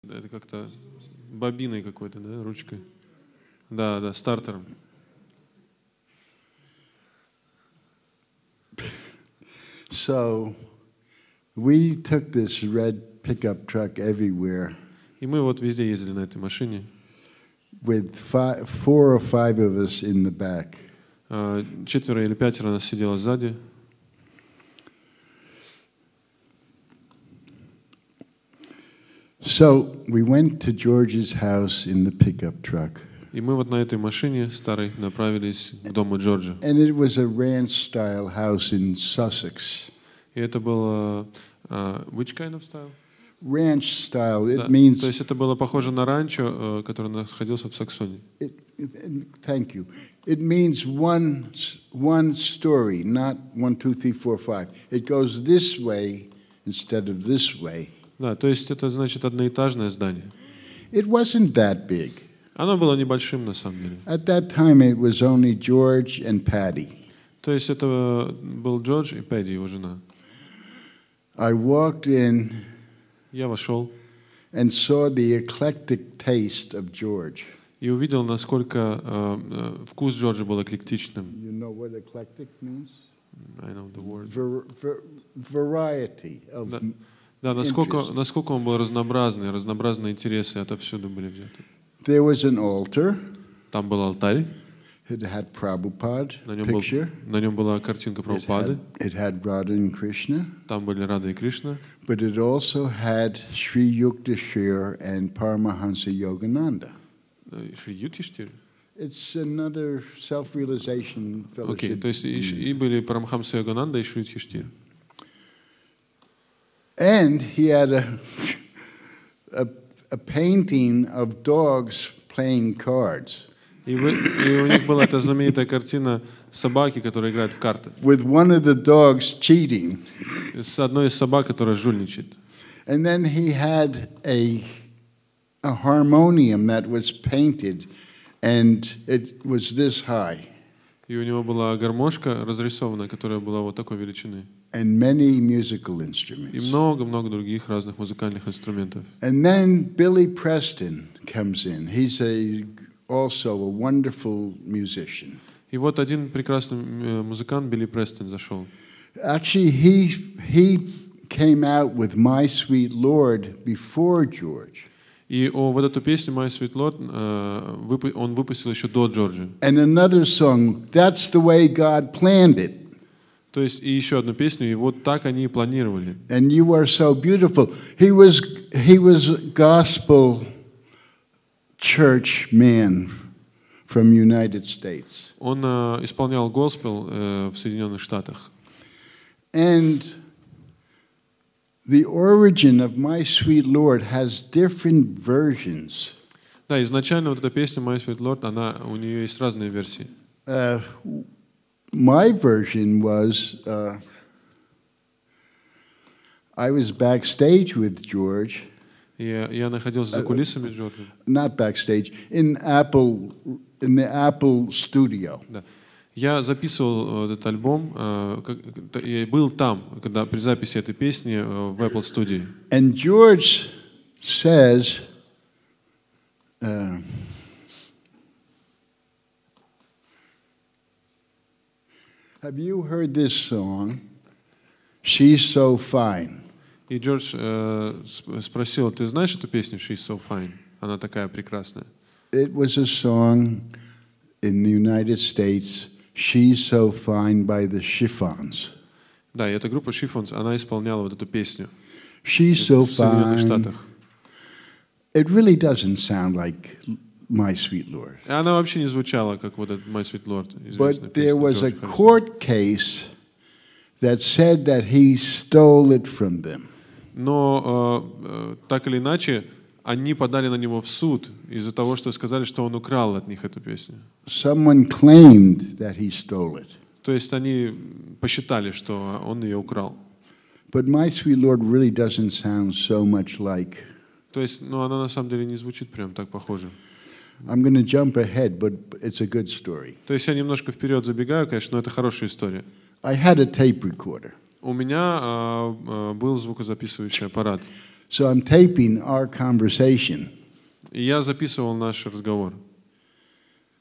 Это как-то бобиной какой-то, да, ручкой. Да, да, стартером. So we took this red pickup truck everywhere. И мы вот везде ездили на этой машине. With 4 or 5 of us in the back. 4 или 5 нас сидело сзади. So we went to George's house in the pickup truck. И мы вот на этой машине старой направились к дому Джорджа. And it was a ranch-style house in Sussex. И это было which kind of style? Ranch style. It Да, means. то есть это было похоже на ранчо, которое находился в Саксонии. Thank you. It means one story, not 1, 2, 3, 4, 5. It goes this way instead of this way. Да, то есть это значит одноэтажное здание. It wasn't that big. Оно было небольшим на самом деле. At that time, it was only George and Patty. То есть это был Джордж и Пэдди, его жена. I walked in. Я вошел. And saw the eclectic taste of George. И увидел, насколько вкус Джорджа был эклектичным. You know what eclectic means? I know the word. Variety of. Да, насколько он был разнообразный, разнообразные интересы отовсюду были взяты. There was an altar. Там был алтарь. It had Prabhupada picture. На нем была картинка Прабхупады. It had Radha and Krishna. Там были Рада и Кришна. But it also had Sri Yukteswar and Paramahansa Yogananda. Шри Юктисвар? It's another self-realization fellowship. Окей, то есть и были Парамахамса Йогананда и Шри Юктисвар. And he had a painting of dogs playing cards. И у них была эта знаменитая картина собаки, которая играет в карты. With one of the dogs cheating. С одной из собак, которая жульничает. And then he had a harmonium that was painted, and it was this high. И у него была гармошка разрисованная, которая была вот такой величины. And many musical instruments. И много-много других разных музыкальных инструментов. And then Billy Preston comes in. He's also a wonderful musician. И вот один прекрасный музыкант Билли Престон зашел. Actually, he came out with "My Sweet Lord" before George. И вот эту песню "My Sweet Lord" он выпустил еще до Джорджа. And another song, "That's the way God planned it." То есть и еще одну песню, и вот так они и планировали. And you are so beautiful. He was gospel church man from United States. Он исполнял госпел в Соединенных Штатах. And the origin of "My Sweet Lord" has different versions. Да, изначально вот эта песня "My Sweet Lord", у нее есть разные версии. My version was I was backstage with George. Я находился за кулисами с Джорджем. Not backstage, in the Apple studio. Да. Я записывал этот альбом, я был там, когда при записи этой песни в Apple студии. And George says, have you heard this song? She's so fine. И Джордж спросил: ты знаешь эту песню "She's so fine"? Она такая прекрасная. It was a song in the United States, "She's so fine" by the Chiffons. Да, и эта группа Chiffons, она исполняла вот эту песню. She's so в Соединенных fine. Штатах. It really doesn't sound like "My Sweet Lord." И она вообще не звучала как вот этот "My Sweet Lord", известная But песня there was a Джорджа Харрисона. court case that said that he stole it from them. Но так или иначе, они подали на него в суд из-за того, что сказали, что он украл от них эту песню. Someone claimed that he stole it. То есть они посчитали, что он ее украл. But "My Sweet Lord" really doesn't sound so much like. То есть, она на самом деле не звучит прям так похоже. I'm going to jump ahead, but it's a good story. То есть я немножко вперед забегаю, конечно, но это хорошая история. I had a tape recorder. У меня был звукозаписывающий аппарат. So I'm taping our conversation. И я записывал наш разговор.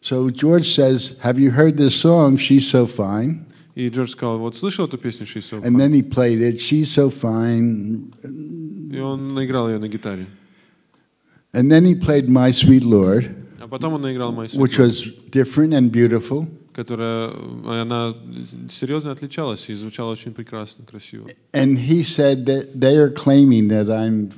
So George says, "Have you heard this song? She's so fine." И Джордж сказал, вот слышал эту песню «She's so And fine»? then he played it. She's so fine. И он наиграл ее на гитаре. And then he played My Sweet Lord, А потом он наиграл «My Sweet which Lord», was different and beautiful. которая, она серьезно отличалась и звучала очень прекрасно, красиво. And he said that they are claiming that I'm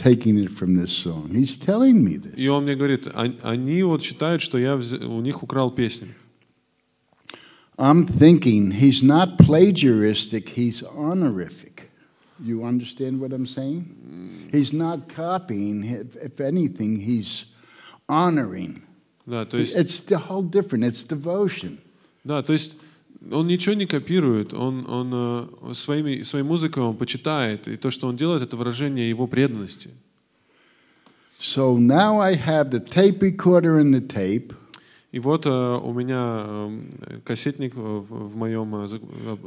taking it from this song. He's telling me this. И он мне говорит, они вот считают, что я у них украл песню. I'm thinking he's not plagiaristic, he's honorific. You understand what I'm saying? He's not copying. If anything, he's honoring. Да, то есть, it's the whole different. It's devotion. Да, то есть он ничего не копирует, он своей музыкой он почитает, и то, что он делает, это выражение его преданности. So now I have the tape recorder and the tape. И вот у меня кассетник в моем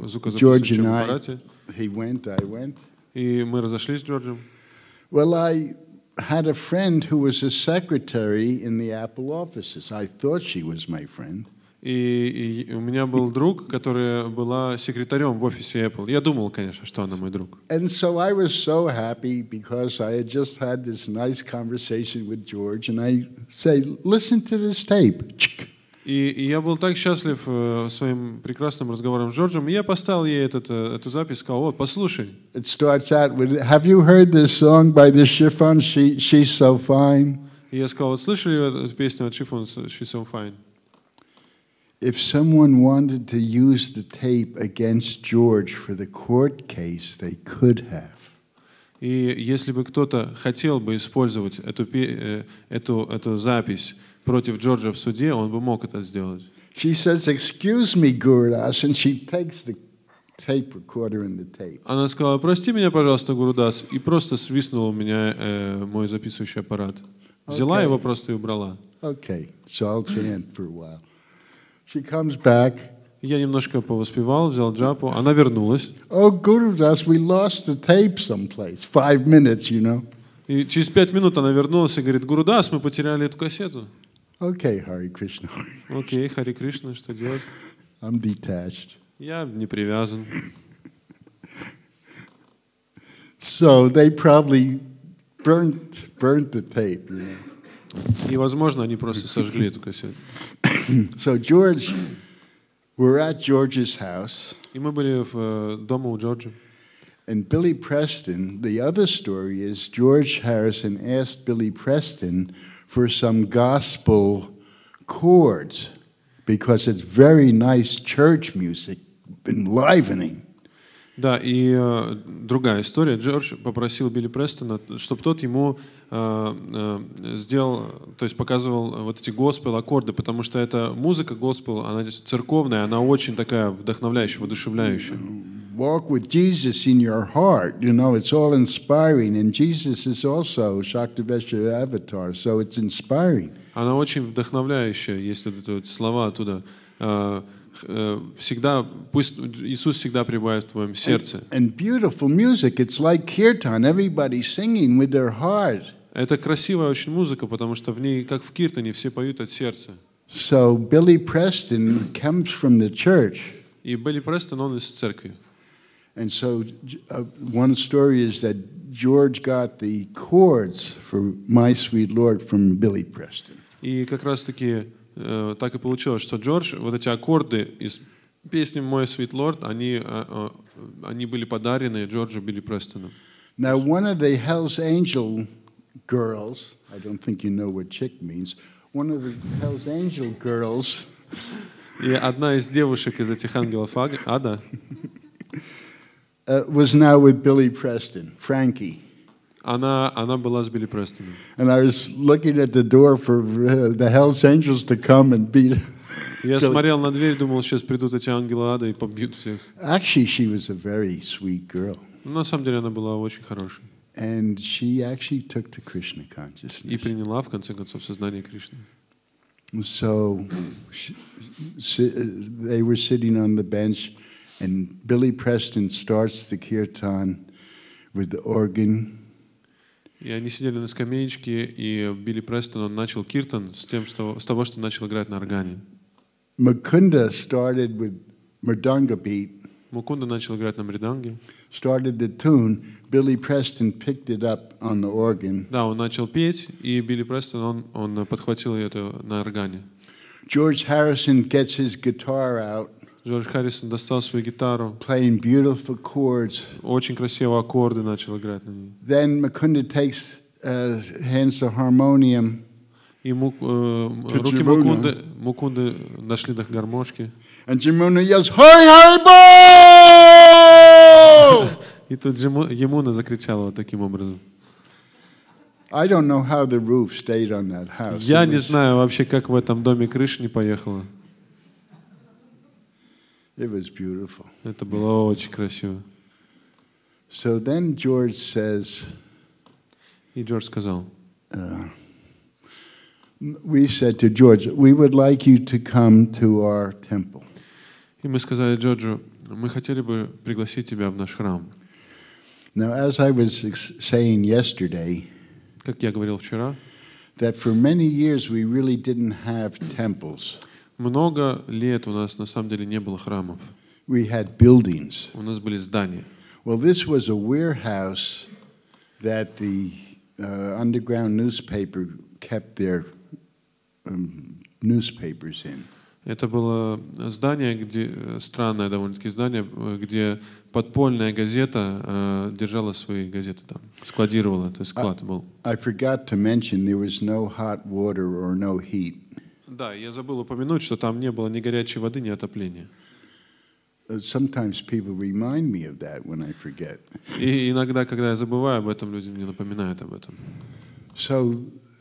звукозаписывающем аппарате. He went, I went. И мы разошлись с Джорджем. Well, I had a friend who was a secretary in the Apple offices. I thought she was my friend. И у меня был друг, которая была секретарем в офисе Apple. Я думал, конечно, что она мой друг. And so I was so happy because I had just had this nice conversation with George, and I say, listen to this tape. И я был так счастлив своим прекрасным разговором с Джорджем, и я поставил ей эту запись, сказал, вот, послушай. It starts out with, have you heard this song by the Chiffon, She's So Fine? И я сказал, вот слышали эту песню от Chiffon, She's So Fine? If someone wanted to use the tape against George for the court case, they could have. И если бы кто-то хотел бы использовать эту запись против Джорджа в суде, он бы мог это сделать. She says, "Excuse me, Gurudas," and she takes the tape recorder and the tape. Она сказала, прости меня, пожалуйста, Гурудас, и просто свистнула у меня мой записывающий аппарат. Взяла его просто и убрала. Okay, so I'll chant for a while. She comes back. Я немножко повоспевал, взял джапу, она вернулась. Oh, Gurudas, we lost the tape someplace. 5 minutes, you know. И через 5 минут она вернулась и говорит, Гурудас, мы потеряли эту кассету. Okay, Hare Krishna. Окей, Хари Кришна, что делать? I'm detached. Я не привязан. So they probably burnt the tape, you know. И, возможно, они просто сожгли эту кассету. So George, we're at George's house. И мы были дома у Джорджа. And Billy Preston, the other story is George Harrison asked Billy Preston for some gospel chords because it's very nice church music, enlivening. Да, и другая история. Джордж попросил Билли Престона, чтобы тот ему сделал, то есть показывал вот эти госпел-аккорды, потому что эта музыка госпел, она церковная, она очень такая вдохновляющая, воодушевляющая. Walk with Jesus in your heart. You know, it's all inspiring. And Jesus is also Shaktiveshwara avatar, so it's inspiring. Она очень вдохновляющая, есть вот эти вот слова оттуда. Всегда, пусть Иисус всегда пребывает в твоем сердце. And beautiful music. It's like Kirtan. Everybody singing with their heart. Это красивая очень музыка, потому что в ней, как в Киртане, все поют от сердца. So Billy Preston comes from the church. И Билли Престон, он из церкви. And so one story is that George got the chords for My Sweet Lord from Billy Preston. И как раз-таки так и получилось, что Джордж, вот эти аккорды из песни «Мой Sweet Lord», они были подарены Джорджу Билли Престону. Now, one of the Hell's Angel girls, I don't think you know what chick means, one of the Hell's Angel girls. И одна из девушек из этих ангелов ада was now with Billy Preston, Frankie. Она была с Билли Престоном. And I was looking at the door for the Hell's Angels to come and beat. Я смотрел на дверь, думал, сейчас придут эти ангелы ада и побьют всех. Actually, she was a very sweet girl. На самом деле она была очень хорошей. And she actually took to Krishna И consciousness. приняла, в конце концов, сознание Кришны. So they were sitting on the bench, and Billy Preston starts the kirtan with the organ. И они сидели на скамеечке, и Билли Престон, он начал киртан с того, что начал играть на органе. Mukunda started with mridanga beat. Мукунда начал играть на мриданге. Started the tune. Billy Preston picked it up on the organ. Да, он начал петь, и Билли Престон, он подхватил это на органе. George Harrison gets his guitar out. Джордж Харрисон достал свою гитару. Playing beautiful chords. Очень красивые аккорды начал играть на ней. Then Mukunda hands the harmonium. И руки Мукунды дошли до гармошки. And Jamuna yells, "Hey, hey, bo!" И тут Ямуна закричала вот таким образом. I don't know how the roof stayed on that house. Я не знаю вообще, как в этом доме крыша не поехала. It was beautiful. Это было очень красиво. So then George says, И Джордж сказал, we said to George, we would like you to come to our temple. и мы сказали Джорджу, мы хотели бы пригласить тебя в наш храм. Now, as I was saying yesterday, Как я говорил вчера, that for many years we really didn't have temples. много лет у нас на самом деле не было храмов. We had buildings. У нас были здания. Well, this was a warehouse that the underground newspaper kept their newspapers in. Это было здание, странное довольно-таки здание, где подпольная газета держала свои газеты там, складировала, то есть склад был. I forgot to mention there was no hot water or no heat. Да, я забыл упомянуть, что там не было ни горячей воды, ни отопления. Sometimes people remind me of that when I forget. И иногда, когда я забываю об этом, люди мне напоминают об этом. So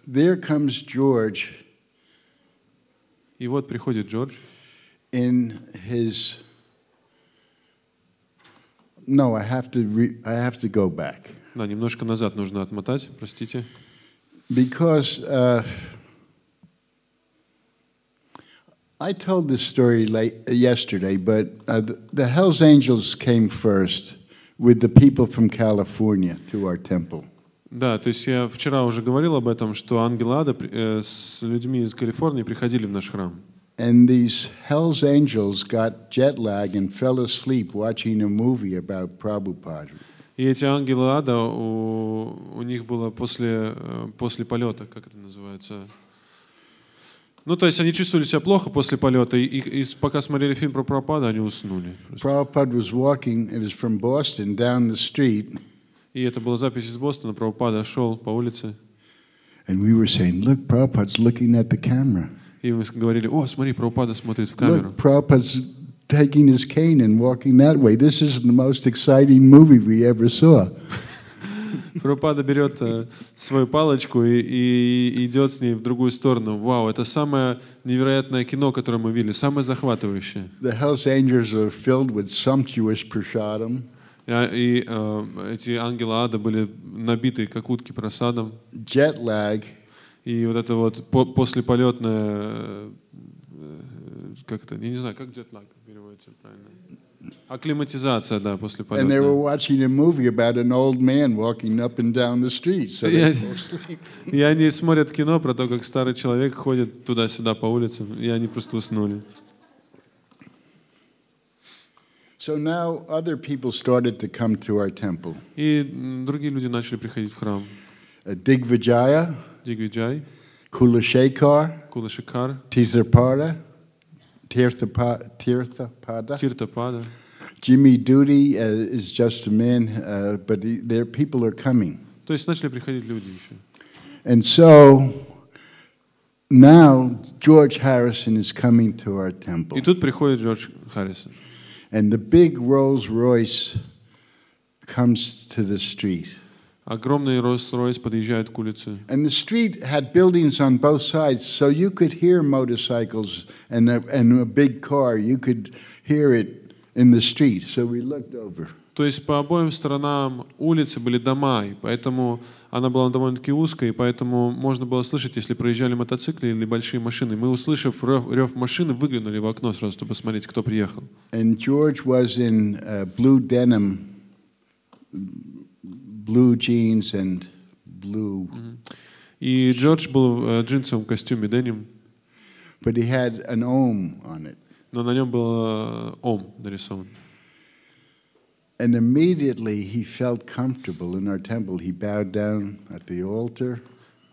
there comes George. И вот приходит Джордж. In his No, I have to go back. Да, немножко назад нужно отмотать, простите. Because I told this story yesterday, but the Hells Angels came first with the people from California to our temple. Да, то есть я вчера уже говорил об этом, что ангелы ада с людьми из Калифорнии приходили в наш храм. And these Hells Angels got jet lag and fell asleep watching a movie about Prabhupada. И эти ангелы ада, у них было после полета, как это называется? Ну, то есть они чувствовали себя плохо после полета, и пока смотрели фильм про Прабхупаду, они уснули. Prabhupada was walking, it was from Boston, down the street. И это была запись из Бостона, Прабхупада шел по улице. And we were saying, look, Prabhupada's looking at the camera. И мы говорили, о, смотри, Прабхупада смотрит в камеру. Look, Prabhupada's taking his cane and walking that way. This is the most exciting movie we ever saw. Прабхупада берет свою палочку и идет с ней в другую сторону. Вау, это самое невероятное кино, которое мы видели, самое захватывающее. The Hells Angels are filled with sumptuous prasadam. И эти ангелы ада были набиты как утки просадом. Jet lag. И вот это вот послеполетное, как это, я не знаю, как jet lag переводится правильно. Акклиматизация, да, послеполетная. And they were watching a movie about an old man walking up and down the street, so they fell asleep. И они смотрят кино про то, как старый человек ходит туда-сюда по улицам, и они просто уснули. So now other people started to come to our temple. И другие люди начали приходить в храм. Digvijaya, Дигвиджай, Kulashekar, Кулашикар, Tirthapada, Тиртапада. Jimmy Duty is just a man, but their people are coming. То есть начали приходить люди еще. And so now George Harrison is coming to our temple. И тут приходит Джордж Харрисон. And the big Rolls Royce comes to the street. Огромный Rolls-Royce подъезжает к улице. And the street had buildings on both sides, so you could hear motorcycles and a big car. You could hear it in the street. So we looked over. То есть по обоим сторонам улицы были дома, и поэтому она была довольно-таки узкой, и поэтому можно было слышать, если проезжали мотоциклы или большие машины. Мы, услышав рев машины, выглянули в окно сразу, чтобы посмотреть, кто приехал. And George was in blue denim, blue jeans and blue. И Джордж был в джинсовом костюме деним, But he had an Om on it. но на нем был ом нарисован. And immediately he felt comfortable in our temple. He bowed down at the altar.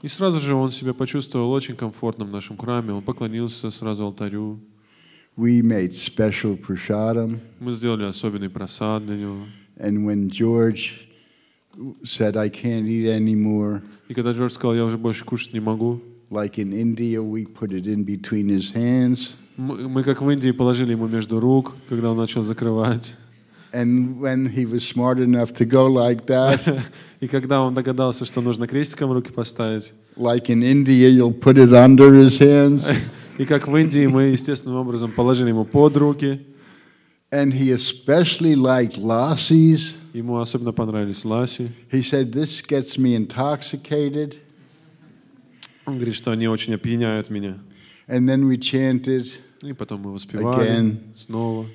И сразу же он себя почувствовал очень комфортно в нашем храме. Он поклонился сразу алтарю. We made special prasadam. Мы сделали особенный просад для него. And when George said, I can't eat anymore, И когда Джордж сказал, я уже больше кушать не могу, like in India, we put it in between his hands. мы как в Индии положили ему между рук, когда он начал закрывать. And when he was smart enough to go like that, И когда он догадался, что нужно крестиком руки поставить, like in India, you'll put it under his hands. и как в Индии мы естественным образом положили ему под руки. And he especially liked lassis. Ему особенно понравились ласи. He said, this gets me intoxicated. Он говорит, что они очень опьяняют меня. And then we chanted. И потом мы воспевали Again. снова.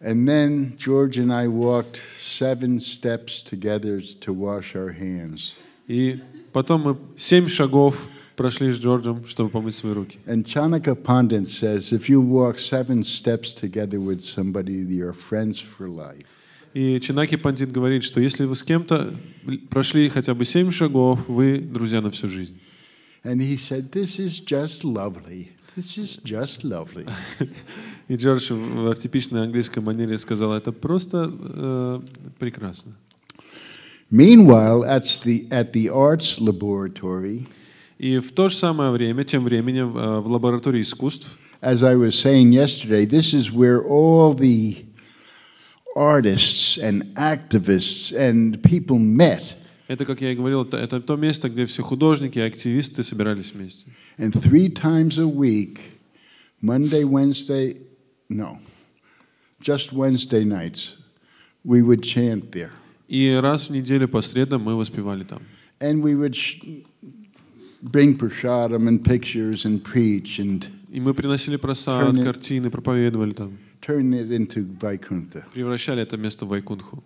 And then George and I walked 7 steps together to wash our hands. И потом мы 7 шагов прошли с Джорджем, чтобы помыть свои руки. And Chanaka Pandit says, if you walk 7 steps together with somebody, you're friends for life. И Чинаки Пандит говорит, что если вы с кем-то прошли хотя бы 7 шагов, вы друзья на всю жизнь. And he said, this is just lovely. This is just lovely. И Джордж в типичной английской манере сказал, это просто прекрасно. Meanwhile, at the arts laboratory, И в то же самое время, тем временем, в лаборатории искусств, as I was saying yesterday, this is where all the artists and activists and people met. это, как я и говорил, это то место, где все художники и активисты собирались вместе. And 3 times a week, Monday, Wednesday, just Wednesday nights, we would chant there. И раз в неделю по средам мы воспевали там. And we would bring prasadam and pictures and preach and И мы приносили просад, картины, проповедовали там. turn it into Vaikuntha. Превращали это место в Вайкунтху.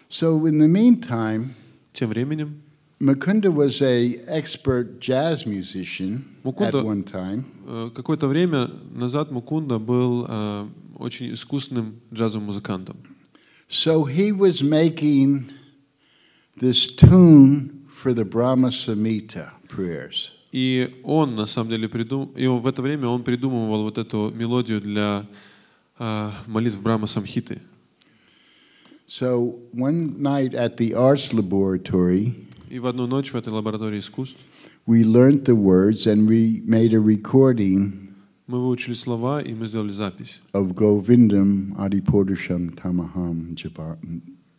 So in the meantime, Тем временем Mukunda was an expert jazz musician at one time. Какое-то время назад Мукунда был очень искусным джазовым музыкантом. So he was making this tune for the Brahma Samhita prayers. И он, на самом деле, в это время он придумывал вот эту мелодию для молитв Брахма Самхиты. So one night at the arts laboratory, И в одну ночь в этой лаборатории искусств we learned the words and we made a recording мы выучили слова, и мы сделали запись of Govindam Adipodasham Tamaham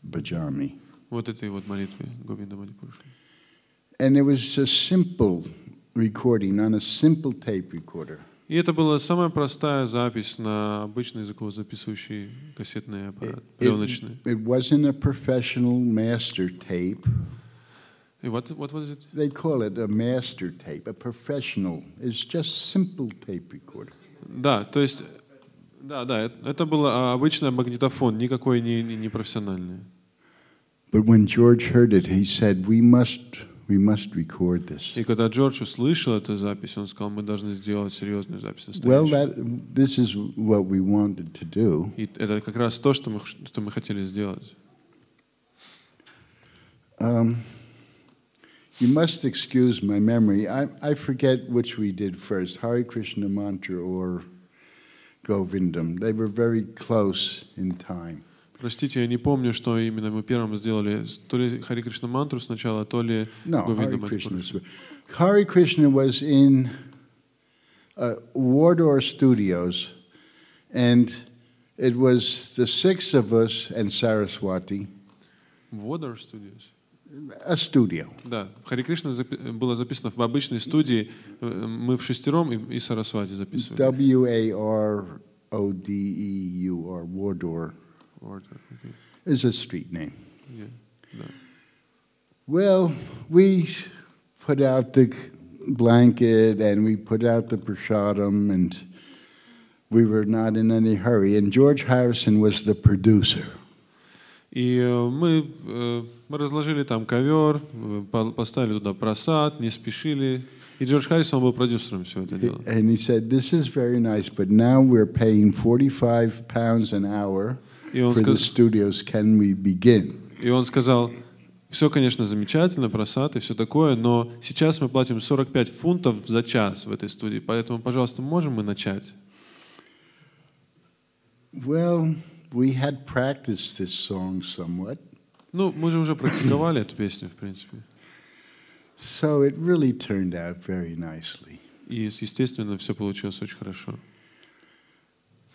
Bhajami. вот этой вот молитвы Говинда Манипурши. And it was a simple recording on a simple tape recorder. И это была самая простая запись на обычный звукозаписывающий кассетный аппарат, пленочный. It wasn't a professional master tape. И what was it? They call it a master tape, a professional. It's just simple tape recorder. Да, то есть, да, это был обычный магнитофон, никакой не профессиональный. But when George heard it, he said, "We must record this." И когда Джордж услышал эту запись, он сказал, мы должны сделать серьезную запись Well, настоящую. this is what we wanted to do. И это как раз то, что мы хотели сделать. You must excuse my memory. I forget which we did first, Hare Krishna mantra or Govindam. They were very close in time. Простите, я не помню, что именно мы первым сделали. То ли Хари Кришна мантру сначала, то ли Hare Krishna. Hare Krishna was in Wardour Studios, and it was the 6 of us and Saraswati. Wardour Studios? A studio. Да, Хари Кришна было записано в обычной студии. Мы в шестером и Сарасвати записывали. Wardeur, Wardour. Okay. Is a street name. Yeah, да. Well, we put out the blanket and we put out the prasadam, and we were not in any hurry. And George Harrison was the producer. И мы Мы разложили там ковер, поставили туда просад, не спешили. И Джордж Харрисон был продюсером всего этого дела. And he said, "This is very nice, but now we're paying £45 an hour for the studios. Can we begin?" И он сказал, все, конечно, замечательно, просад и все такое, но сейчас мы платим 45 фунтов за час в этой студии, поэтому, пожалуйста, можем мы начать? Well, we had practiced this song somewhat. Ну, мы же уже практиковали эту песню, в принципе. So it really turned out very nicely. И, естественно, все получилось очень хорошо.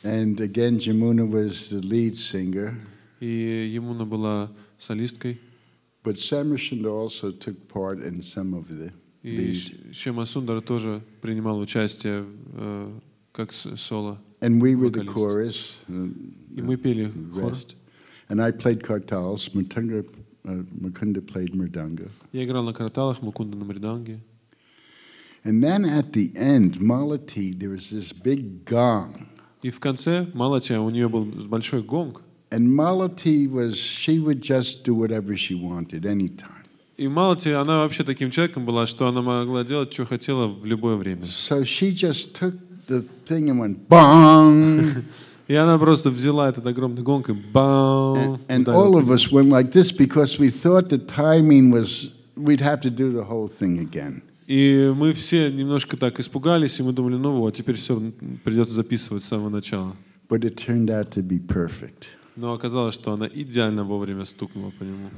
And again, Jamuna was the lead singer. И Ямуна была солисткой. But Samarshanda also took part in some of the И Шема Сундар тоже принимал участие как соло. And we were the chorus. И мы пели хор. And I played kartals. Mukunda played mridanga. Я играл на карталах, Мукунда на мриданге. And then at the end, Malati, there was this big gong. И в конце Малати, у нее был большой гонг. And Malati she would just do whatever she wanted anytime. И Малати, она вообще таким человеком была, что она могла делать, что хотела в любое время. So she just took the thing and went bang. И она просто взяла этот огромный гонг и бам. And all of us went like this because we thought the timing was, we'd have to do the whole thing again. И мы все немножко так испугались, и мы думали, ну вот, теперь все придется записывать с самого начала. But it turned out to be perfect. Но оказалось, что она идеально вовремя стукнула по нему.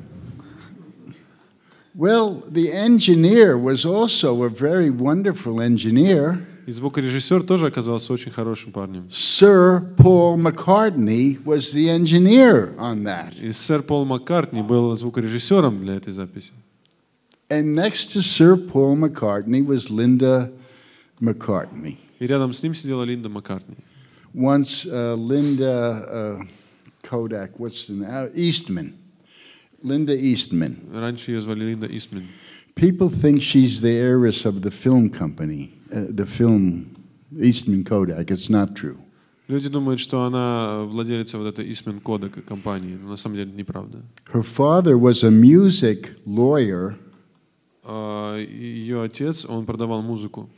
Well, the engineer was also a very wonderful engineer. И звукорежиссер тоже оказался очень хорошим парнем. Sir Paul McCartney was the engineer on that. И сэр Пол Маккартни был звукорежиссером для этой записи. And next to Sir Paul McCartney was Linda McCartney. И рядом с ним сидела Линда Маккартни. Once Linda Kodak, what's the name? Eastman. Linda Eastman. Раньше ее звали Линда Истман. People think she's the heiress of the film company, the film Eastman Kodak. It's not true. Люди думают, что она владелица вот этой Eastman Kodak компании, но на самом деле неправда. Her father was a music lawyer. Ее отец, он продавал музыку.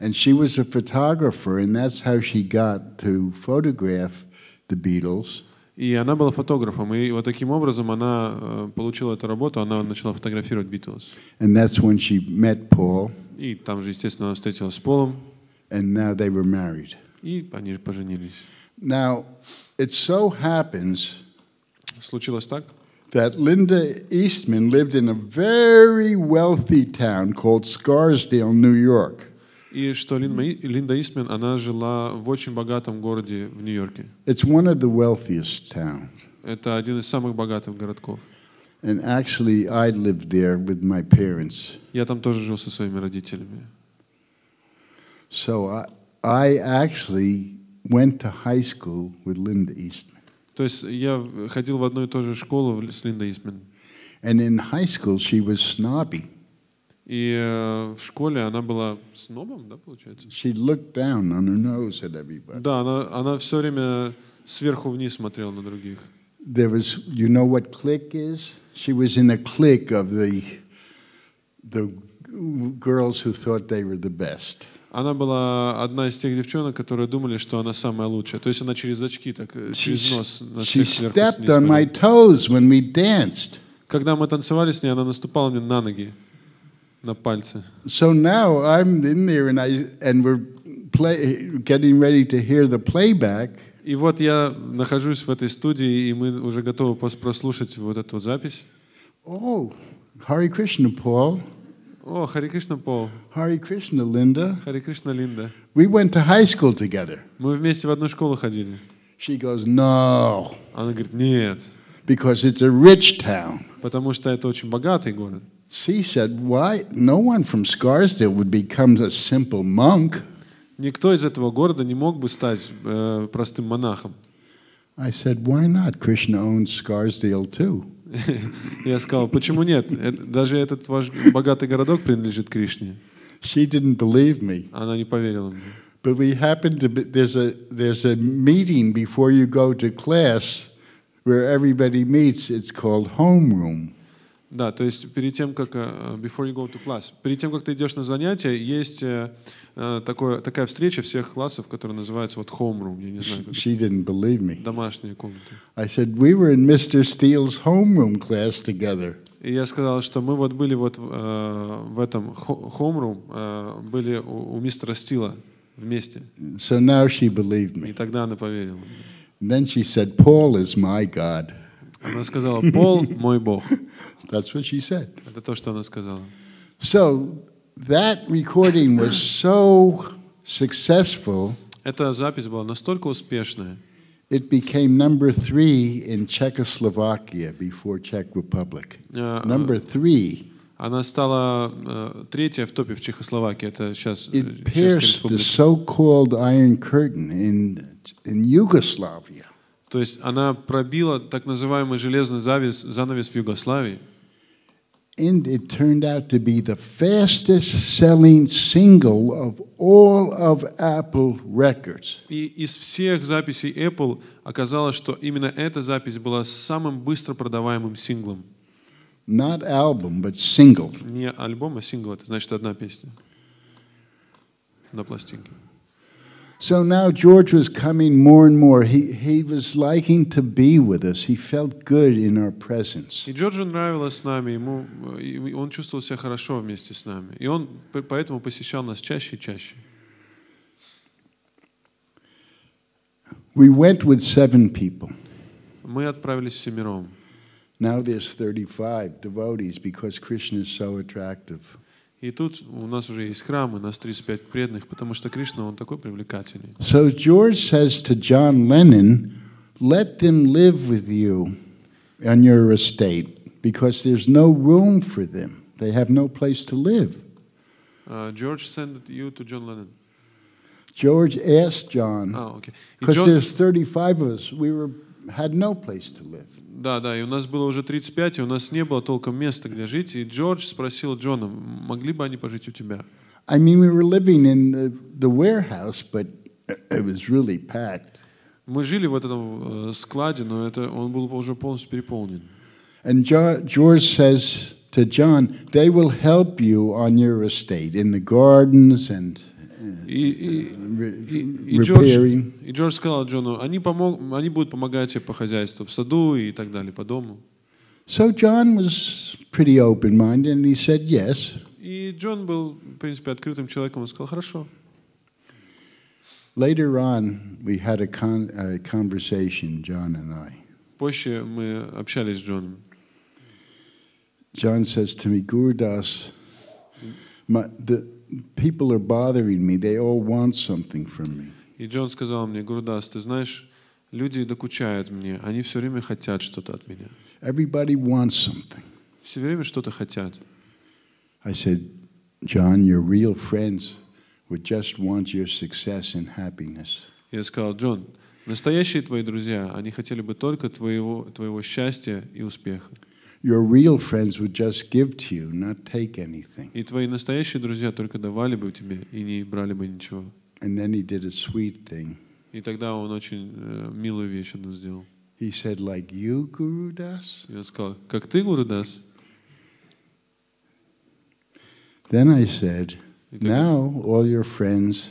And she was a photographer, and that's how she got to photograph the Beatles. И она была фотографом, и вот таким образом она получила эту работу, она начала фотографировать Beatles. And that's when she met Paul. И там же, естественно, она встретилась с Полом. And now they were married. И они поженились. Now, it so happens Случилось так, that Linda Eastman lived in a very wealthy town called Scarsdale, New York. и что Линда Истман, она жила в очень богатом городе в Нью-Йорке. It's one of the wealthiest towns. Это один из самых богатых городков. And actually, I lived there with my parents. Я там тоже жил со своими родителями. So I actually went to high school with Linda Eastman. То есть я ходил в одну и ту же школу с Линдой Истман. And in high school, she was snobby. И в школе она была снобом, да, получается? She looked down on her nose at everybody. Да, она все время сверху вниз смотрела на других. There was, you know what clique is? She was in a clique of the girls who thought they were the best. Она была одна из тех девчонок, которые думали, что она самая лучшая. То есть она через очки, так, через нос на всех сверху She stepped вниз on my смотрела. toes when we danced. Когда мы танцевали с ней, она наступала мне на ноги, на пальцы. So now I'm in there and we're getting ready to hear the playback. И вот я нахожусь в этой студии, и мы уже готовы прослушать вот эту запись. Oh, Hare Krishna, Paul. О, Харе Кришна, Пол. Hare Krishna, Linda. Харе Кришна, Линда. We went to high school together. Мы вместе в одну школу ходили. She goes, no, Она говорит, нет, because it's a rich town. потому что это очень богатый город. She said, why? No one from Scarsdale would become a simple monk. Никто из этого города не мог бы стать простым монахом. I said, why not? Krishna owns Scarsdale too. Я сказал, почему нет? Даже этот ваш богатый городок принадлежит Кришне. She didn't believe me. Она не поверила мне. But we happened to be, there's a meeting before you go to class where everybody meets. It's called homeroom. Да, то есть перед тем, как before you go to class, перед тем, как ты идешь на занятия, есть такая встреча всех классов, которая называется вот homeroom. Я не знаю, как She didn't believe me. домашние комнаты. I said, we were in Mr. Steele's homeroom class together. И я сказал, что мы вот были вот в этом homeroom, были у мистера Стила вместе. So now she believed И me. тогда она поверила. And then she said, Paul is my God. Она сказала: Пол мой Бог. That's what she said. Это то, что она сказала. So that recording was so successful. Эта запись была настолько успешная. It became number 3 in Czechoslovakia before Czech Republic. Number 3. Она стала третья в топе в Чехословакии. Это сейчас It pierced the so-called Iron Curtain in Yugoslavia. То есть она пробила так называемый железный занавес в Югославии. And it turned out to be the fastest-selling single of all of Apple records. И из всех записей Apple оказалось, что именно эта запись была самым быстро продаваемым синглом. Not album, but single. Не альбом, а сингл. Это значит одна песня на пластинке. So now George was coming more and more. He was liking to be with us. He felt good in our presence. И Джорджу нравилось с нами, он чувствовал себя хорошо вместе с нами. И он поэтому посещал нас чаще и чаще. We went with 7 people. Мы отправились всемиром. Now there's 35 devotees because Krishna is so attractive. И тут у нас уже есть храм, у нас 35 преданных, потому что Кришна, он такой привлекательный. So George says to John Lennon, let them live with you on your estate because there's no room for them. They have no place to live. George sent you to John Lennon. George asked John, Okay. because there's 35 of us, had no place to live. Да, и у нас было уже 35, и у нас не было толком места, где жить. И Джордж спросил Джона, могли бы они пожить у тебя? I mean, we were living in the warehouse, but it was really packed. Мы жили в этом складе, но он был уже полностью переполнен. And George says to John, they will help you on your estate, in the gardens and repairing. И Джордж сказал Джону, они будут помогать тебе по хозяйству, в саду и так далее, по дому. So John was pretty open-minded, and he said yes. И Джон был, в принципе, открытым человеком, он сказал, хорошо. Later on, we had a conversation, John and I. Позже мы общались с Джоном. John says to me, Gurudas, the people are bothering me. They all want something from me. И Джон сказал мне, Гурудас, ты знаешь, люди докучают мне, они все время хотят что-то от меня. Everybody wants something. Все время что-то хотят. I said, John, your real friends would just want your success and happiness. Я сказал, Джон, настоящие твои друзья, они хотели бы только твоего счастья и успеха. Your real friends would just give to you, not take anything. И твои настоящие друзья только давали бы тебе и не брали бы ничего. And then he did a sweet thing. И тогда он очень милую вещь одну сделал. He said, like you, Gurudas? И он сказал, как ты, Гурудас? Then I said, now all your friends.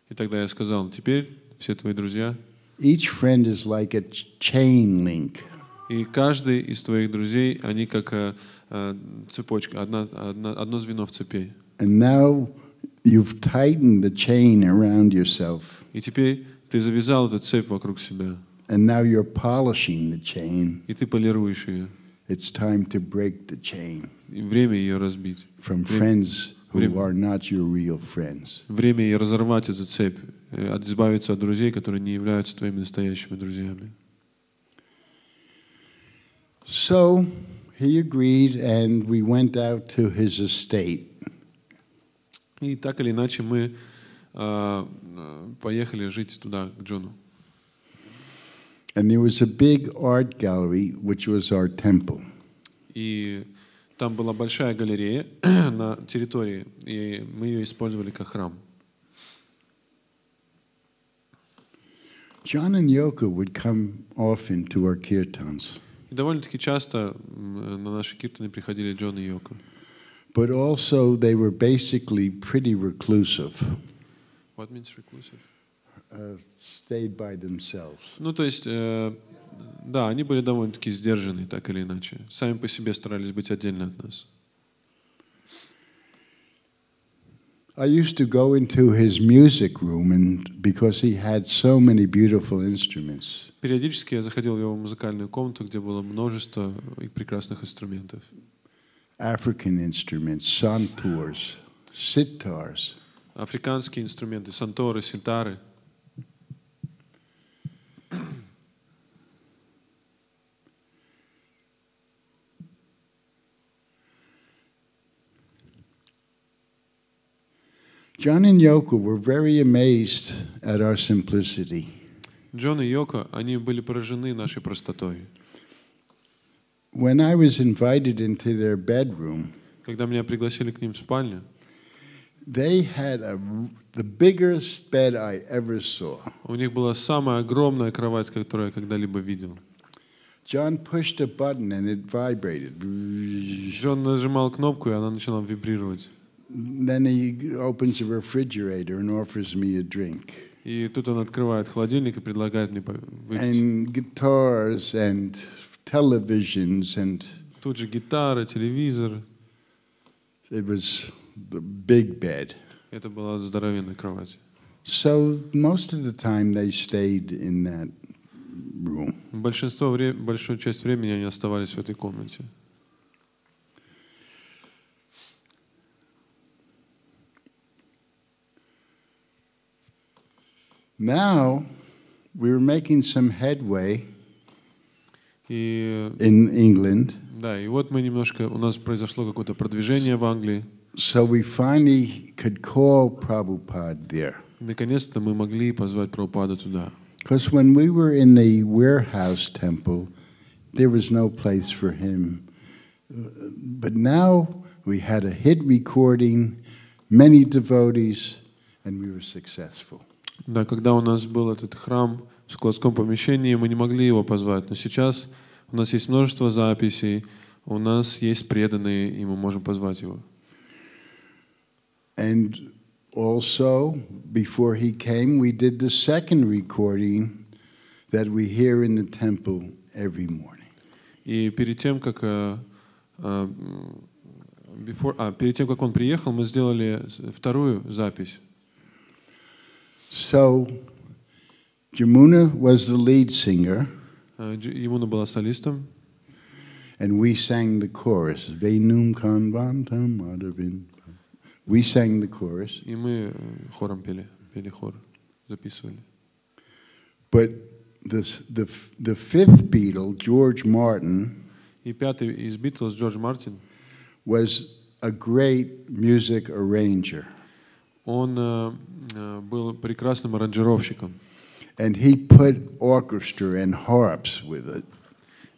И тогда я сказал, теперь все твои друзья. Each friend is like a chain link. И каждый из твоих друзей, они как цепочка, одно звено в цепи. And now you've tightened the chain around yourself. И теперь ты завязал эту цепь вокруг себя. And now you're polishing the chain. И ты полируешь ее. It's time to break the chain. И время ее разбить. From friends who are not your real friends. Время ее разорвать эту цепь, избавиться от друзей, которые не являются твоими настоящими друзьями. So he agreed, and we went out to his estate. И так или иначе мы поехали жить туда, к Джону. And there was a big art gallery, which was our temple. И там была большая галерея на территории, и мы ее использовали как храм. John and Yoko would come often to our kirtans. И довольно-таки часто на наши киртаны приходили Джон и Йоко. But also they were basically pretty reclusive. What means reclusive? Stayed by themselves. Ну, то есть, да, они были довольно-таки сдержаны, так или иначе. Сами по себе старались быть отдельно от нас. I used to go into his music room, and because he had so many beautiful instruments. Периодически я заходил в его музыкальную комнату, где было множество прекрасных инструментов. African instruments, santurs, sitars. Африканские инструменты, санторы, ситары. John and Yoko were very amazed at our simplicity. Джон и Йоко, они были поражены нашей простотой. When I was invited into their bedroom, Когда меня пригласили к ним в спальню, they had the biggest bed I ever saw. у них была самая огромная кровать, которую я когда-либо видел. John pushed a button and it vibrated. Джон нажимал кнопку, и она начала вибрировать. Then he opens a refrigerator and offers me a drink. И тут он открывает холодильник и предлагает мне выпить. And guitars and televisions and Тут же гитара, телевизор. it was the big bed. Это была здоровенная кровать. So most of the time they stayed in that room. Большую часть времени они оставались в этой комнате. Now we were making some headway И, in England. да, и вот мы немножко, у нас произошло какое-то продвижение в Англии. So we finally could call Prabhupada there. Наконец-то мы могли позвать Прабхупаду туда. Because when we were in the warehouse temple, there was no place for him. But now we had a hit recording, many devotees, and we were successful. Да, когда у нас был этот храм в складском помещении, мы не могли его позвать. Но сейчас у нас есть множество записей, у нас есть преданные, и мы можем позвать его. And also, before he came, we did the second recording that we hear in the temple every morning. И перед тем, как перед тем, как он приехал, мы сделали вторую запись. So, Jamuna was the lead singer, Ямуна была солистом, and we sang the chorus. Venum kanvantam madhavin. We sang the chorus. и мы хором пели хор, записывали. But the fifth Beatle, George Martin, И пятый из Битлз, Джордж Мартин, was a great music arranger. он был прекрасным аранжировщиком. And he put orchestra and harps with it.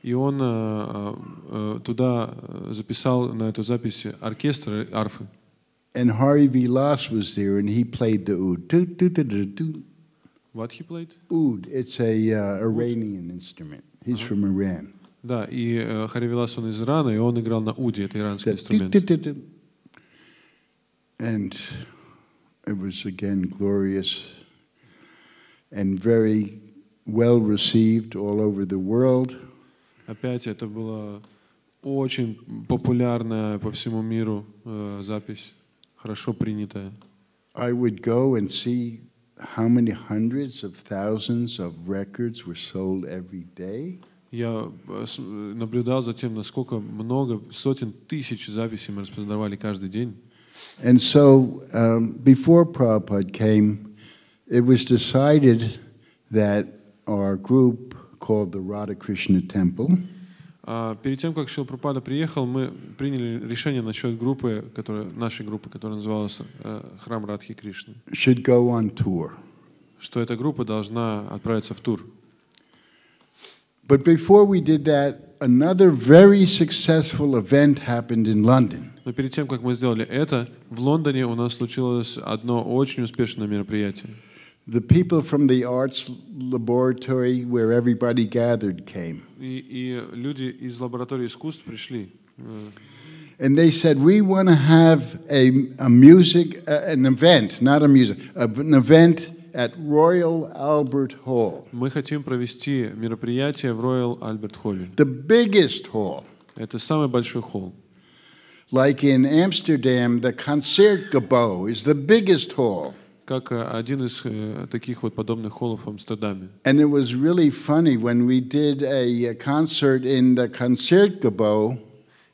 И он туда записал на эту запись оркестр и арфы. And Hari Vilas was there, and he played the oud. What he played? Oud. It's a Iranian instrument. He's from Iran. Да, и Хари Вилас, он из Ирана, и он играл на уде, это иранский инструмент. And it was again glorious and very well received all over the world. Опять это была очень популярная по всему миру запись, хорошо принятая. I would go and see how many hundreds of thousands of records were sold every day. Я наблюдал за тем, насколько много, сотен тысяч записей мы распознавали каждый день. And so before Prabhupada came, it was decided that our group called the Radha Krishna Temple Перед тем, как Шрила Прабхупада приехал, мы приняли решение насчет группы, нашей группы, которая называлась Храм Радхи Кришны, should go on tour. что эта группа должна отправиться в тур. But before we did that, another very successful event happened in London. Но перед тем, как мы сделали это, в Лондоне у нас случилось одно очень успешное мероприятие. The people from the arts laboratory where everybody gathered came. И люди из лаборатории искусств пришли. And they said, we want to have a music, an event, not a music, an event at Royal Albert Hall. Мы хотим провести мероприятие в Royal Albert Hall. The biggest hall. Это самый большой холл. Like in Amsterdam, the Concertgebouw is the biggest hall. Как один из таких вот подобных холлов в Амстердаме. And it was really funny when we did a concert in the Concertgebouw.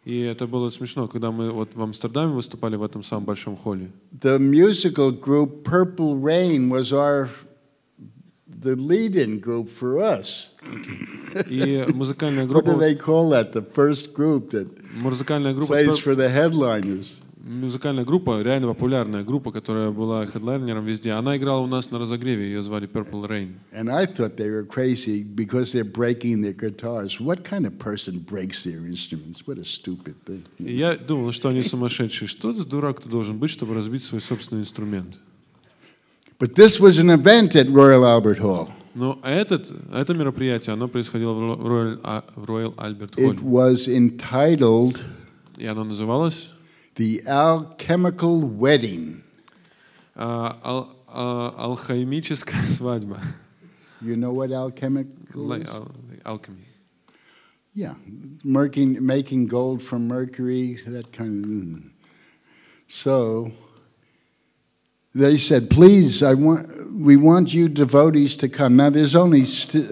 И это было смешно, когда мы вот в Амстердаме выступали в этом самом большом холле. The musical group Purple Rain was the lead-in group for us. И музыкальная What do группа, they call that? The first group that plays for the headliners. Музыкальная группа, реально популярная группа, которая была хедлайнером везде. Она играла у нас на разогреве, ее звали Purple Rain. And I thought they were crazy because they're breaking their guitars. What kind of person breaks their instruments? What a stupid thing. И я думал, что они сумасшедшие. Что за дурак ты должен быть, чтобы разбить свой собственный инструмент? But this was an event at Royal Albert Hall. Но это мероприятие, оно происходило в Royal Albert Hall. It was entitled И оно называлось The Alchemical Wedding. Алхимическая свадьба. You know what alchemical is? Alchemy. Yeah, making gold from mercury, that kind of. So they said, please, we want you devotees to come. Now there's only,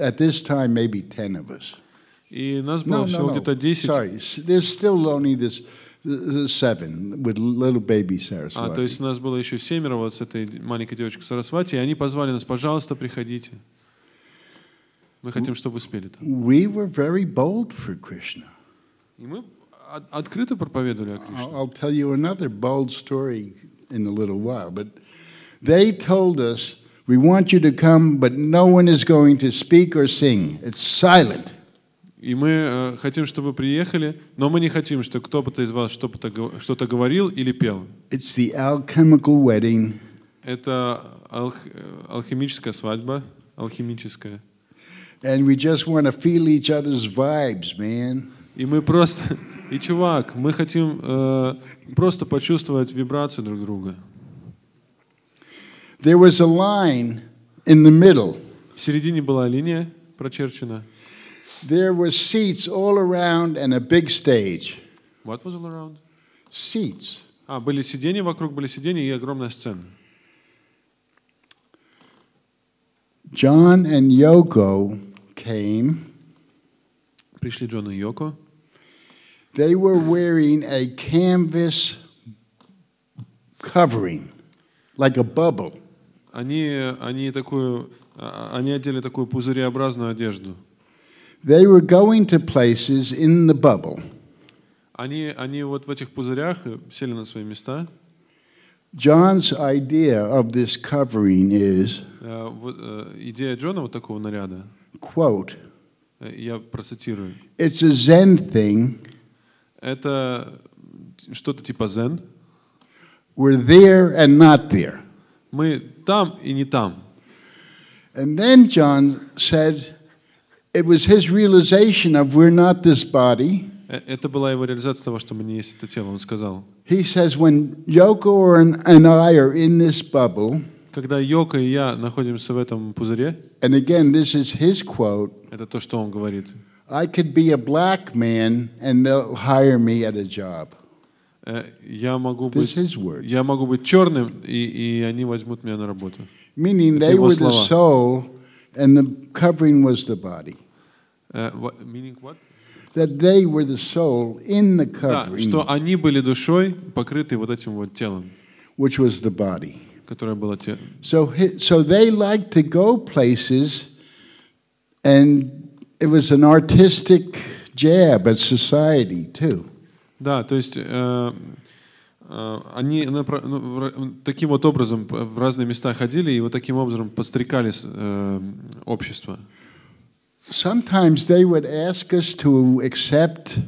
at this time, maybe 10 of us. И нас было всего где-то 10. Sorry, there's still only this 7 with little baby Saraswati. То есть нас было еще 7 вот с этой маленькой девочкой Сарасвати, и они позвали нас, пожалуйста, приходите. Мы хотим, чтобы вы спели там. We were very bold for Krishna. И мы открыто проповедовали о Кришне. I'll tell you another bold story in a little while, but they told us, we want you to come, but no one is going to speak or sing. It's silent. И мы хотим, чтобы вы приехали, но мы не хотим, чтобы кто-то из вас что-то говорил или пел. It's the alchemical wedding. Это алхимическая свадьба, алхимическая. And we just want to feel each other's vibes, man. И мы просто, и чувак, мы хотим просто почувствовать вибрацию друг друга. There was a line in the middle. В середине была линия прочерчена. There were seats all around and a big stage. What was all around? Seats. Были сиденья, вокруг были сиденья и огромная сцена. John and Yoko came. Пришли Джон и Йоко. They were wearing a canvas covering, like a bubble. Они одели такую пузыреобразную одежду. They were going to places in the bubble. Они вот в этих пузырях сели на свои места. John's idea of this covering is, идея Джона вот такого наряда, quote, я процитирую. It's a Zen thing. Это что-то типа Zen. We're there and not there. Мы там и не там. And then John said, it was his realization of we're not this body. Это была его реализация того, что мы не есть это тело. Он сказал. He says, when Yoko and I are in this bubble, когда Йоко и я находимся в этом пузыре, and again, this is his quote, это то, что он говорит. I could be a black man and they'll hire me at a job. Я могу быть черным, и они возьмут меня на работу. Meaning they were the soul and the covering was the body. Meaning what? That they were the soul in the covering. Да, что они были душой, покрыты вот этим вот телом. Which was the body. Которое было телом. So they liked to go places, and it was an artistic jab at society too. Да, то есть они таким вот образом в разные места ходили и вот таким образом подстрекали общество. Sometimes they would ask us to accept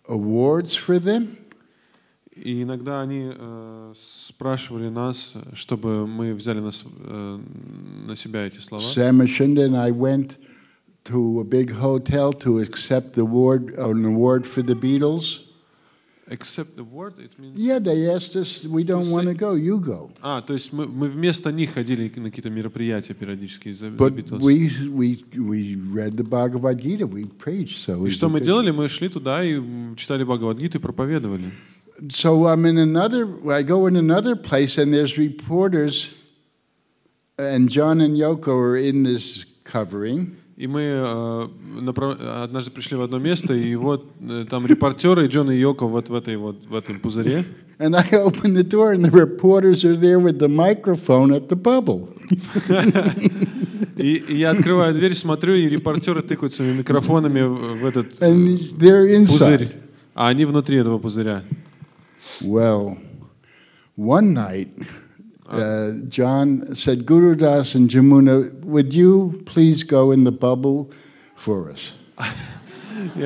awards for them. И иногда они спрашивали нас, чтобы мы взяли на себя эти слова. Sam Ashunda and I went to a big hotel to accept an award for the Beatles. Accept the word, it means... Yeah, they asked us, we don't want to go, you go. То есть мы вместо них ходили на какие-то мероприятия периодически за But Beatles. we read the Bhagavad Gita, we preached. So И что мы делали? Мы шли туда и читали Бхагавад-гиту и проповедовали. So I go in another place and there's reporters, and John and Yoko are in this covering. И мы однажды пришли в одно место, и вот там репортеры, Джон и Йоко в этом пузыре. And I open the door and the reporters are there with the microphone at the bubble. И я открываю дверь, смотрю, и репортеры тыкают своими микрофонами в этот пузырь. А они внутри этого пузыря. Well, one night, John said, Guru Das and Jamuna, would you please go in the bubble for us? И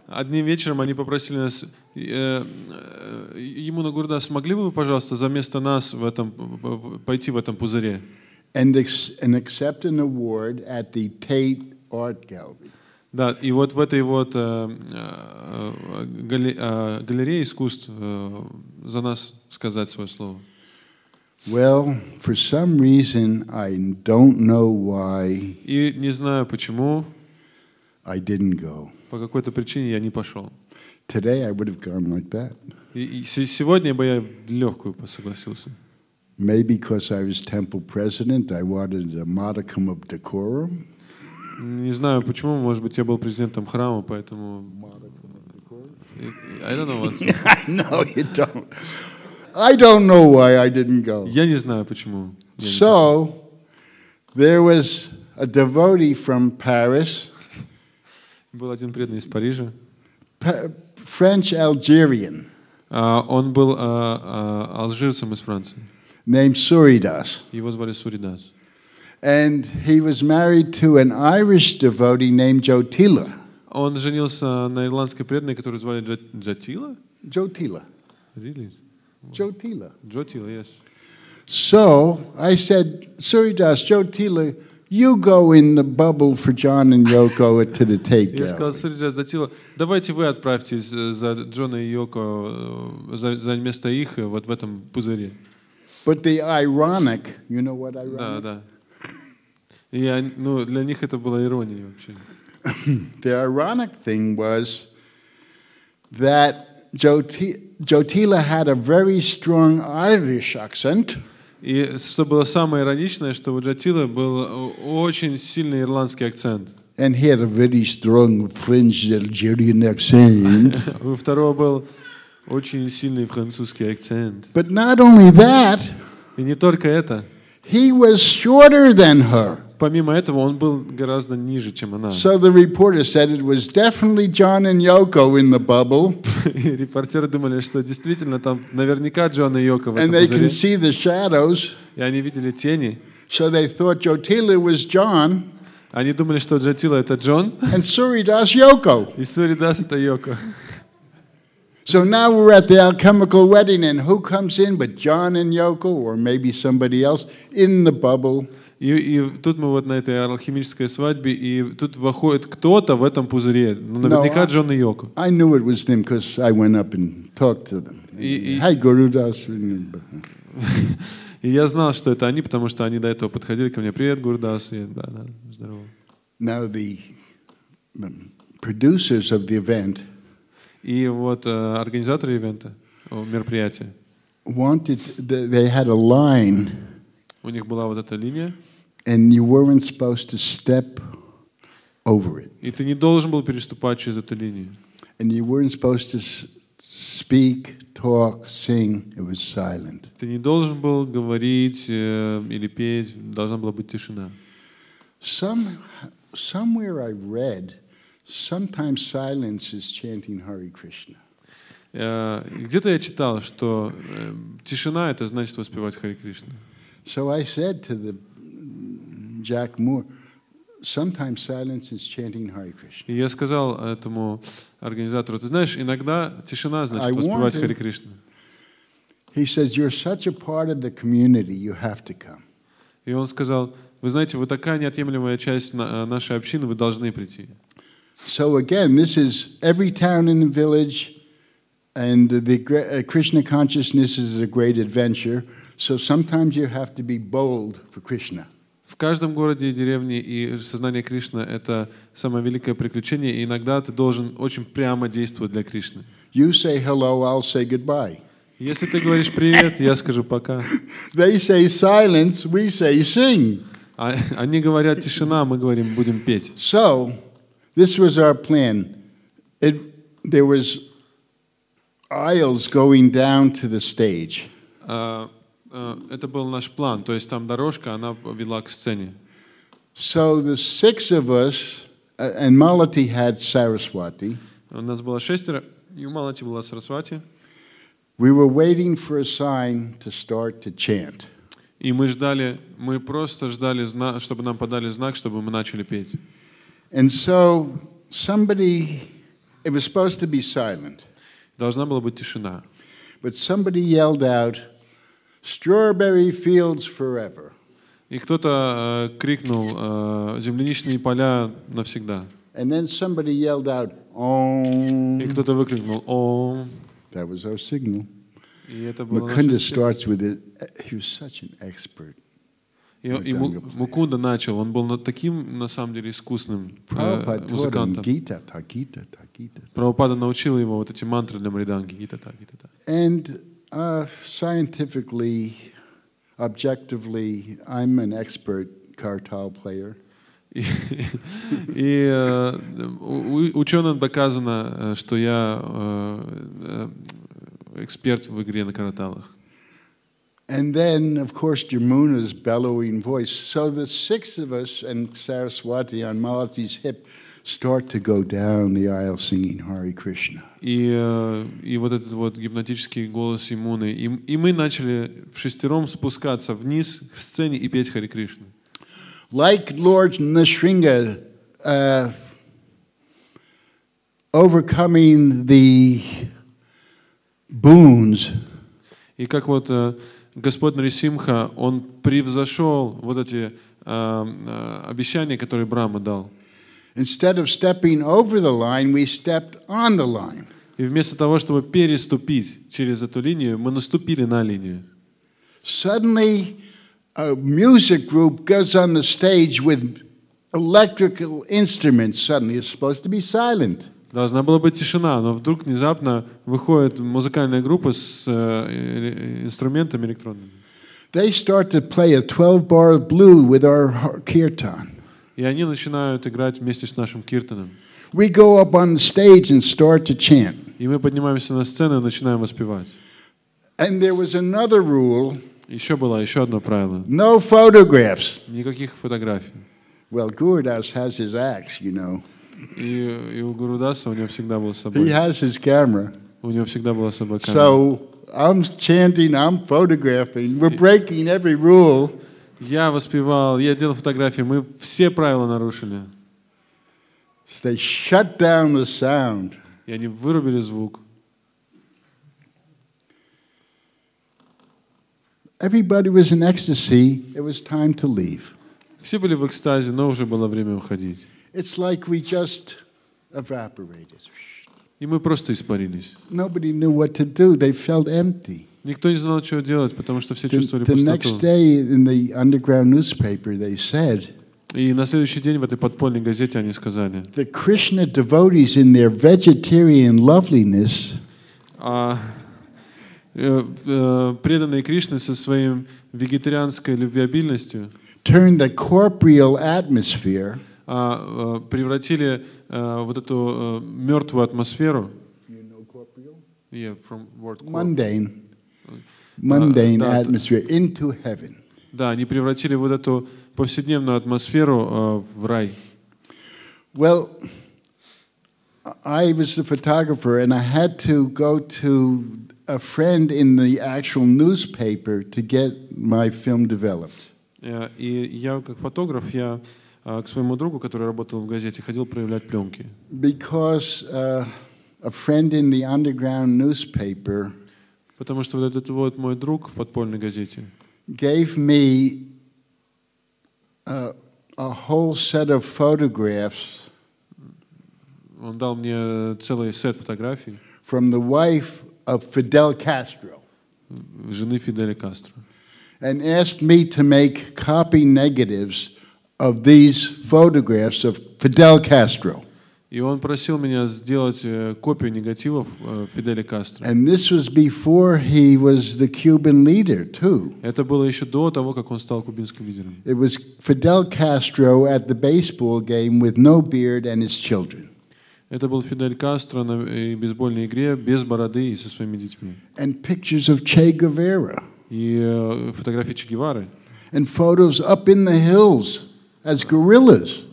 одним вечером они попросили нас, Ямуна Гурдас, смогли бы вы, пожалуйста, за место нас пойти в этом пузыре? And accept an award at the Tate Art Gallery. Да, и вот в этой галерее искусств за нас сказать свое слово. Well, for some reason, I don't know why. И не знаю почему. I didn't go. По какой-то причине я не пошел. Today I would have gone like that. И сегодня бы я легкую согласился. Maybe because I was temple president, I wanted a modicum of decorum. Не знаю почему, может быть, я был президентом храма, поэтому. I don't know what's. No, you don't. I don't know why I didn't go. Я не знаю почему. So there was a devotee from Paris. Был один преданный из Парижа. French Algerian. Он был алжирцем из Франции. Named Suridas. Его звали Суридас. And he was married to an Irish devotee named Jotila. Он женился на ирландской преданной, которую звали Джатила? Jotila. Really? Jotila. Jotila, yes. So I said, Suridas, Jotila, you go in the bubble for John and Yoko to the Tate Gallery. Я сказал, Суридас, Джатила, давайте вы отправьтесь за Джона и Йоко, за место их вот в этом пузыре. But the ironic, you know what ironic? Да, да. И для них это была ирония вообще. The ironic thing was that Jotila had a very strong Irish accent. И что было самое ироничное, что у Джатила был очень сильный ирландский акцент. And he had a very strong French Algerian accent. У второго был очень сильный французский акцент. But not only that, и не только это. He was shorter than her. Помимо этого, он был гораздо ниже, чем она. So the reporter said it was definitely John and Yoko in the bubble. И репортеры думали, что действительно там наверняка Джон и Йоко в этом And they пузыре. can see the shadows. И они видели тени. So they thought Jotila was John. Они думали, что Джатила это Джон. And Suridas Yoko. И Суридас это Йоко. So now we're at the alchemical wedding, and who comes in but John and Yoko, or maybe somebody else, in the bubble? И тут мы вот на этой алхимической свадьбе, и тут выходит кто-то в этом пузыре. Ну, наверняка Джон и Йоко. I knew it was them because I went up and talked to them. Hi, Guru Das. И я знал, что это они, потому что они до этого подходили ко мне. Привет, Гурдас. Да, здорово. Now the producers of the event. И вот организаторы ивента, мероприятия. They had a line. У них была вот эта линия. And you weren't supposed to step over it. И ты не должен был переступать через эту линию. And you weren't supposed to speak, talk, sing. It was silent. Ты не должен был говорить или петь. Должна была быть тишина. Somewhere I read, sometimes silence is chanting Hare Krishna. Где-то я читал, что тишина это значит воспевать Харе Кришна. So I said to Jack Moore, sometimes silence is chanting Hare Krishna. И я сказал этому организатору, ты знаешь, иногда тишина значит воспевать Харе Кришну. He says, you're such a part of the community, you have to come. И он сказал, вы знаете, вы такая неотъемлемая часть нашей общины, вы должны прийти. So again, this is every town in the village, and the Krishna consciousness is a great adventure. So sometimes you have to be bold for Krishna. В каждом городе и деревне и сознание Кришны — это самое великое приключение, и иногда ты должен очень прямо действовать для Кришны. You say hello, I'll say goodbye. Если ты говоришь привет, я скажу пока. They say silence, we say sing. Они говорят тишина, мы говорим будем петь. So this was our plan. There was aisles going down to the stage. Это был наш план, то есть там дорожка, она вела к сцене. So the six of us, and Malati had Saraswati. У нас было 6, и у Малати была Сарасвати. We were waiting for a sign to start to chant. И мы просто ждали, чтобы нам подали знак, чтобы мы начали петь. And so it was supposed to be silent. Должна была быть тишина. But somebody yelled out, "Strawberry fields forever." И кто-то крикнул «Земляничные поля навсегда». And then somebody yelled out, "Om." И кто-то выкрикнул «Om». That was our signal. И это было Mukunda starts with it. He was such an expert. И Мукунда начал. Он был таким, на самом деле, искусным музыкантом. Прабхупада научил его вот эти мантры для мриданги. Гита-та, гита-та. And scientifically, objectively, I'm an expert kartal player. И ученым доказано, что я эксперт в игре на караталах. And then, of course, Jamuna's bellowing voice. So the six of us and Saraswati on Malati's hip start to go down the aisle singing Hare Krishna. И вот этот вот гипнотический голос Ямуны. И мы начали вшестером спускаться вниз к сцене и петь Харе Кришну. Like Lord Nrsimha overcoming the boons. И как вот Господь Нарисимха, он превзошел вот эти обещания, которые Брахма дал. Instead of stepping over the line, we stepped on the line. И вместо того, чтобы переступить через эту линию, мы наступили на линию. Suddenly, a music group goes on the stage with electrical instruments. Suddenly, it's supposed to be silent. Должна была быть тишина, но вдруг внезапно выходит музыкальная группа с инструментами электронными. They start to play a 12-bar blue with our kirtan. И они начинают играть вместе с нашим киртаном. We go up on the stage and start to chant. И мы поднимаемся на сцену и начинаем воспевать. And there was another rule. Еще одно правило. No photographs. Никаких фотографий. Well, Gurudas has his axe, you know. И у Гурудаса у него всегда был с собой. He has his camera. У него всегда была с собой камера. So I'm chanting, I'm photographing. We're breaking every rule. Я воспевал, я делал фотографии, мы все правила нарушили. They shut down the sound. И они вырубили звук. Everybody was in ecstasy. It was time to leave. Все были в экстазе, но уже было время уходить. It's like we just evaporated. И мы просто испарились. Nobody knew what to do. They felt empty. Никто не знал, что делать, потому что все чувствовали The пустоту. next day in the underground newspaper they said, И на следующий день в этой подпольной газете они сказали, the Krishna devotees in their vegetarian loveliness преданные Кришне со своим вегетарианской любвеобильностью turned the corporeal atmosphere превратили вот эту мертвую атмосферу mundane atmosphere into heaven. Да, они превратили вот эту повседневную атмосферу в рай. Well, I was the photographer and I had to go to a friend in the actual newspaper to get my film developed. И я как фотограф, я к своему другу, который работал в газете, ходил проявлять пленки. Because a friend in the underground newspaper Потому что вот этот вот мой друг в подпольной газете gave me a whole set of photographs он дал мне целый сет фотографий from the wife of Fidel Castro жены Фиделя Кастро. and asked me to make copy negatives of these photographs of Fidel Castro. И он просил меня сделать копию негативов Фиделя Кастро. And this was before he was the Cuban leader, too. Это было еще до того, как он стал кубинским лидером. It was Fidel Castro at the baseball game with no beard and his children. Это был Фидель Кастро на бейсбольной игре без бороды и со своими детьми. And pictures of Che Guevara. И фотографии Че Гевары. And photos up in the hills as guerrillas.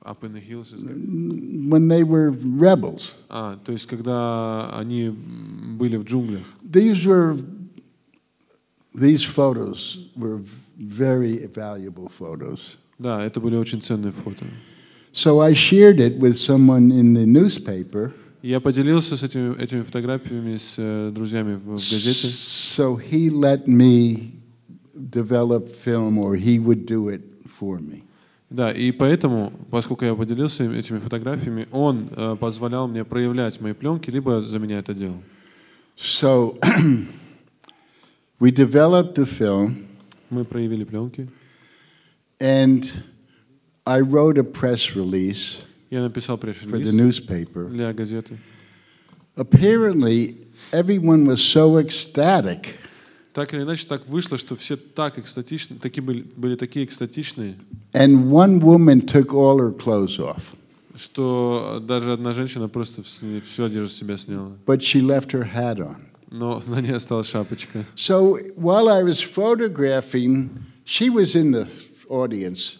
Up in the hills. When they were rebels. То есть когда они были в джунглях. These photos were very valuable photos. Да, это были очень ценные фото. So I shared it with someone in the newspaper. Я поделился с этими фотографиями с друзьями в газете. So he let me develop film, or he would do it for me. Да, и поэтому, поскольку я поделился этими фотографиями, он позволял мне проявлять мои пленки, либо за меня это делал. So we developed the film. Мы проявили пленки. And I wrote a press release Я написал for the пресс-релиз newspaper. для газеты. Apparently, everyone was so ecstatic. Так или иначе, так вышло, что все так экстатичны, были такие экстатичные, And one woman took all her clothes off. что даже одна женщина просто всю одежду с себя сняла. But she left her hat on. Но на ней осталась шапочка. So while I was photographing, she was in the audience.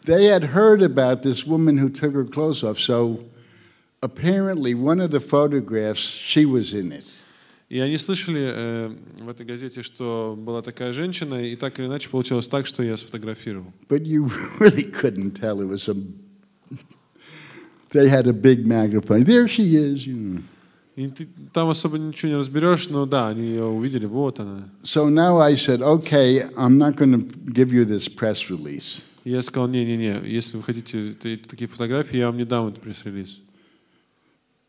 They had heard about this woman who took her clothes off. So apparently, one of the photographs, she was in it. И они слышали в этой газете, что была такая женщина, и так или иначе получилось так, что я сфотографировал. But you really couldn't tell it was some. They had a big magnifying. There she is. You know. И ты там особо ничего не разберешь, но да, они ее увидели, вот она. So now I said, okay, I'm not going to give you this press release. И я сказал, не, если вы хотите такие фотографии, я вам не дам этот пресс-релиз.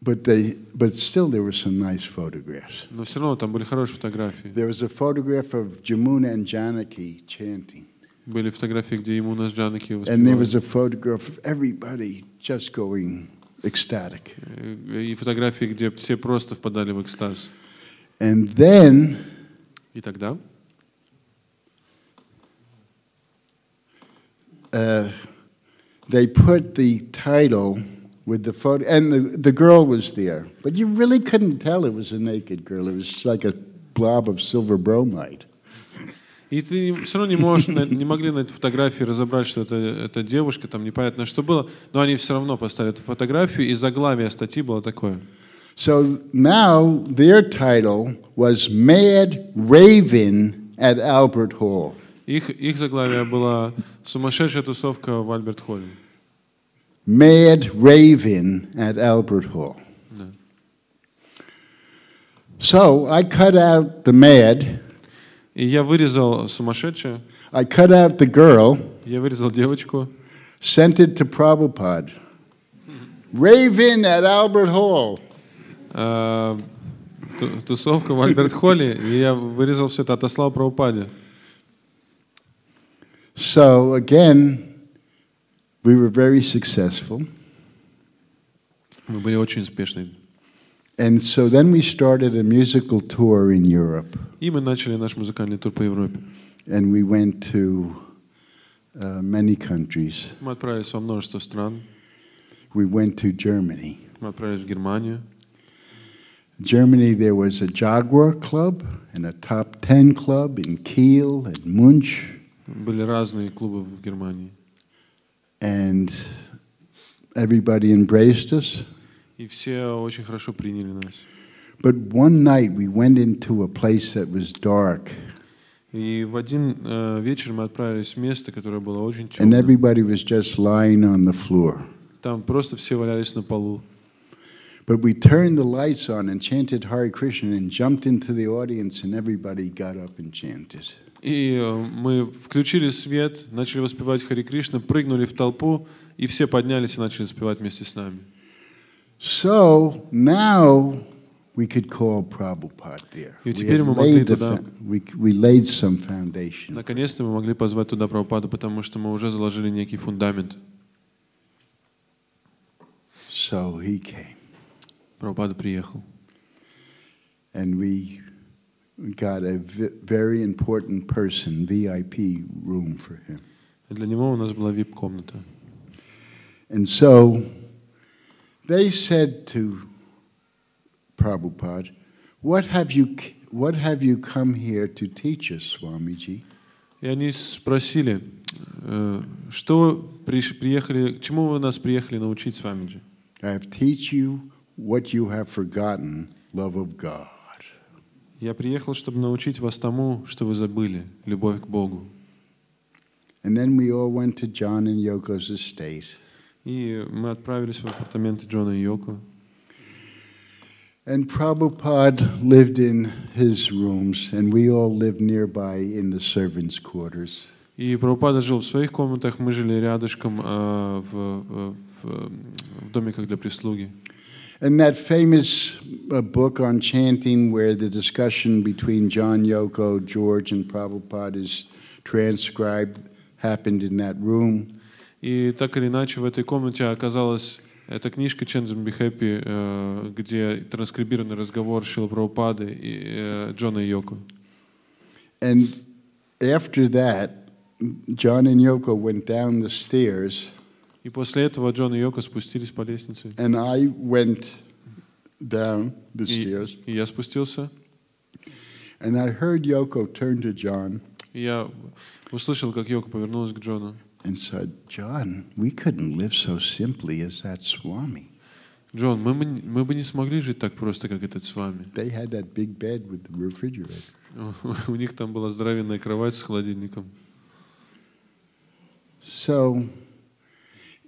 But still there were some nice photographs. Но все равно там были хорошие фотографии. There was a photograph of Jamuna and Janaki chanting. Были фотографии, где Ямуна с Джанаки And there воспевали. was a photograph of everybody just going ecstatic. И фотографии, где все просто впадали в экстаз. And then И тогда they put the title with the photo, and the girl was there. But you really couldn't tell it was a naked girl. It was like a blob of silver bromide. И ты все равно не могли на этой фотографии разобрать, что это девушка, там непонятно, что было, но они все равно поставили эту фотографию, и заглавие статьи было такое. So now their title was Mad Raven at Albert Hall. Их заглавие было «Сумасшедшая тусовка в Альберт-Холле». Mad Raven at Albert Hall. Да. So I cut out the mad. И я вырезал сумасшедшую, I cut out the girl. я вырезал девочку, Sent it to Prabhupada. Raven at Albert Hall. Тусовка в Альберт-Холле, и я вырезал все это, отослал Прабхупаде. So again, we were very successful. Мы были очень успешны. And so then we started a musical tour in Europe. И мы начали наш музыкальный тур по Европе. And we went to many countries. Мы отправились во множество стран. We went to Germany. Мы отправились в Германию. In Germany, there was a Jaguar club and a top 10 club in Kiel and Munch. Были разные клубы в Германии. And everybody embraced us. И все очень хорошо приняли нас. But one night we went into a place that was dark. И в один вечер мы отправились в место, которое было очень and темно. everybody was just lying on the floor. Там просто все валялись на полу. But we turned the lights on and chanted Hare Krishna and jumped into the audience and everybody got up and chanted. И мы включили свет, начали воспевать Хари Кришна, прыгнули в толпу, и все поднялись и начали воспевать вместе с нами. So now we could call Prabhupada there. И теперь мы могли туда. We laid some foundation. Наконец-то мы могли позвать туда Прабхупаду, потому что мы уже заложили некий фундамент. So he came. Прабхупада приехал. And we got a very important person, VIP room for him. И для него у нас была VIP-комната. And so they said to Prabhupada, what have you come here to teach us, Swamiji? И они спросили, что приехали, к чему вы нас приехали научить, Свамиджи? I have teach you what you have forgotten, love of God. Я приехал, чтобы научить вас тому, что вы забыли, любовь к Богу. And then we all went to John and Yoko's estate. И мы отправились в апартаменты Джона и Йоко. And Prabhupada lived in his rooms, and we all lived nearby in the servants' quarters. И Прабхупада жил в своих комнатах, мы жили рядышком в домиках для прислуги. And that famous book on chanting, where the discussion between John, Yoko, George, and Prabhupada is transcribed, happened in that room. И так или иначе в этой комнате оказалась эта книжка «Chanting and Be Happy», где транскрибированный разговор Шрилы Прабхупады и Джона и Йоко. And after that, John and Yoko went down the stairs. И после этого Джон и Йоко спустились по лестнице. And I went down the stairs. И я спустился. And I heard Yoko turn to John. И я услышал, как Йоко повернулась к Джону. And said, John, we couldn't live so simply as that Swami. Джон, мы бы не смогли жить так просто, как этот с вами. They had that big bed with the refrigerator. У них там была здоровенная кровать с холодильником. So,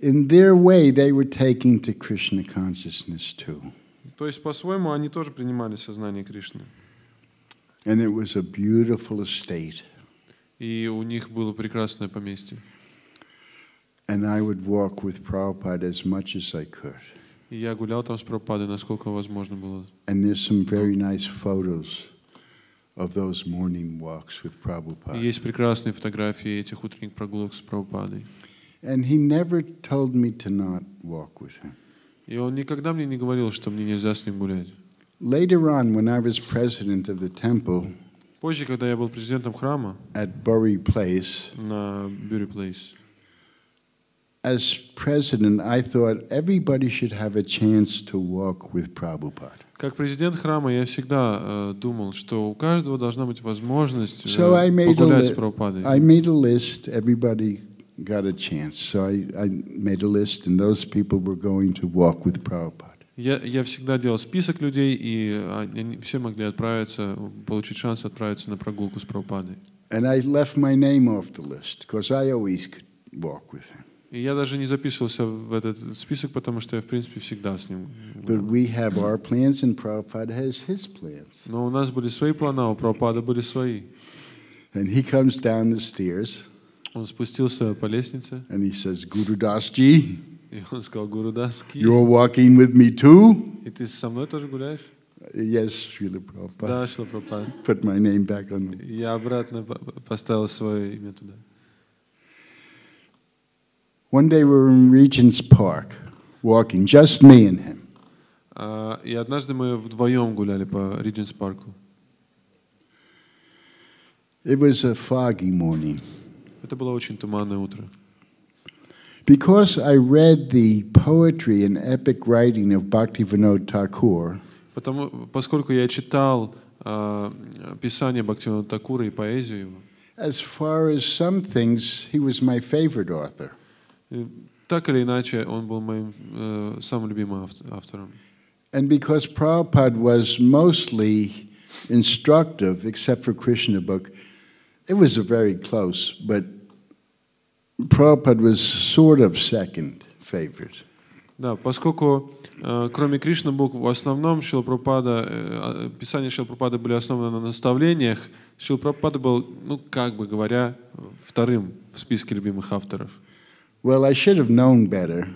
in their way, they were taking to Krishna consciousness too. То есть, по-своему, они тоже принимали сознание Кришны. And it was a beautiful estate. И у них было прекрасное поместье. And I would walk with Prabhupada as much as I could. И я гулял там с Прабхупадой, насколько возможно было. And there's some very nice photos of those morning walks with Prabhupada. И есть прекрасные фотографии этих утренних прогулок с Прабхупадой. And he never told me to not walk with him. И он никогда мне не говорил, что мне нельзя с ним гулять. Later on, when I was president of the temple, Позже, когда я был президентом храма at Bury Place, на Bury Place, as president, I thought everybody should have a chance to walk with Prabhupada. как президент храма я всегда думал, что у каждого должна быть возможность So погулять с Прабхупадой. I made a list. Everybody got a chance. So I made a list, and those people were going to walk with Prabhupada. Я всегда делал список людей, и они все могли отправиться, получить шанс отправиться на прогулку с Прабхупадой. And I left my name off the list because I always could walk with him. И я даже не записывался в этот список, потому что я, в принципе, всегда с ним. But we have our plans, and Prabhupada has his plans. Но у нас были свои планы, а у Прабхупады были свои. And he comes down the stairs. Он спустился по лестнице. And he says, Guru Das-ji, И он сказал: Гуру Даски, you're walking with me too? и ты со мной тоже гуляешь? Yes, Srila Prabhupada. Да, Шрила Прабхупада. Put my name back on the... Я обратно поставил свое имя туда. One day we were in Regent's Park, walking, just me and him. И однажды мы вдвоем гуляли по Ридженс парку. It was a foggy morning. Это было очень туманное утро. Because I read the poetry and epic writing of Bhaktivinoda Thakur, Поскольку я читал писание Бхактивинода Такура и поэзию его, as far as some things, he was my favorite author. так или иначе, он был моим самым любимым автором. And because Prabhupada was mostly instructive, except for Krishna book, it was a very close, but Prabhupada was sort of second favorite. Да, поскольку кроме Кришна букв в основном Шрила Прабхупада, писания Шрила Прабхупады были основаны на наставлениях, Шрила Прабхупада был, ну, как бы говоря, вторым в списке любимых авторов. Well, I should have known better.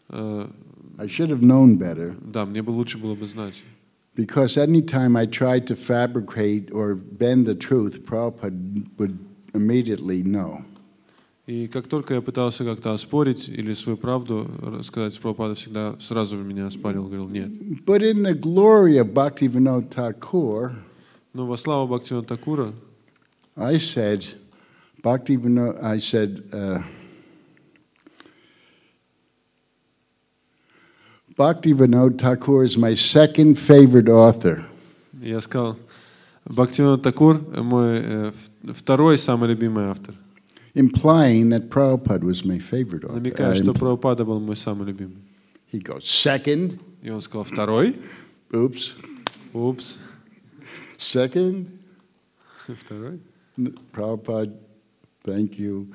I should have known better. Да, мне бы лучше было бы знать. Because anytime I tried to fabricate or bend the truth, Prabhupada would immediately know. И как только я пытался как-то оспорить или свою правду рассказать, Прабхупада всегда сразу меня оспаривал, говорил нет. But in the glory of Bhaktivinoda Thakur, Но во славу Бхактивинода Thakura, I said, Bhaktivinoda Thakur is my second favorite author. Я сказал, Бхактивинод Thakura мой второй самый любимый автор. Implying that Prabhupada was my favorite author. Намекая, что Прабхупада был мой самый любимый. He goes, second? И он сказал, второй? Oops. Упс. Second? Второй? Prabhupada, thank you.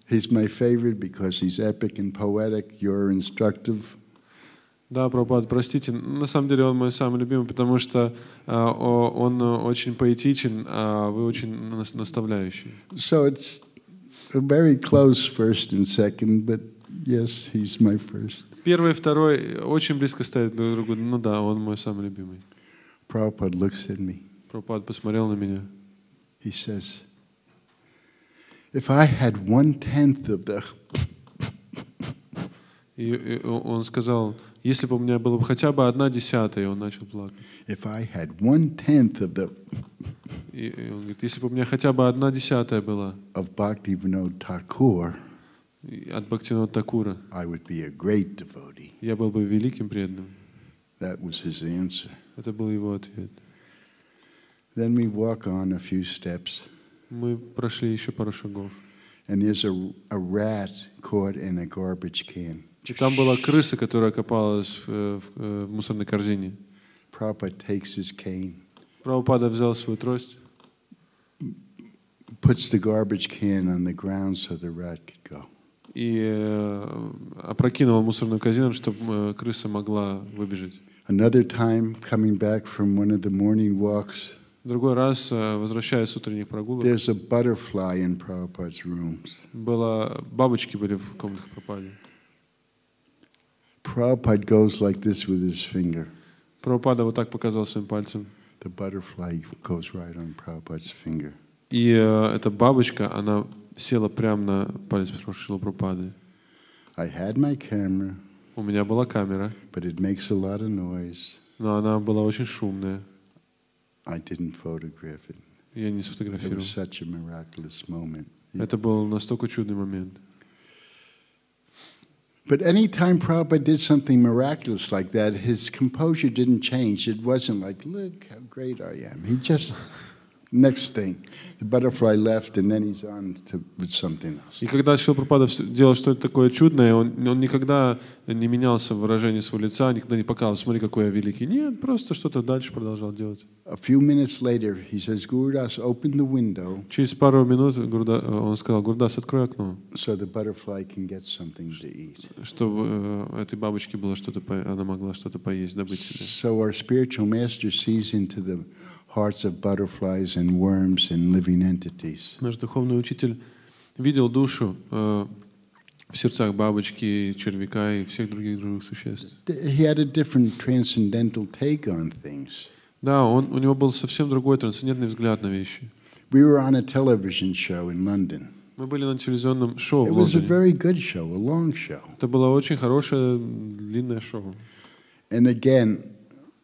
He's my favorite because he's epic and poetic. You're instructive. Да, Прабхупад, простите, на самом деле он мой самый любимый, потому что он очень поэтичен, а вы очень наставляющий. So it's a very close first and second, but yes, he's my first. Первый и второй очень близко стоят друг к другу. Ну да, он мой самый любимый. Prabhupada looks at me. Прабхупад посмотрел на меня. He says, if I had 1/10 of the... И он сказал, если бы у меня было бы хотя бы 1/10, и он начал плакать. If I had 1/10 of the... И он говорит, если бы у меня хотя бы 1/10 была of Bhaktivinoda Thakur, от Бхактивинода Thakura, I would be a great devotee. я был бы великим преданным. That was his answer. Это был его ответ. Then we walk on a few steps. Мы прошли еще пару шагов. And there's a rat caught in a garbage can. И там была крыса, которая копалась в мусорной корзине. Prabhupada takes his cane, Прабхупада взял свою трость, puts the garbage can on the ground so the rat could go. И опрокинул мусорную корзину, чтобы крыса могла выбежать. Another time, coming back from one of the morning walks, В другой раз, возвращаясь с утренних прогулок, there's a butterfly in Prabhupada's rooms. Бабочки были в комнатах Прабхупады. Prabhupada goes like this with his finger. Прабхупада вот так показал своим пальцем. The butterfly goes right on Prabhupada's finger. И эта бабочка, она села прямо на палец Шрила Прабхупады. I had my camera, У меня была камера, but it makes a lot of noise. но она была очень шумная. I didn't photograph it. Я не It сфотографировал. was such a miraculous moment. Это был настолько чудный момент. But anytime Prabhupada did something miraculous like that, his composure didn't change. It wasn't like, look how great I am. He just, next thing, the butterfly left and then he's on to with something else. И когда Шрила Прабхупада делал что-то такое чудное, он никогда не менялся в выражении своего лица, никогда не показывал, смотри, какой я великий. Нет, просто что-то дальше продолжал делать. A few minutes later, he says, Gurudas, open the window Через пару минут он сказал, Гурдас, открой окно, so the butterfly can get something to eat. чтобы этой бабочке было что-то, она могла что-то поесть, добыть себе. So our spiritual master sees into the hearts of butterflies and worms and living entities. Наш духовный учитель видел душу в сердцах бабочки, червяка и всех других существ. He had a different transcendental take on things. Да, у него был совсем другой трансцендентный взгляд на вещи. We were on a television show in London. Мы были на телевизионном шоу It в was a Лондоне. very good show, a long show. Это было очень хорошее, длинное шоу. And again,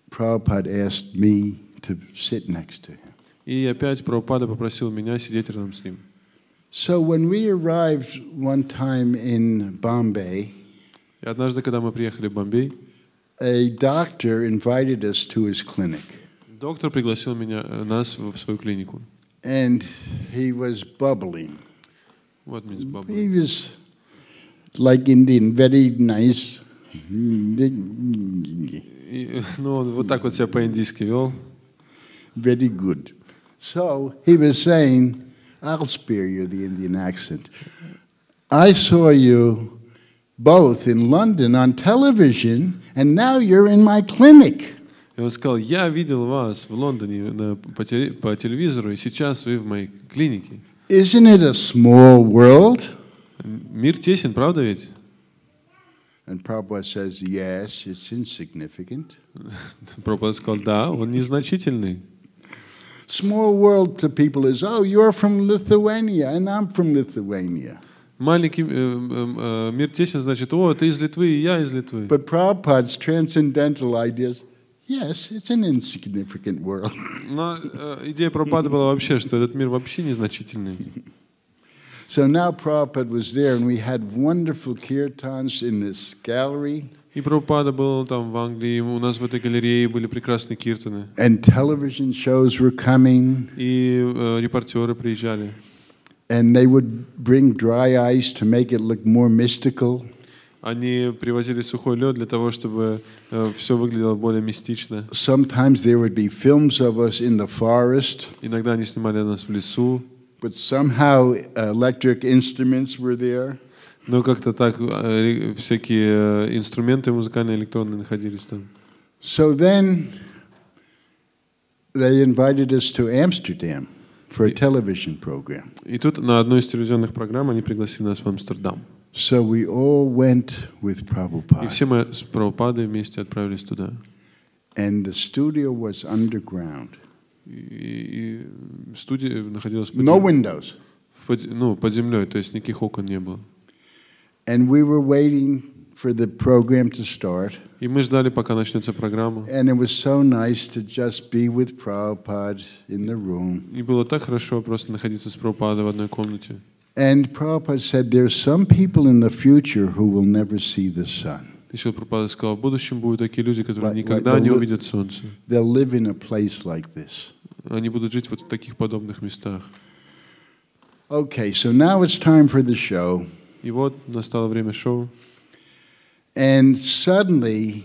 Prabhupada asked me to sit next to him. И опять Прабхупада попросил меня сидеть рядом с ним. So when we arrived one time in Bombay, И однажды, когда мы приехали в Бомбей, a doctor invited us to his clinic. доктор пригласил нас в свою клинику. And he was bubbling. What means He bubbling? was like Indian, very nice. Ну, он вот так вот себя по-индийски вел. Very good. So he was saying, I'll spare you the Indian accent. I saw you both in London on television, and now you're in my clinic. И он сказал, я видел вас в Лондоне по телевизору, и сейчас вы в моей клинике. Isn't it a small world? Мир тесен, правда ведь? And Prabhupada says, yes, it's insignificant. Прабхупада сказал, да, он незначительный. Small world to people is, oh, you're from Lithuania, and I'm from Lithuania. Маленький мир тесен, значит, о, ты из Литвы, и я из Литвы. But Prabhupada's transcendental ideas, yes, it's an insignificant world. Но идея Прабхупады была вообще, что этот мир вообще незначительный. So now Prabhupada was there, and we had wonderful kirtans in this gallery. И Прабхупада был там в Англии, у нас в этой галерее были прекрасные киртаны. And television shows were coming. И репортеры приезжали. And they would bring dry ice to make it look more mystical. Они привозили сухой лед для того, чтобы все выглядело более мистично. Sometimes there would be films of us in the forest. Иногда они снимали нас в лесу. But somehow electric instruments were there. Но как-то так всякие инструменты музыкальные, электронные находились там. So then they invited us to Amsterdam for a television program. И тут на одной из телевизионных программ они пригласили нас в Амстердам. So we all went with И Prabhupada. все мы с Прабхупадой вместе отправились туда. And the studio was underground. И студия находилась No windows. под землей, то есть никаких окон не было. And we were waiting for the program to start. И мы ждали, пока начнется программа. And it was so nice to just be with Prabhupada in the room. И было так хорошо просто находиться с Прабхупадой в одной комнате. And Prabhupada said, there's some people in the future who will never see the sun. Еще Прабхупада сказал, в будущем будут такие люди, которые никогда не увидят солнце. They'll live in a place like this. Они будут жить вот в таких подобных местах. Okay, so now it's time for the show. И вот настало время шоу. And suddenly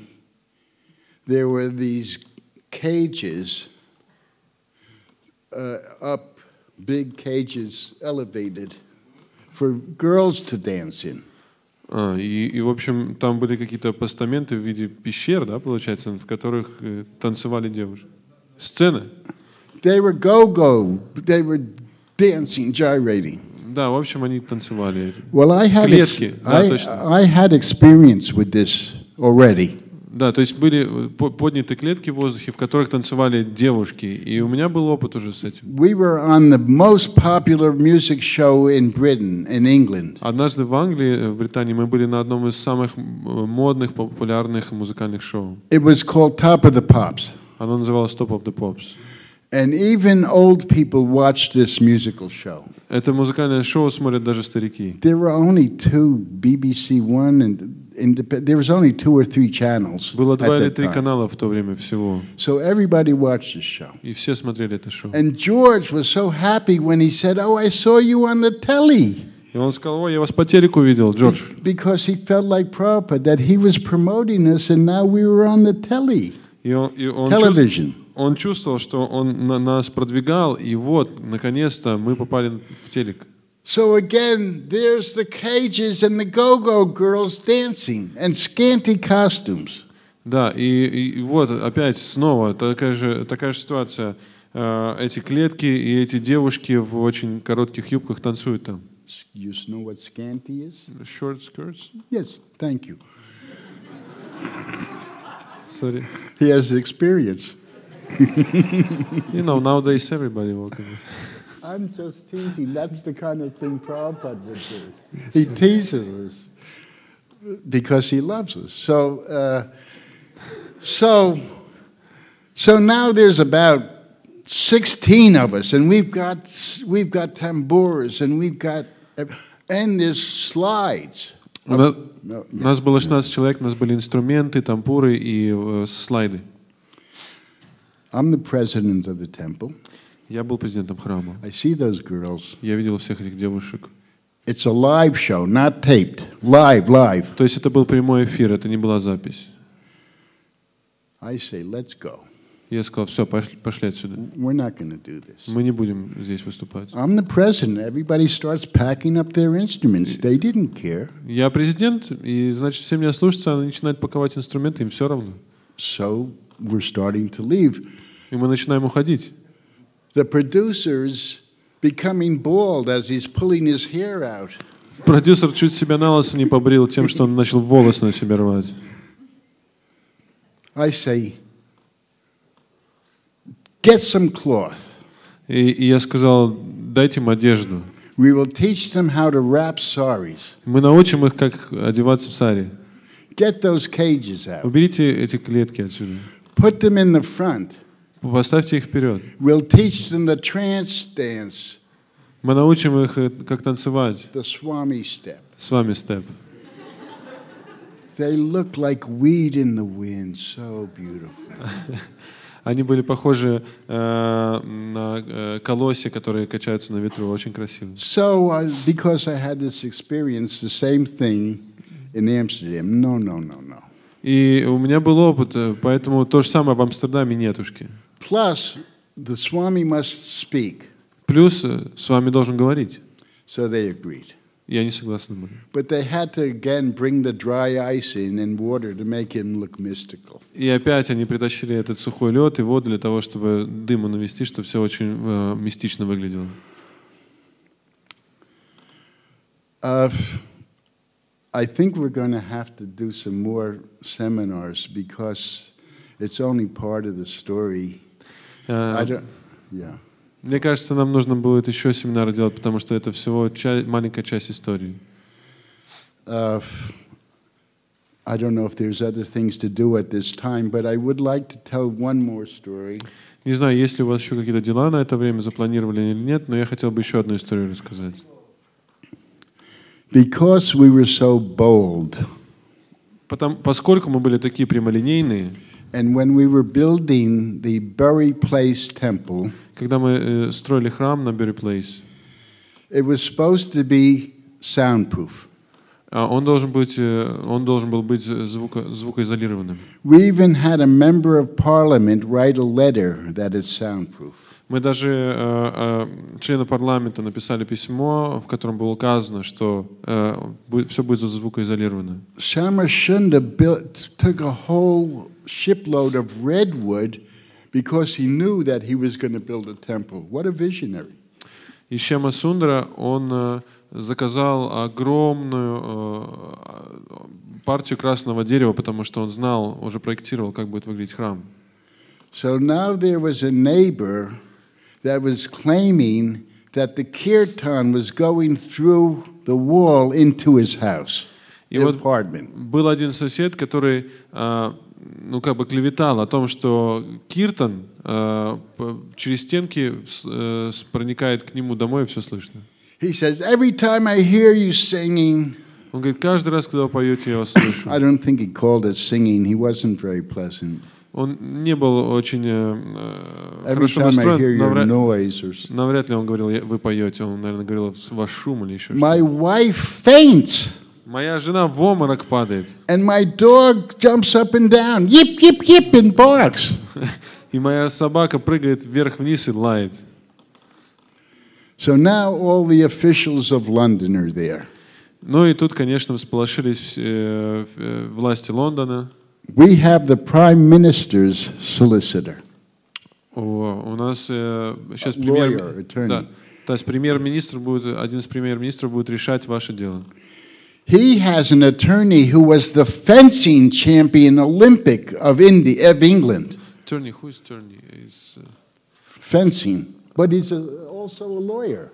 there were these cages up, big cages elevated for girls to dance in. И, в общем, там были какие-то постаменты в виде пещер, да, получается, в которых танцевали девушки. Сцена. They were go-go. They were dancing, gyrating. Да, в общем, они танцевали. Well, I had experience with this already. Да, то есть были подняты клетки в воздухе, в которых танцевали девушки, и у меня был опыт уже с этим. We were on the most popular music show in Britain, in England. Однажды в Англии, в Британии, мы были на одном из самых модных, популярных музыкальных шоу. It was called Top of the Pops. Оно называлось Top of the Pops. And even old people watched this musical show. Это музыкальное шоу смотрят даже старики. There were only two, BBC One, and there was only 2 or 3 channels. Было 2 или 3 канала в то время всего. So everybody watched this show. И все смотрели это шоу. And George was so happy when he said, "Oh, I saw you on the telly." И он сказал, ой, я вас по телеку видел, Джордж. Because he felt like Prabhupada, that he was promoting us, and now we were on the telly. Television. Он чувствовал, что он нас продвигал, и вот, наконец-то, мы попали в телек. So again, there's the cages and the go-go girls dancing and scanty costumes. Да, и вот опять снова такая же ситуация. Эти клетки и эти девушки в очень коротких юбках танцуют там. You know what scanty is? Short skirts? Yes, thank you. Sorry. He has experience. You know, nowadays everybody walking. I'm just teasing. That's the kind of thing Prabhupada would do. He teases us because he loves us. So now there's about 16 of us, and we've got tambours, and there's slides. Нас было 16 человек, у нас были инструменты, тамбуры и слайды. I'm the president of the temple. Я был президентом храма. I see those girls. Я видел всех этих девушек. It's a live show, not taped. Live. То есть это был прямой эфир, это не была запись. I say, let's go. Я сказал, все, пошли отсюда. We're not going to do this. Мы не будем здесь выступать. I'm the president. Everybody starts packing up their instruments. They didn't care. Я президент, и значит все меня слушаются, они начинают паковать инструменты, им все равно. So we're starting to leave. И мы начинаем уходить. The producer's becoming bald as he's pulling his hair out. Продюсер чуть себя на лысо не побрил тем, что он начал волосы на себя рвать. I say, get some cloth. И я сказал, дайте им одежду. We will teach them how to wrap saris. Мы научим их, как одеваться в сари. Get those cages out. Уберите эти клетки отсюда. Put them in the front. Поставьте их вперед. We'll teach them the trance dance. Мы научим их, как танцевать. The Swami step. С вами степ. They look like weed in the wind, so beautiful. Они были похожи на колосья, которые качаются на ветру, очень красиво. So, because I had this experience, the same thing in Amsterdam. No. И у меня был опыт, поэтому то же самое в Амстердаме нетушки. Plus, the Swami must speak. Плюс с вами должен говорить. So they agreed. И они согласны были. But they had to again bring the dry ice in and water to make him look mystical. И опять они притащили этот сухой лед и воду для того, чтобы дыму навести, чтобы все очень мистично выглядело. I think we're going to have to do some more seminars because it's only part of the story. Мне кажется, нам нужно будет еще семинары делать, потому что это всего маленькая часть истории. I don't know if there's other things to do at this time, but I would like to tell one more story. Не знаю, есть ли у вас еще какие-то дела на это время, запланировали или нет, но я хотел бы еще одну историю рассказать. Because we were so bold. Поскольку мы были такие прямолинейные, and when we were building the Bury Place temple, когда мы строили храм на Bury Place, it was supposed to be soundproof. Он должен был быть звукоизолированным. We even had a member of parliament write a letter that is soundproof. Мы даже члену парламента написали письмо, в котором было указано, что все будет звукоизолировано. Shamashunda took a whole shipload of redwood because he knew that he was going to build a temple. What a visionary! И Шьяма Сундара, он заказал огромную партию красного дерева, потому что он знал, уже проектировал, как будет выглядеть храм. So now there was a neighbor that was claiming that the Kirtan was going through the wall into his house, his apartment. Был один сосед, который клеветал о том, что Киртан через стенки проникает к нему домой, и все слышно. He says, every time I hear you singing, он говорит, каждый раз, когда вы поете, я вас слышу. I don't think he called it singing. He wasn't very pleasant. Он не был очень хорошо настроен. Навряд ли он говорил, вы поете. Он, наверное, говорил, ваш шум или еще что-то. My wife faints. Моя жена в обморок падает. And my dog jumps up and down, yip, yip, yip, and barks. И моя собака прыгает вверх-вниз и лает. So now all the officials of London are there. Ну и тут, конечно, всполошились власти Лондона. We have the Prime Minister's solicitor. У нас сейчас премьер-министр будет, один из премьер-министров будет решать ваше дело. He has an attorney who was the fencing champion Olympic of England. Attorney, who is attorney? Fencing, but he's also a lawyer.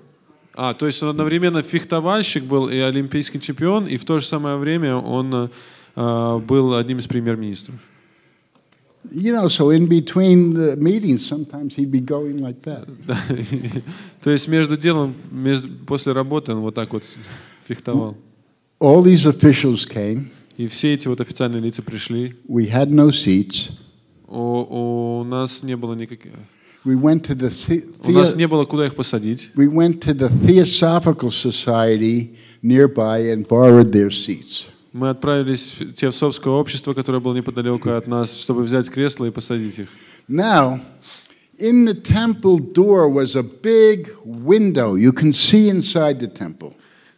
То есть он одновременно фехтовальщик был и олимпийский чемпион, и в то же самое время он был одним из премьер-министров. You know, so in between the meetings, sometimes he'd be going like that. То есть между делом, после работы он вот так вот фехтовал. All these officials came. И все эти вот официальные лица пришли. We had no seats. У нас не было никаких. We went to the у нас не было куда их посадить. We went to the Theosophical Society nearby and borrowed their seats. Мы отправились в Теософское общество, которое было неподалеку от нас, чтобы взять кресла и посадить их. Now, in the temple door was a big window. You can see inside the temple.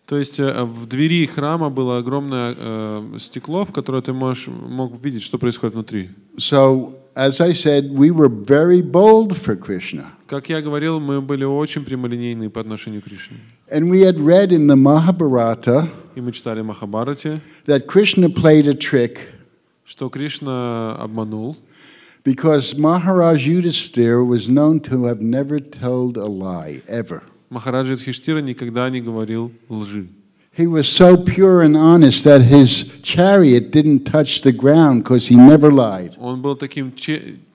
То есть в двери храма было огромное стекло, в которое ты мог видеть, что происходит внутри. So, as I said, we were very bold for Krishna. Как я говорил, мы были очень прямолинейны по отношению к Кришне. And we had read in the Mahabharata И мы читали в Махабхарате, that Krishna played a trick что Кришна обманул, because Maharaj Yudhisthira was known to have never told a lie, ever. Махараджа Юдхиштира никогда не говорил лжи. He was so pure and honest that his chariot didn't touch the ground because he never lied. Он был таким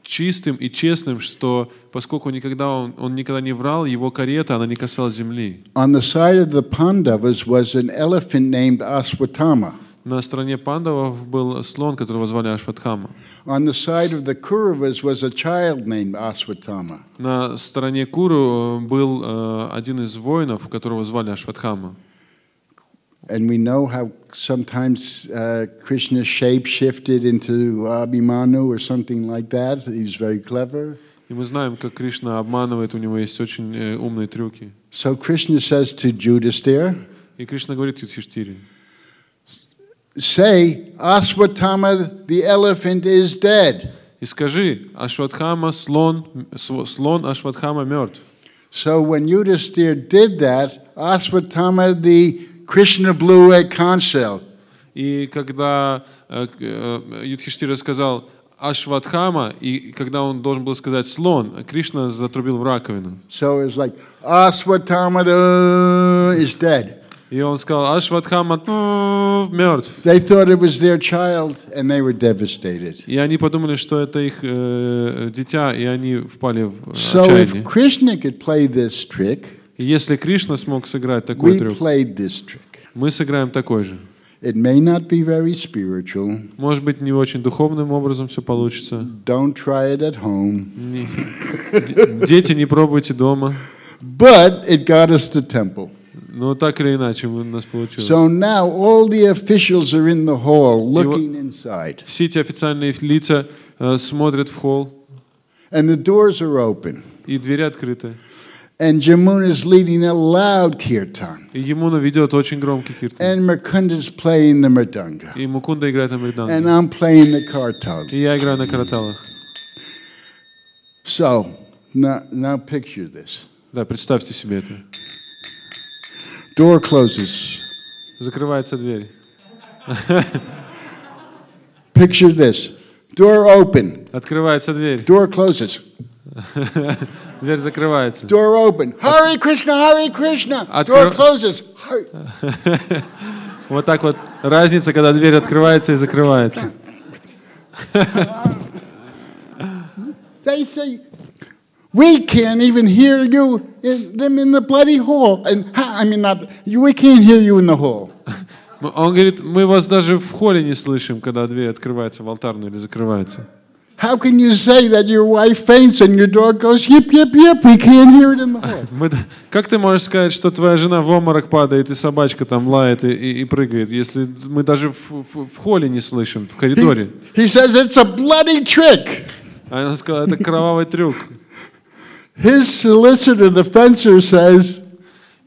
чистым и честным, что поскольку он никогда не врал, его карета, она не касалась земли. On the side of the Pandavas was an elephant named Aswatthama. На стороне пандавов был слон, которого звали Ашватхама. On the side of the Kauravas was a child named Aswatthama. На стороне Куру был один из воинов, которого звали Ашватхама. And we know how sometimes Krishna shape-shifted into Abhimanyu or something like that. He's very clever. И мы знаем, как Кришна обманывает, у него есть очень умные трюки. So Krishna says to Yudhisthira, И Кришна говорит Юдхиштире: say, Aswatthama, the elephant is dead. И скажи, Ашватхама, слон Ашватхама мертв. So when Yudhisthira did that, Aswatthama, the Krishna blew a conch shell. И когда Юдхиштира сказал Ашватхама, и когда он должен был сказать слон, Кришна затрубил в раковину. So it's like, Aswatthama is dead. И он сказал, Ашватхама мертв. They thought it was their child, and they were devastated. И они подумали, что это их дитя, и они впали в So отчаяние. if Krishna could play this trick, И если Кришна смог сыграть такой we трюк, played this trick. мы сыграем такой же. It may not be very spiritual. Может быть, не очень духовным образом все получится. Don't try it at home. Дети, не пробуйте дома. But it got us to temple. Но так или иначе у нас получилось. So now all the officials are in the hall looking inside. Все эти официальные лица смотрят в холл, And the doors are open. и двери открыты. And Jamuna is leading a loud kirtan. И Ямуна ведет очень громкий киртан. And Mukunda is playing the mridanga. И Мукунда играет на And мриданге. I'm playing the kartal. И я играю на караталах. So now picture this. Да, представьте себе это. Door closes. Закрывается дверь. Picture this. Door open. Открывается дверь. Door closes. Дверь закрывается. Door open. Hare Krishna, Hare Krishna. Door closes. Вот так вот разница, когда дверь открывается и закрывается. They say, we can't even hear you in the bloody hall. And I mean, we can't hear you in the hall. Он говорит, мы вас даже в холле не слышим, когда дверь открывается в алтарную или закрывается. How can you say that your wife faints and your dog goes yip yip yip? We can't hear it in the hall. Как ты можешь сказать, что твоя жена в обморок падает и собачка там лает и прыгает, если мы даже в холле не слышим, в коридоре? He says it's a bloody trick. А она сказала, это кровавый трюк. His solicitor, the fencer, says.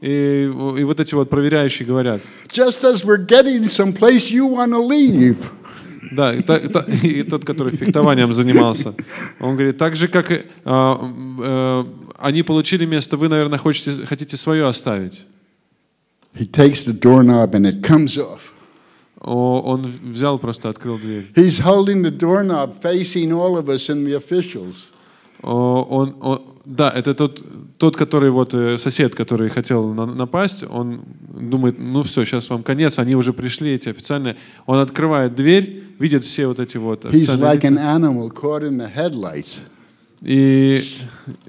И вот эти вот проверяющие говорят. Just as we're getting someplace, you want to leave. Да, и тот, который фехтованием занимался, он говорит, так же, как они получили место, вы, наверное, хотите свое оставить. He takes the doorknob and it comes off. Он взял, просто открыл дверь. He's holding the doorknob, facing all of us and the officials. Да, это тот, который вот сосед, который хотел напасть, он думает, ну все, сейчас вам конец, они уже пришли, эти официальные. Он открывает дверь, видит все вот эти вот официальные лица. He's like an animal caught in the headlights. И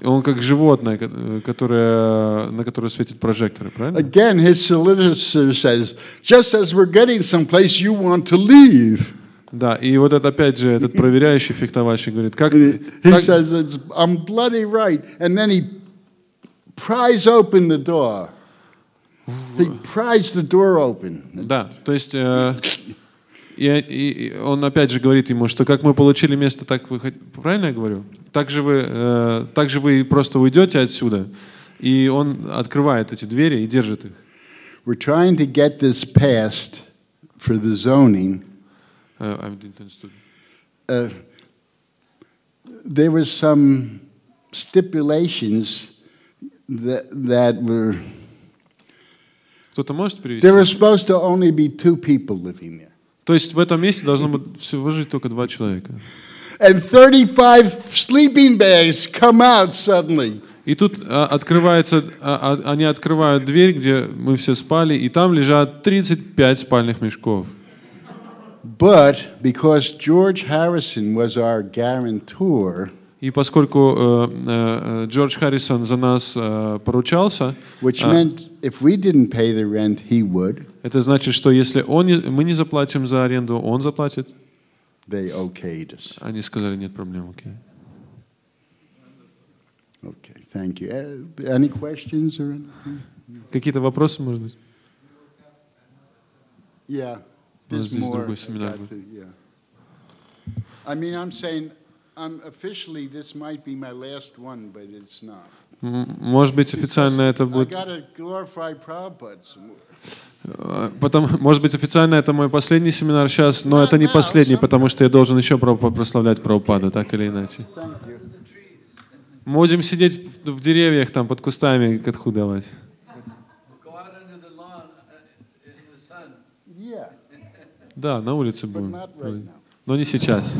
он как животное, на которое светит прожекторы, правильно? Again, his solicitor says, just as we're getting someplace, you want to leave. Да, и вот это опять же этот проверяющий фехтовальщик говорит, как... He says, I'm bloody right. And then he pries open the door. He pries the door open. Да, то есть... И он опять же говорит ему, что как мы получили место, так вы... Правильно я говорю? Так же вы просто уйдете отсюда. И он открывает эти двери и держит их. We're trying to get this passed for the zoning. I didn't understand. There were some stipulations that were... Кто-то может перевести? There were supposed to only be 2 people living there. То есть в этом месте должно быть всего жить только 2 человека. And 35 sleeping bags come out suddenly. И тут они открывают дверь, где мы все спали, и там лежат 35 спальных мешков. But because George Harrison was our guarantor, и поскольку Джордж Харрисон за нас поручался, which meant if we didn't pay the rent, he would. Это значит, что если мы не заплатим за аренду, он заплатит. They okayed us. Они сказали, нет проблем, окей. Okay, thank you. Any questions or anything? Какие-то вопросы, может быть? Yeah. Здесь другой семинар. I mean, I'm saying, officially this might be my last one, but it's not. Может быть, официально это будет... Может быть, официально это мой последний семинар сейчас, но это не последний, потому что я должен еще прославлять Прабхупаду, так или иначе. Мы будем сидеть в деревьях, там, под кустами, катху давать. Да, на улице будем. Но не сейчас.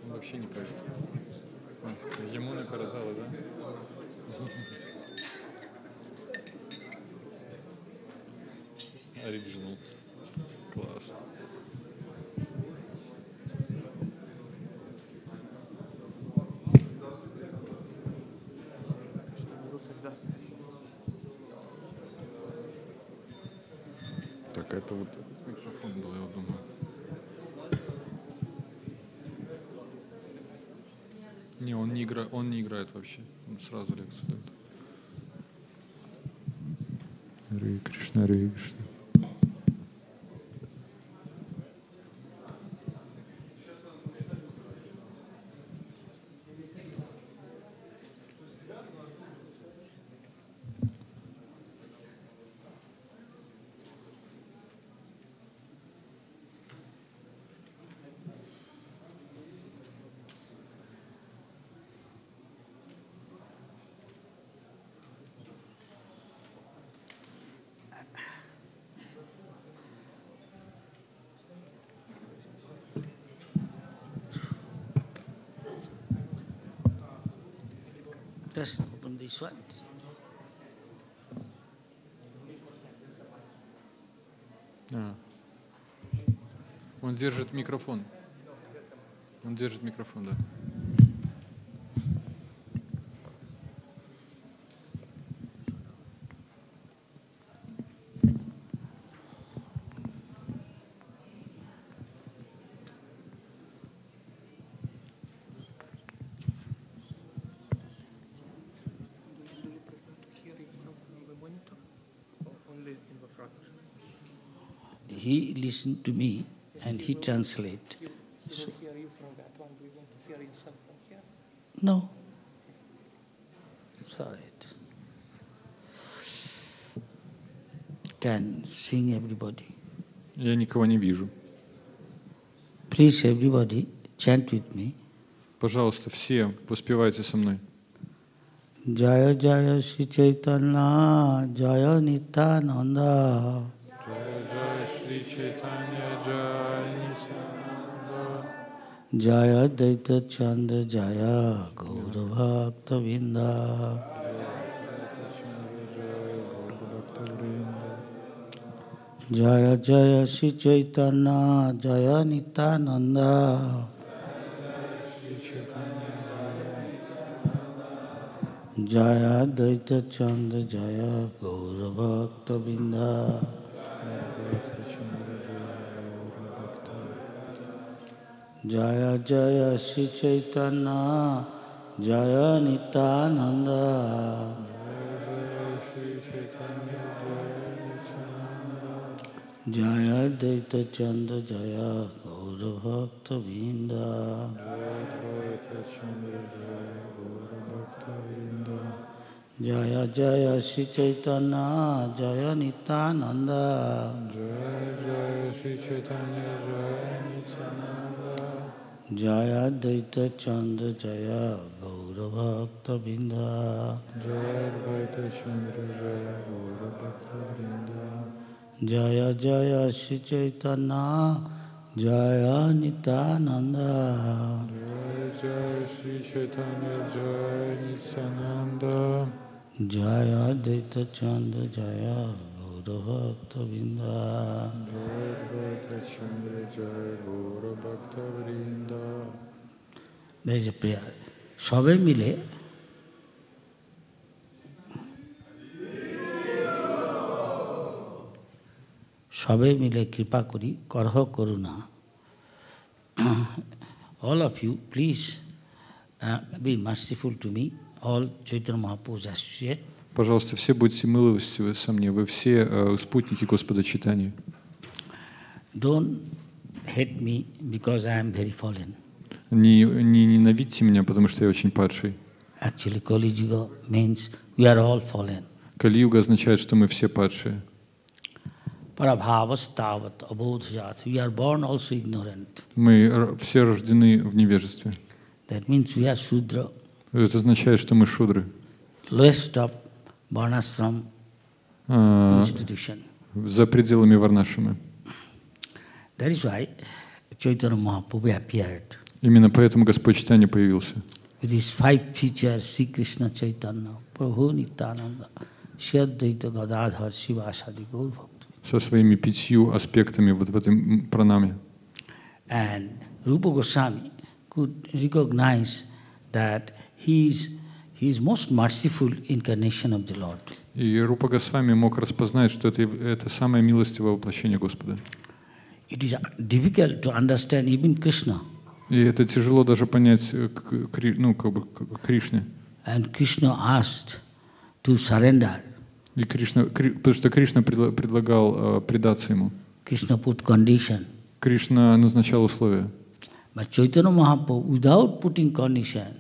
Вообще не поет. Ему наказало, да? Оригинал. Класс. Так, это вот этот микрофон был, я думаю. Не, он не играет вообще. Он сразу лекцию дает. Харе Кришна, Харе Кришна. Just open this one. Он держит микрофон. Он держит микрофон, да. he listened to me and he translate. So, no. Sorry. Can sing everybody. Я никого не вижу. Please, everybody, chant with me. Пожалуйста, все воспевайте со мной. Jaya Jaya Shri Chaitanya, Jaya Nityananda. Jaya Jaya Shri Chaitanya Jaya Nityananda. Jaya Daita Chandra Jaya Gaura Bhakta Vinda. Jaya Jaya Shri Chaitanya Jaya Nityananda. Jaya Daita Chandra Jaya Gaura Bhakta Vinda. Jaya Jaya Shri Chaitanya Jaya Nityananda. Jaya Daita Chandra Jaya Gaura Bhakta Vinda. Jaya Jaya Shri Chaitanya Jaya Nityananda. Jaya Jaya Shri Chaitanya Jaya Nityananda. Jaya Daita Chandra Jaya Gaura Bhakta Vinda. Jaya Dvaita Chandra Jaya Gaura Bhakta Vrinda. Jaya Jaya Shri Chaitanya Jaya Nityananda. Jaya Jaya Shri Chaitanya Jaya Nityananda. Jaya Daita Chandra Jaya Gaura Bhakta Vinda. Jaya Dvaita Chandra Jaya Gaura Bhakta Vrinda. There is a prayer. সবাই মিলে সবাই মিলে কৃপা করি করহ করুণা. All of you, please be merciful to me, all Chaitanya Mahaprabhu's associates. Пожалуйста, все будьте милостивы со мне. Вы все спутники Господа Чайтаньи. Don't hate me because I am very fallen. Не ненавидьте меня, потому что я очень падший. Actually, Kali Yuga means we are all fallen. Кали-юга означает, что мы все падшие. Parabhavastavat abodhjat. We are born also ignorant. Мы все рождены в невежестве. That means we are Shudra. Это означает, что мы шудры. Lowest of Varnashram institution. За пределами Варнашрамы. That is why Chaitanya Mahaprabhu appeared. Именно поэтому Господь Чайтанья появился. With his 5 features, Sri Krishna Chaitanya, Prabhu Nityananda, Shri Advaita Gadadhar, Shivasadi Gaur Bhakta. Со своими 5 аспектами вот в этом пранаме. And Rupa Goswami could recognize that he is most merciful incarnation of the Lord. И Рупа Госвами мог распознать, что это самое милостивое воплощение Господа. It is difficult to understand even Krishna. И это тяжело даже понять, Кришне. And Krishna asked to surrender. И потому что Кришна предлагал предаться ему. Krishna put condition. Кришна назначал условия. But Chaitanya Mahaprabhu, without putting condition,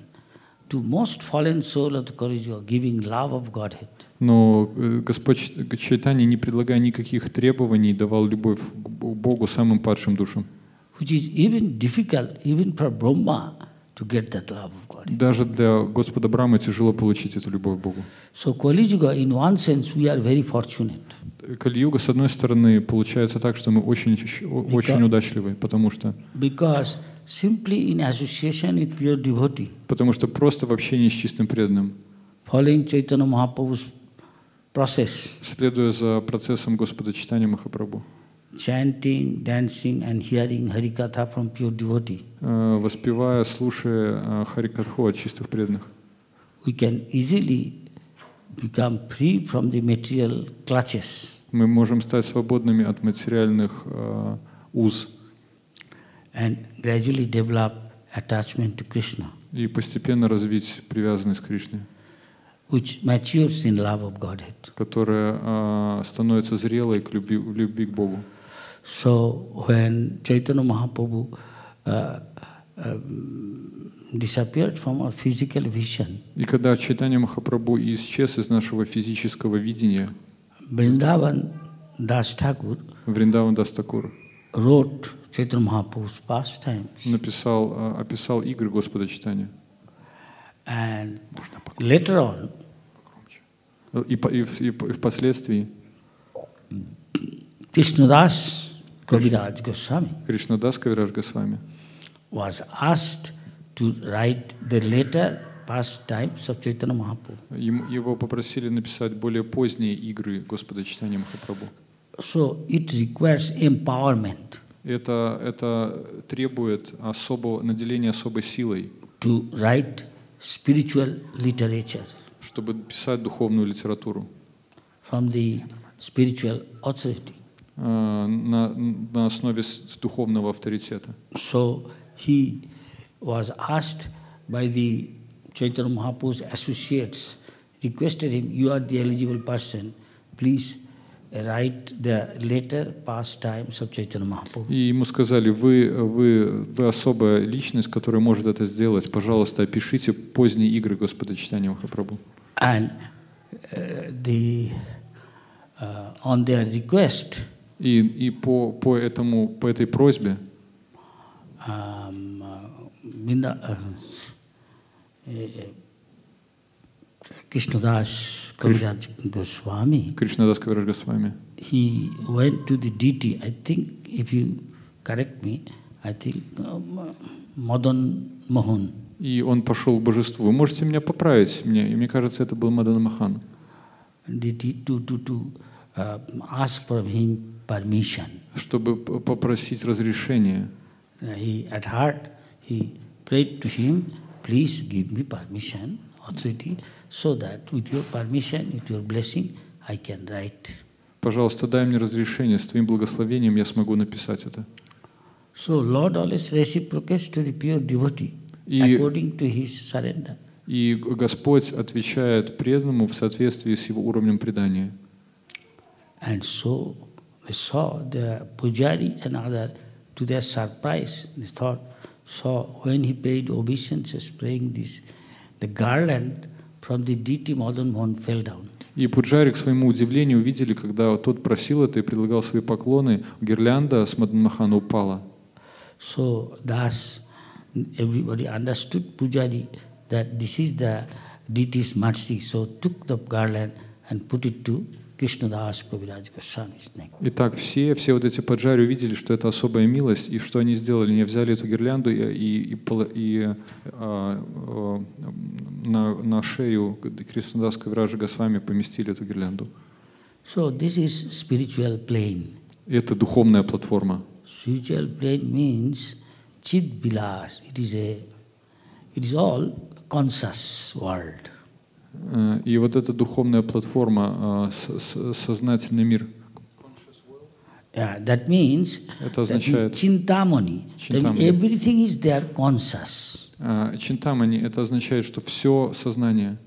to most fallen soul of the Kali Yuga, giving love of Godhead. Но Господь Чайтанья, не предлагая никаких требований, давал любовь к Богу самым падшим душам. Which is even difficult, even for Brahma, to get that love of God. Даже для Господа Брахмы тяжело получить эту любовь к Богу. So Kali Yuga, in one sense, we are very fortunate. Кали-юга, с одной стороны, получается так, что мы очень удачливы, потому что simply in association with pure devotee. Потому что просто в общении с чистым преданным. Following Chaitanya Mahaprabhu's process. Следуя за процессом Господа Чайтаньи Махапрабху. Chanting, dancing and hearing Harikatha from pure devotee. Воспевая, слушая Харикатху от чистых преданных. We can easily become free from the material clutches. Мы можем стать свободными от материальных уз. And gradually develop attachment to Krishna. И постепенно развить привязанность к Кришне. Which matures in love of Godhead. Которая становится зрелой к любви к Богу. So when Chaitanya Mahaprabhu disappeared from our physical vision, И когда Чайтанья Махапрабху исчез из нашего физического видения, Vrindavan Das Thakur Вриндаван Дас Такур wrote Chaitanya Mahaprabhu's pastimes. описал игры Господа Чайтаньи. And later on, И впоследствии Krishnadas Kaviraj Goswami Кришнадас Кавирадж Госвами was asked to write the later pastimes of Chaitanya Mahaprabhu. Его попросили написать более поздние игры Господа Чайтаньи Махапрабху. So it requires empowerment Это требует наделения особой силой, to write spiritual literature чтобы писать духовную литературу from the spiritual authority. на основе духовного авторитета. So he was asked by the Chaitanya Mahaprabhu's associates, requested him, you are the eligible person, please write the later pastimes of Chaitanya Mahaprabhu. И ему сказали, вы особая личность, которая может это сделать. Пожалуйста, опишите поздние игры Господа Чайтаньи Махапрабху. And on their request, И по этой просьбе Krishnadas Kaviraj Goswami, Кришнадас Кавирадж Госвами, he went to the deity, I think, if you correct me, I think Madan Mohan. и он пошел к божеству. Вы можете меня поправить? Мне кажется, это был Мадан Махан. To ask from him permission. Чтобы попросить разрешения. At heart, he prayed to him, please give me permission, authority, so that with your permission, with your blessing, I can write. Пожалуйста, дай мне разрешение, с твоим благословением я смогу написать это. So Lord always reciprocates to the pure devotee according to his surrender. И Господь отвечает преданному в соответствии с его уровнем предания. And so they saw the pujari and other, to their surprise, they saw when he paid obeisances, praying this, the garland from the deity Madan Mohan fell down. И пуджари, к своему удивлению, увидели, когда тот просил это и предлагал свои поклоны, гирлянда с Мадан Махана упала. So thus everybody understood pujari that this is the deity's mercy. So took the garland and put it to Krishnadas Kaviraj Goswami's neck. Итак, все вот эти пуджари увидели, что это особая милость, и что они сделали? Они взяли эту гирлянду и на шею Кришнадас Кавираджа Госвами поместили эту гирлянду. So this is spiritual plane. Это духовная платформа. Spiritual plane means Chid Vilas. It is all conscious world. И вот эта духовная платформа, сознательный мир. Yeah, that means это означает Chintamani. Everything is there conscious. Чинтамани это означает, что все сознание.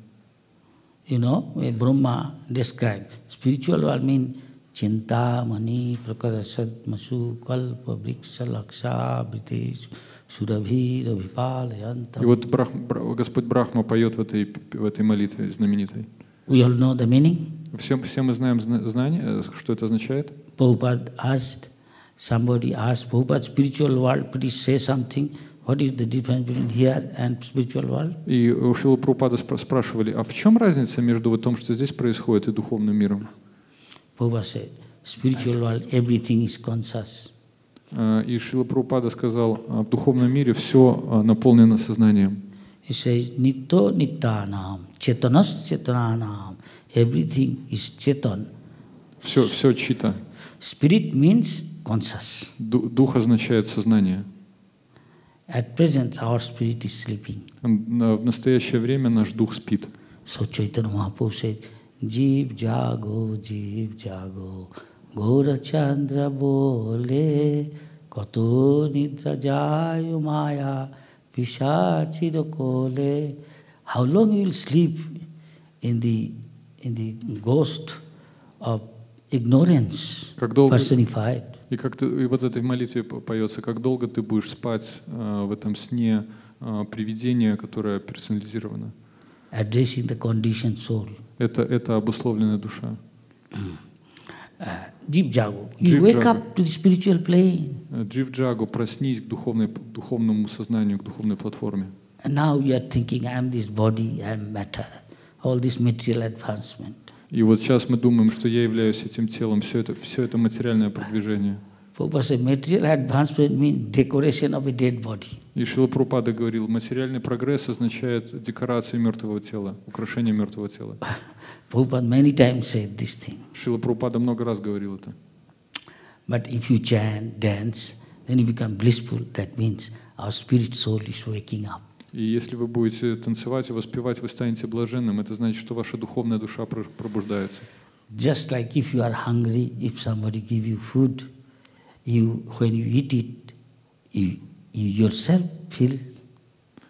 You know, Brahma described spiritual world means Chintamani prakarasad masu kalpa vriksha laksha britesh surabhi rabhipalayantam. И вот Господь Брахма поет в этой молитве знаменитой. We all know the meaning. Все мы знаем знание, что это означает. Prabhupada asked, somebody asked, Prabhupada, spiritual world, please say something. What is the difference between here and spiritual world? И у Шрилы Прабхупады спрашивали, а в чем разница между том, что здесь происходит, и духовным миром? Prabhupada said, spiritual world, everything is conscious. И Шрила Прабхупада сказал, в духовном мире все наполнено сознанием. He says, Nitto Nittanam, Chetanas Chetananam, everything is Chetan. Все чита. Spirit means conscious. Дух означает сознание. At present, our spirit is sleeping. В настоящее время наш дух спит. So Chaitanya Mahaprabhu said, Jeev jago, Gaura Chandra bole, Kato nidra jayo maya, Pishachiro kole. How long you will sleep in the ghost of ignorance personified? И и вот этой молитве поется, как долго ты будешь спать в этом сне привидения, которое персонализировано. Addressing the conditioned soul. Это обусловленная душа. Джив-джагу. You wake up to the spiritual plane. Джив-джагу, проснись к духовному сознанию, к духовной платформе. And now you are thinking, I am this body, I am matter, all this material advancement. И вот сейчас мы думаем, что я являюсь этим телом, все это материальное продвижение. Prabhupada said, material advancement means decoration of a dead body. И Шрила Прабхупада говорил, материальный прогресс означает декорации мертвого тела, украшение мертвого тела. Prabhupada many times said this thing. Шрила Прабхупада много раз говорил это. But if you chant, dance, then you become blissful. That means our spirit soul is waking up. И если вы будете танцевать и воспевать, вы станете блаженным. Это значит, что ваша духовная душа пробуждается. Just like if you are hungry, if somebody give you food, when you eat it, you yourself feel.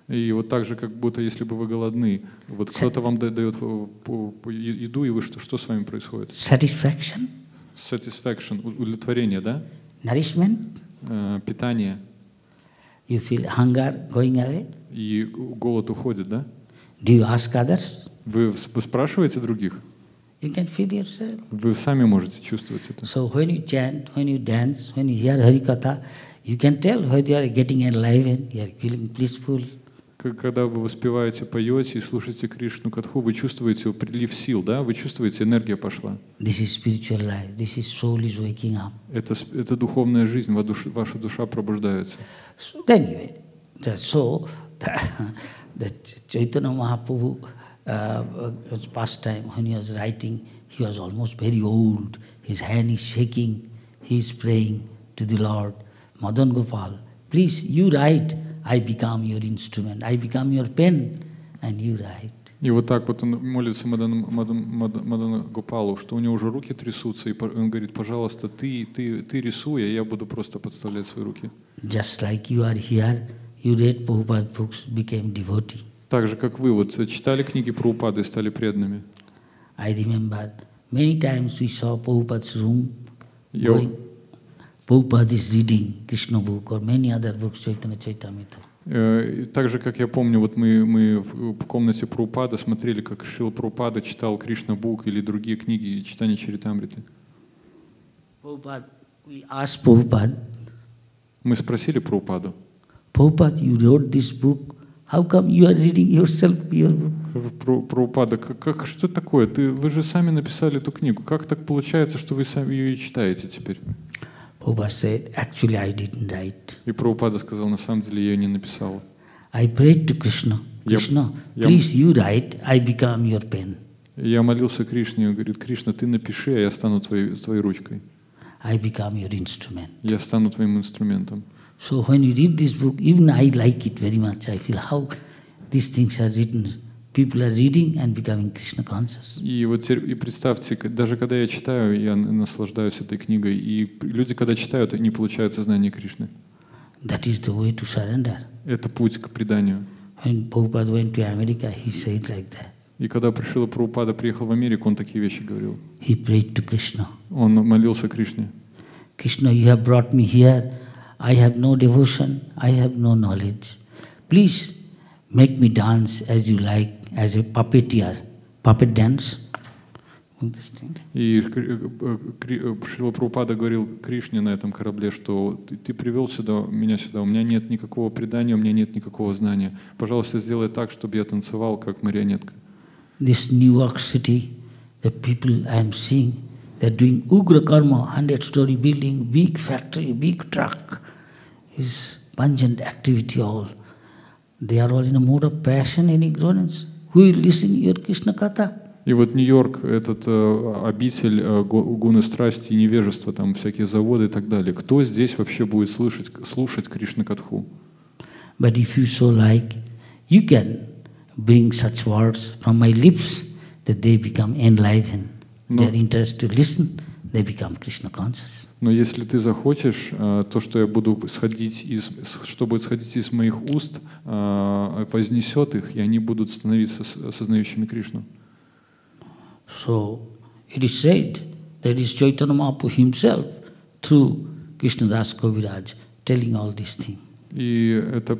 И вот так же, как будто если бы вы голодны, вот кто-то вам дает еду, и вы что с вами происходит? Satisfaction. Satisfaction, удовлетворение, да? Nourishment. Питание. You feel hunger going away. И голод уходит, да? Do you ask others? Вы спрашиваете других? You can feel yourself. Вы сами можете чувствовать это. So when you chant, when you dance, when you hear Harikatha, you can tell whether you are getting enlivened, you are feeling blissful. Когда вы воспеваете, поете и слушаете Кришну Катху, вы чувствуете прилив сил, да? Вы чувствуете, энергия пошла. This is spiritual life. This is soul is waking up. Это духовная жизнь, ваша душа пробуждается. So anyway, the Chaitanya Mahaprabhu past time when he was writing, he was almost very old. His hand is shaking. He is praying to the Lord. Madan Gopal, please, you write. I become your instrument. I become your pen, and you write. И вот так вот он молится Мадану Гопалу, что у него уже руки трясутся, и он говорит, пожалуйста, ты рисуй, а я буду просто подставлять свои руки. Just like you are here, you read Prabhupada's books, became devotee. Так же, как вы вот читали книги Прабхупады и стали преданными. I remember many times we saw Prabhupada's room going. Prabhupada is reading Krishna book or many other books, Chaitanya Chaitamrita. Так же, как я помню, вот мы в комнате Прабхупады смотрели, как Шрила Прабхупада читал Кришна бук или другие книги читания Чаритамриты. Prabhupada, we asked Prabhupada. Мы спросили Прабхупаду. Prabhupada, you wrote this book. How come you are reading yourself your book? Прабхупада, что такое? Вы же сами написали эту книгу. Как так получается, что вы сами ее читаете теперь? Prabhupada said, actually I didn't write. И Прабхупада сказал, на самом деле я ее не написал. I prayed to Krishna. Krishna, please you write, I become your pen. Я молился Кришне, он говорит, Кришна, ты напиши, а я стану твоей ручкой. I become your instrument. Я стану твоим инструментом. So when you read this book, even I like it very much. I feel how these things are written. People are reading and becoming Krishna conscious. И вот и представьте, даже когда я читаю, я наслаждаюсь этой книгой, и люди, когда читают, они получают сознание Кришны. That is the way to surrender. Это путь к преданию. When Prabhupada went to America, he said like that. И когда Прабхупада приехал в Америку, он такие вещи говорил. He prayed to Krishna. Он молился Кришне. Krishna, you have brought me here. I have no devotion. I have no knowledge. Please make me dance as you like, as a puppeteer. Puppet dance. И Шрила Прабхупада говорил Кришне на этом корабле, что ты привел меня сюда, у меня нет никакого предания, у меня нет никакого знания. Пожалуйста, сделай так, чтобы я танцевал, как марионетка. This New York City, the people I am seeing, they are doing Ugra Karma, 100-story building, big factory, big truck, is pungent activity all. They are all in a mode of passion and ignorance. Who will listen to your Krishna Katha? И вот Нью-Йорк, этот обитель гуны страсти и невежества, там всякие заводы и так далее. Кто здесь вообще будет слушать Кришна Катху? But if you so like, you can bring such words from my lips that they become enlivened. They are interested to listen, they become Krishna conscious. Но если ты захочешь, то, что я буду что будет сходить из моих уст, вознесет их, и они будут становиться осознающими Кришну. So it is said that is Chaitanya Mahaprabhu himself, through Krishnadas Kaviraj telling all these things. И это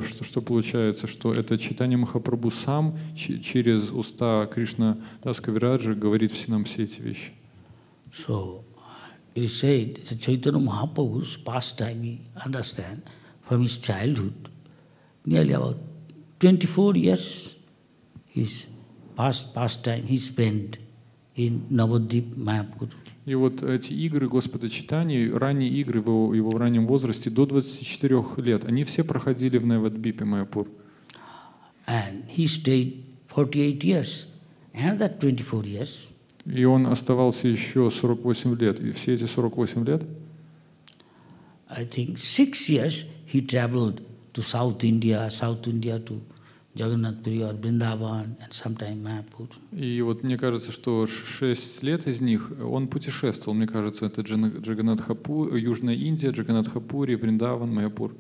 что получается, что это Чайтанья Махапрабху сам через уста Кришна Дас Кавираджа говорит нам все эти вещи. So it is said that Chaitanya Mahaprabhu's pastime, we understand, from his childhood, nearly about 24 years, his pastime he spent in Navadvip, Mayapur. И вот эти игры Господа Чайтаньи, ранние игры в его раннем возрасте, до 24 лет, они все проходили в Навадвипе, Майяпур. And he stayed 48 years, another 24 years. И он оставался еще 48 лет. И все эти 48 лет, I think 6 years he traveled to South India to Jagannath Puri or Vrindavan and sometime Mayapur. и вот мне кажется, что 6 лет из них он путешествовал. Мне кажется, это Джаганнатхапур, Южная Индия, Джаганнатхапури, Вриндаван, Майяпур.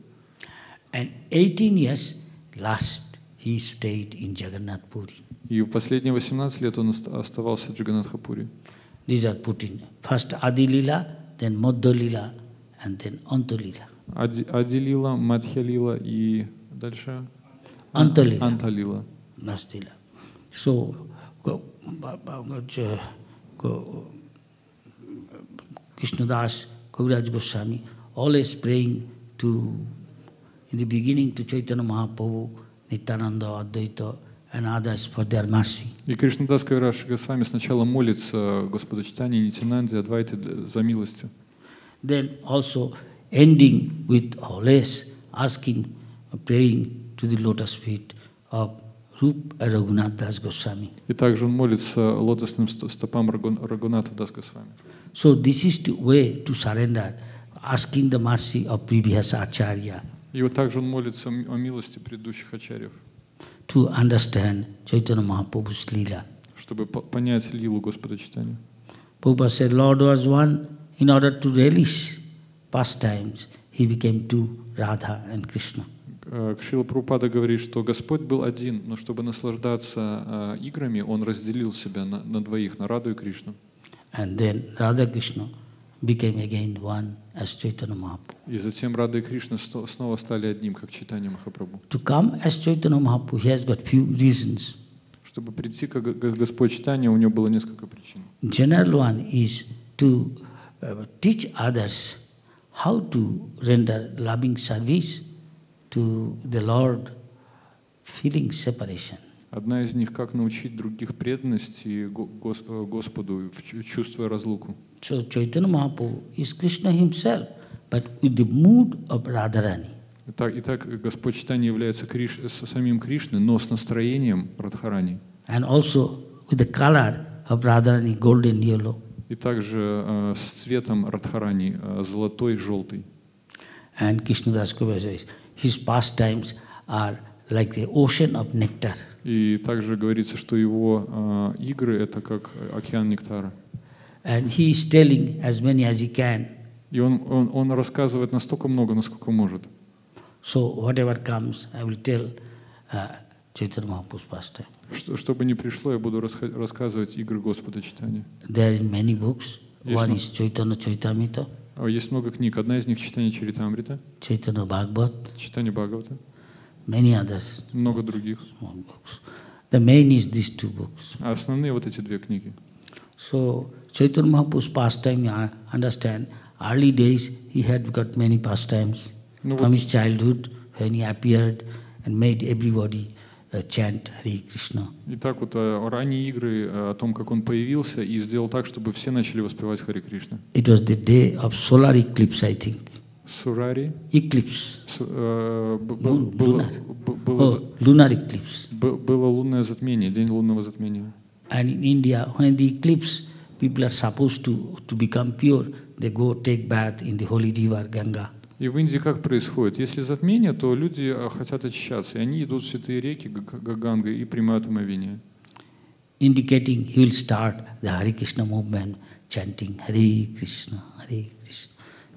And 18 years last he stayed in Jagannath Puri. И в последние 18 лет он оставался в Джаганнатхапуре. These are put in first Adi Lila, then Madhya Lila, and then Anta Lila. Ади Лила, Мадхья Лила и дальше Anta Lila. Анта Лила. Last Lila. So, Krishnadas Kaviraj Goswami always praying in the beginning to Chaitanya Mahaprabhu, Nityananda, Advaita, and others for their mercy. И Кришнадас Кавирадж Госвами сначала молится Господу Чайтанье, Нитянанде, Адвайте за милостью. Then also ending with always asking, praying to the lotus feet of Rup Raghunath Das Goswami. И также он молится лотосным стопам Рагуната Дас Госвами. So this is the way to surrender, asking the mercy of previous acharya. И вот также он молится о милости предыдущих ачарьев, To understand Chaitanya Mahaprabhu's Leela. чтобы понять лилу Господа Чайтаньи. Prabhupada said Lord was one. In order to relish pastimes, he became two, Radha and Krishna. Шрила Прабхупада говорит, что Господь был один, но чтобы наслаждаться играми, Он разделил себя на двоих, на Раду и Кришну. And then Radha Krishna became again one as Chaitanya Mahaprabhu. И затем Рада и Кришна снова стали одним, как Чайтанья Махапрабху. To come as Chaitanya Mahaprabhu, he has got few reasons. Чтобы прийти как Господь Чайтанья, у него было несколько причин. General one is to teach others how to render loving service to the Lord, feeling separation. Одна из них, как научить других преданности Господу, чувствуя разлуку. So Chaitanya Mahaprabhu is Krishna himself, but with the mood of Radharani. Итак, Господь Чайтанья является самим Кришной, но с настроением Радхарани. And also with the color of Radharani, golden yellow. И также с цветом Радхарани, золотой, желтый. And Krishnadas Kaviraj says, his pastimes are like the ocean of nectar. И также говорится, что его игры — это как океан нектара. And he is telling as many as he can. И он рассказывает настолько много, насколько может. So whatever comes, I will tell Chaitanya Mahaprabhu's pastime. Что бы ни пришло, я буду рассказывать игры Господа Чайтаньи. There are in many books. One is Chaitanya Chaitamrita, Есть много книг. Одна из них — Чайтанья Чаритамрита, Chaitanya Bhagavad, Чайтанья Бхагавата, many others, много других. small books. The main is these two books. А основные вот эти две книги. So Chaitanya Mahaprabhu's pastime, you understand, early days he had got many pastimes. From his childhood, when he appeared and made everybody chant Hare Krishna. Итак, вот ранние игры о том, как он появился, и сделал так, чтобы все начали воспевать Харе Кришна. It was the day of solar eclipse, I think. Сурари? Eclipse. Lunar eclipse. Было лунное затмение, день лунного затмения. And in India, when the eclipse, people are supposed to become pure, they go take bath in the holy river Ganga. И в Индии как происходит? Если затмение, то люди хотят очищаться, и они идут в святые реки Ганга и принимают омовение. Indicating he will start the Hare Krishna movement, chanting Hare Krishna,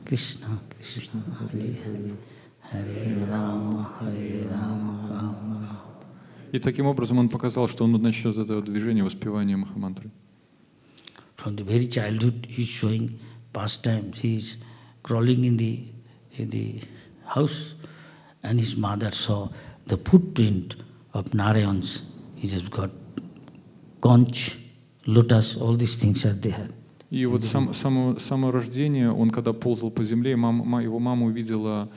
Krishna Krishna, Hare Hare, Hare Rama, Rama Rama. И таким образом он показал, что он начнет это движение воспевания Махамантры. From the very childhood, he is showing pastimes. He is crawling in the house, and his mother saw the footprint of Narayans. He just got conch, lotus, all these things are there. И вот само рождение, он когда ползал по земле, его мама увидела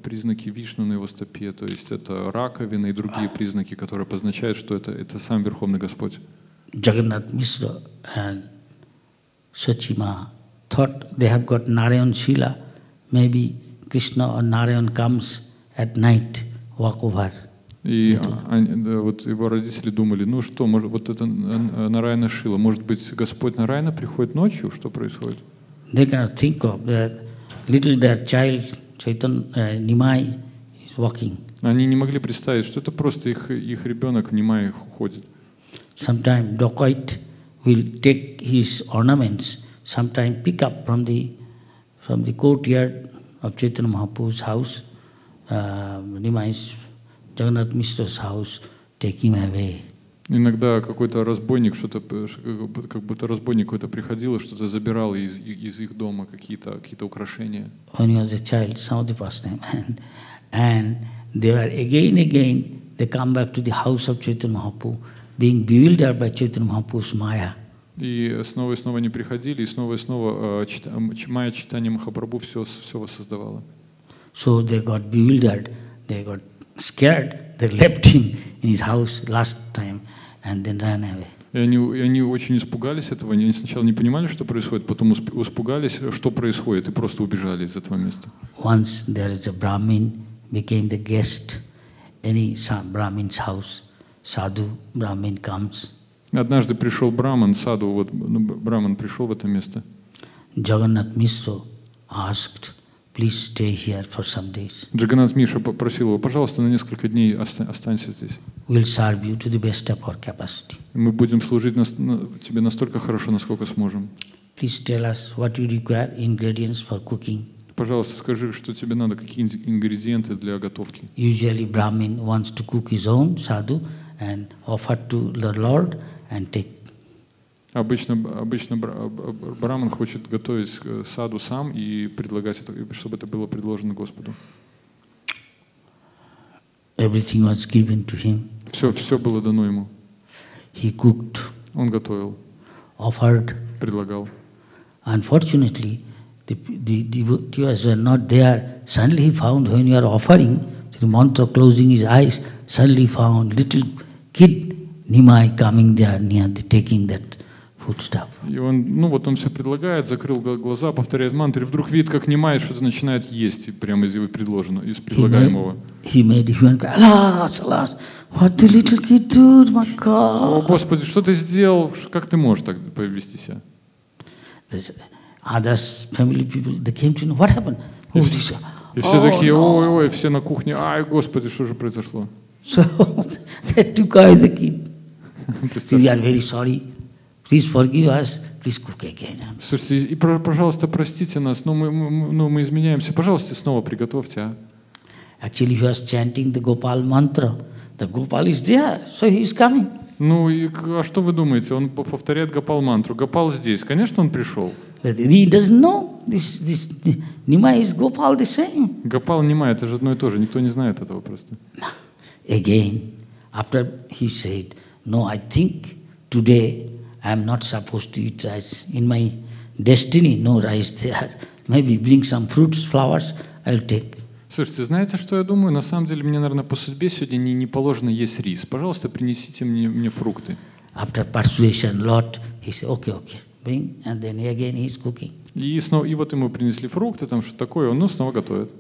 признаки Вишну на его стопе, то есть это раковина и другие признаки, которые обозначают, что это сам Верховный Господь. Jagannath Mishra and Sachima thought they have got Narayan Shila. Maybe Krishna or Narayan comes at night, walk over. И вот его родители думали, ну что, может, вот это Нараяна Шила, может быть, Господь Нараяна приходит ночью, что происходит? They cannot think of that their child Chaitanya Nimai is walking. Они не могли представить, что это просто их ребенок в Нимае ходит. Sometimes dacoit will take his ornaments, sometimes pick up from the courtyard of Chaitanya Mahaprabhu's house, Nimai's Jagannath Mishra's house, take him away. Иногда какой-то разбойник, как будто разбойник какой-то приходил и что-то забирал из их дома, какие-то украшения. When he was a child, some of the past time, and they were again, they come back to the house of Chaitanya Mahaprabhu, being bewildered by Chaitanya Mahaprabhu's Maya. И снова они приходили, и снова Майя Чайтанья Махапрабху все воссоздавала. So they got bewildered, they got scared, they left him in his house last time and then ran away. И они очень испугались этого, они сначала не понимали, что происходит, потом испугались, что происходит, и просто убежали из этого места. Once there is a Brahmin, became the guest, any Brahmin's house, sadhu Brahmin comes. Однажды пришел Браман, саду, вот Браман пришел в это место. Jagannath Mishra asked, please stay here for some days. Джаганнат Миша попросил его, пожалуйста, на несколько дней останься здесь. We'll serve you to the best of our capacity. Мы будем служить тебе настолько хорошо, насколько сможем. Please tell us what you require ingredients for cooking. Пожалуйста, скажи, что тебе надо, какие ингредиенты для готовки. Usually Brahmin wants to cook his own sadhu and offer to the Lord and take. Обычно Браман хочет готовить саду сам и предлагать это, чтобы это было предложено Господу. Everything was given to him. Все было дано ему. He cooked. Он готовил. Offered. Предлагал. Unfortunately, the devotees were not there. Suddenly he found when you are offering, the mantra closing his eyes, suddenly found little kid Nimai coming there near the taking that foodstuff. И он все предлагает, закрыл глаза, повторяет мантры, вдруг видит, как Нимай что-то начинает есть прямо из его предложенного, из предлагаемого. He made human cry, alas, what the little kid do, my God. О, Господи, что ты сделал? Как ты можешь так повести себя? Others, family people, they came to know what happened. И все такие, ой, все на кухне, ай, Господи, что же произошло? So they took away the kid. We are very sorry. Please forgive us. Please cook again. Слушайте, и пожалуйста, простите нас, мы изменяемся. Пожалуйста, снова приготовьте, а? Actually, he was chanting the Gopal mantra. The Gopal is there, so he is coming. А что вы думаете? Он повторяет Гопал мантру. Гопал здесь. Конечно, он пришел. He doesn't know this Nimai is Gopal the same. Гопал Нимай, это же одно и то же. Никто не знает этого просто. Again, after he said, no, I think today I am not supposed to eat rice. In my destiny, no rice there. Maybe bring some fruits, flowers, I'll take. Слушайте, знаете, что я думаю? На самом деле, мне, наверное, по судьбе сегодня не положено есть рис. Пожалуйста, принесите мне фрукты. After persuasion, Lord, he said, okay, bring, and then again he is cooking. И вот ему принесли фрукты, там что такое, он снова готовит.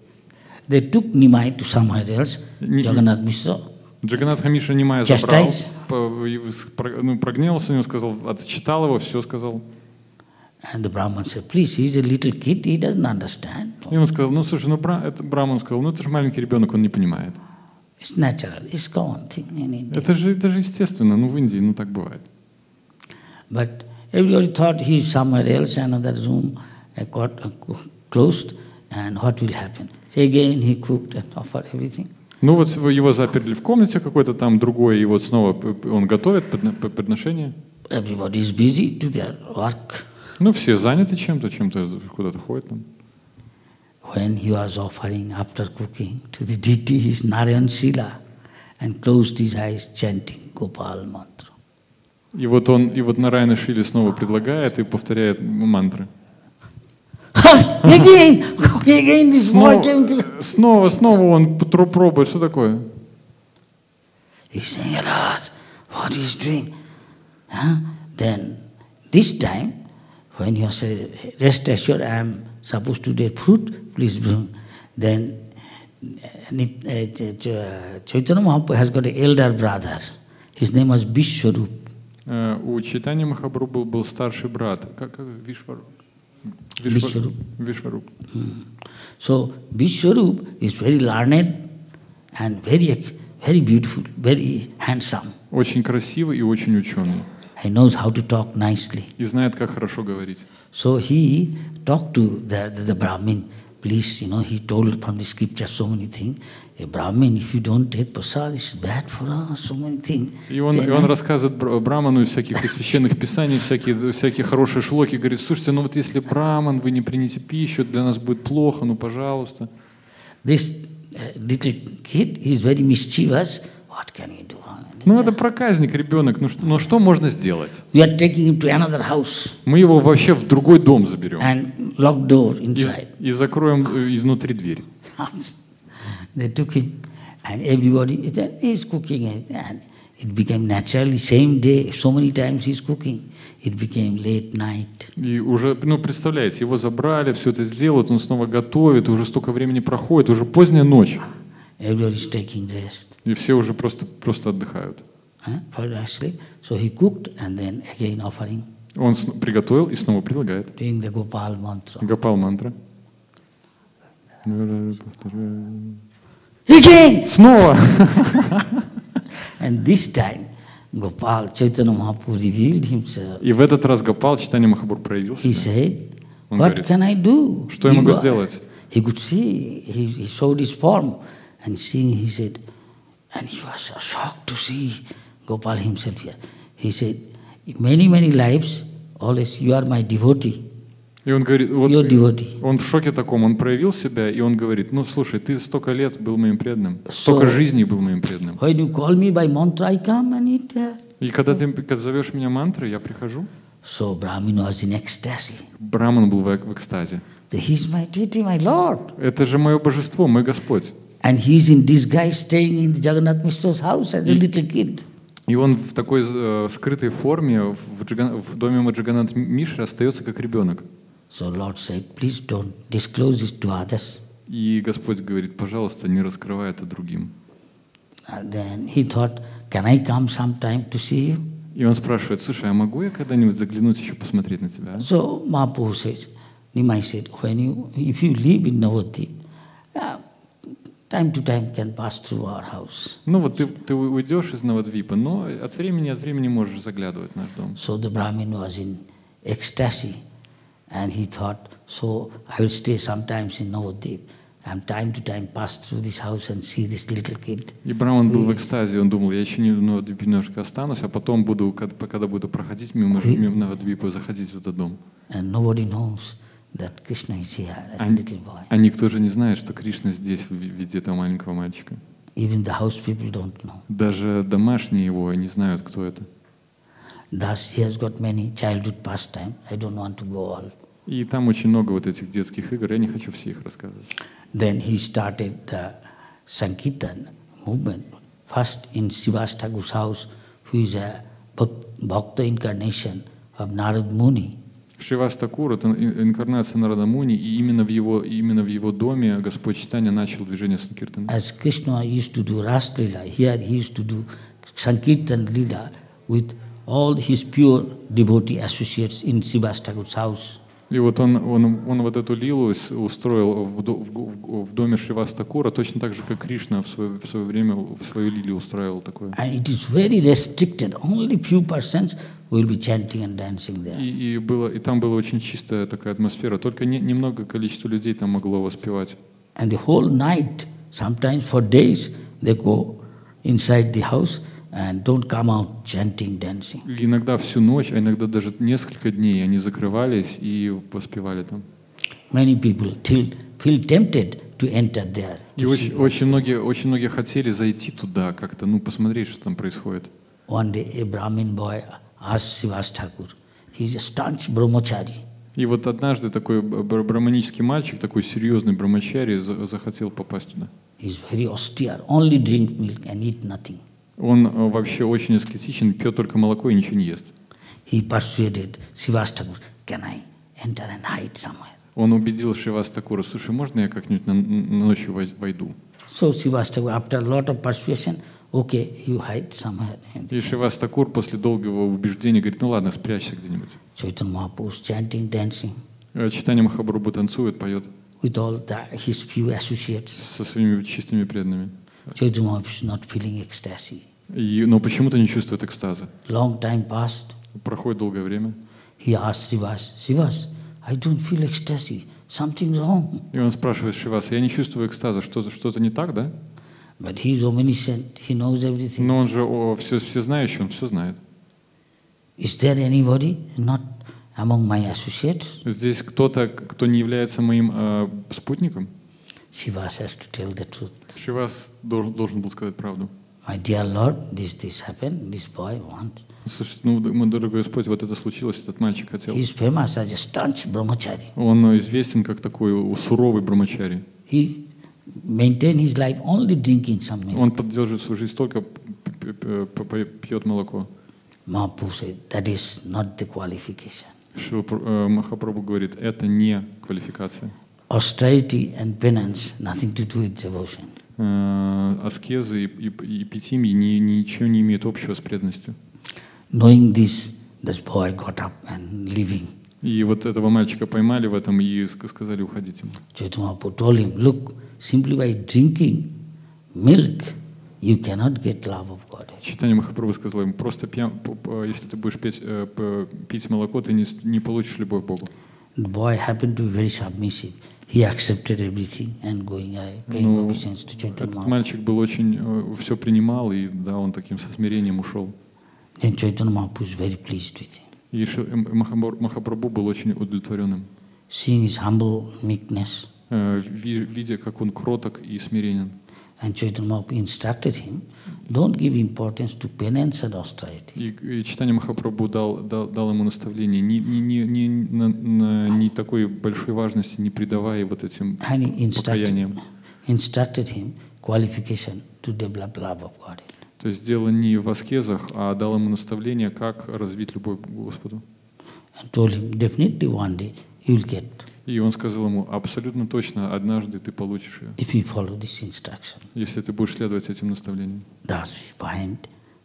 They took Nimai to somewhere else, Jagannath Mishra. Джаганнат Миша Нимая забрал, прогневался на него, сказал, отчитал его, все сказал. And the Brahman said, please, he's a little kid, he doesn't understand. И он сказал, слушай, Браман сказал, это же маленький ребенок, он не понимает. It's natural, ISKCON thing in India. Это же естественно, в Индии, так бывает. But everybody thought he's somewhere else, another room closed, and what will happen? So again he cooked and offered everything. Вот его заперли в комнате какой-то там другой, и вот снова он готовит подношение. Everybody is busy to their work. Все заняты чем-то куда-то ходят там. when he was offering after cooking to the deity his Narayan Shila and closed his eyes chanting Gopal mantra. И вот Нараяна Шиле снова предлагает и повторяет мантры. Again this boy came to... Снова он пробует, что такое? He's saying, Lord, what is doing? Then this time, when you say, rest assured, I am supposed to take fruit, please bring. Then Chaitanya Mahaprabhu has got an elder brother. His name was Vishwarup. У Чайтаньи Махапрабху был старший брат. Как Вишваруп? Вишваруп. So Vishwarup is very learned and very beautiful, very handsome. Очень красивый и очень ученый. He knows how to talk nicely. И знает, как хорошо говорить. So he talked to the Brahmin. Please, he told from the scripture so many things. A Brahmin, if you don't take prasad, it's bad for us, so many things. И он рассказывает Браману из всяких из священных писаний, всякие хорошие шлоки, говорит, слушайте, вот если Браман, вы не примете пищу, для нас будет плохо, пожалуйста. This little kid is very mischievous. What can he do? Это проказник, ребенок. Но что можно сделать? We are taking him to another house. Мы его вообще в другой дом заберем. And lock door inside. И закроем изнутри дверь. They took him, and everybody is cooking, and it became naturally same day. So many times he's cooking, it became late night. И уже, представляете, его забрали, все это сделают, он снова готовит, уже столько времени проходит, уже поздняя ночь. Everybody's taking rest. И все уже просто отдыхают. For sleep. So he cooked and then again offering. Он приготовил и снова предлагает. Doing the Gopal mantra. Гопал мантра. Again! Снова! And this time, Gopal, Chaitanya Mahaprabhu revealed himself. И в этот раз Гопал, Чайтанья Махапрабху проявился. He said, what can I do? Что я могу сделать? He could see, he showed his form, and seeing, he said, and he was shocked to see Gopal himself here. He said, many lives, always you are my devotee. И он говорит, devotee. Он в шоке таком, он проявил себя, и он говорит, слушай, ты столько лет был моим преданным, столько жизней был моим преданным. When you call me by mantra, I come and eat there. И когда ты зовешь меня мантрой, я прихожу. So Brahmin was in ecstasy. Браман был в экстазе. He's my deity, my Lord. Это же мое божество, мой Господь. And he's in disguise staying in the Jagannath Mishra's house as a little kid. И он в такой скрытой форме в доме Джаганнат Мишры остается как ребенок. So Lord said, please don't disclose this to others. И Господь говорит, пожалуйста, не раскрывай это другим. Then he thought, can I come sometime to see you? И он спрашивает, слушай, а могу я когда-нибудь заглянуть еще посмотреть на тебя? So Mahaprabhu says, Nimai said, if you live in Navadvip, time to time can pass through our house. Ты уйдешь из Навадвипа, но от времени можешь заглядывать в наш дом. So the Brahmin was in ecstasy, and he thought, so I will stay sometimes in Navadvip, and time to time pass through this house and see this little kid. И Браман был в экстазе, он думал, я еще немножко останусь, а потом когда буду проходить мимо Навадвипа, заходить в этот дом. And nobody knows that Krishna is here as a little boy. А никто же не знает, что Кришна здесь в виде этого маленького мальчика. Even the house people don't know. Даже домашние его не знают, кто это. Thus he has got many childhood pastime. I don't want to go all. И там очень много вот этих детских игр, я не хочу все их рассказывать. Then he started the Sankirtan movement. First in Srivas Thakur's house, who is a Bhakta incarnation of Narad Muni. Шривас Такур — это инкарнация Нарада Муни, и именно в его доме Господь Чайтанья начал движение Санкиртана. As Krishna used to do Ras Lila, here he used to do Sankirtan Lila with all his pure devotee associates in Srivas Thakur's house. И вот он вот эту лилу устроил в доме Шривас Такура, точно так же, как Кришна в свое время в свою лилию устроил такое. And it is very restricted. Only few persons will be chanting and dancing there. И там была очень чистая такая атмосфера. Только немного количество людей там могло воспевать. And the whole night, sometimes for days, they go inside the house and don't come out chanting, dancing. И иногда всю ночь, а иногда даже несколько дней они закрывались и воспевали там. Many people till feel tempted to enter there. И очень многие хотели зайти туда, как-то, посмотреть, что там происходит. One day a Brahmin boy asked Srivas Thakur, he is a staunch brahmachari. И вот однажды такой браманический мальчик, такой серьезный брамачари, захотел попасть туда. He is very austere, only drink milk and eat nothing. Он вообще очень аскетичен, пьет только молоко и ничего не ест. He persuaded Srivas Thakur, can I enter and hide somewhere? Он убедил Шривас Такура, слушай, можно я как-нибудь ночью войду? So Srivas Thakur, after a lot of persuasion, okay, you hide somewhere. И Шривас Такур после долгого убеждения говорит, ну ладно, спрячься где-нибудь. Chaitanya Mahaprabhu chanting, dancing. Читание Махапрабху танцует, поет. With all his few associates. Со своими чистыми преданными. Chaitanya Mahaprabhu is not feeling ecstasy. Но почему-то не чувствует экстаза. Long time passed. Проходит долгое время. He asked Srivas, I don't feel ecstasy. Something's wrong. И он спрашивает Шриваса, я не чувствую экстаза, что-то не так, да? But he is omniscient. He knows everything. Но он же всезнающий, он все знает. Is there anybody not among my associates? Здесь кто-то, кто не является моим спутником? Srivas has to tell the truth. Шривас должен был сказать правду. My dear Lord, this happened. This boy wants. Слушай, мой дорогой Господь, вот это случилось, этот мальчик хотел. He is famous as a staunch brahmachari. Он известен как такой суровый брамачари. He maintained his life only drinking some milk. Он поддерживает свою жизнь только пьет молоко. Mahaprabhu said, that is not the qualification. Махапрабху говорит, это не квалификация. Austerity and penance, nothing to do with devotion. Аскезы и питье ничего не имеют общего с преданностью. Knowing this boy got up and leaving. И вот этого мальчика поймали в этом и сказали уходить ему. Chaitanya Mahaprabhu told him, look, simply by drinking milk, you cannot get love of God. Чайтанья Махапрабху сказал ему, просто если ты будешь пить молоко, ты не получишь любовь к Богу. The boy happened to be very submissive. He accepted everything and going away, paying obeisance to Chaitanya Этот Mahaprabhu. мальчик был очень, все принимал, и да, он таким со смирением ушел. Then Chaitanya Mahaprabhu is very pleased with him. И Махапрабху был очень удовлетворенным, Seeing his humble meekness. видя, как он кроток и смиренен. And Chaitanya Mahaprabhu instructed him, don't give importance to penance and austerity. И Чайтанья Махапрабху дал ему наставление, не такой большой важности, не придавая вот этим покаяниям. Instructed him qualification to develop love of God. То есть дело не в аскезах, а дал ему наставление, как развить любовь к Господу. And told him, definitely one day you will get. И он сказал ему, абсолютно точно, однажды ты получишь ее, if you follow this instruction. если ты будешь следовать этим наставлениям. Thus we find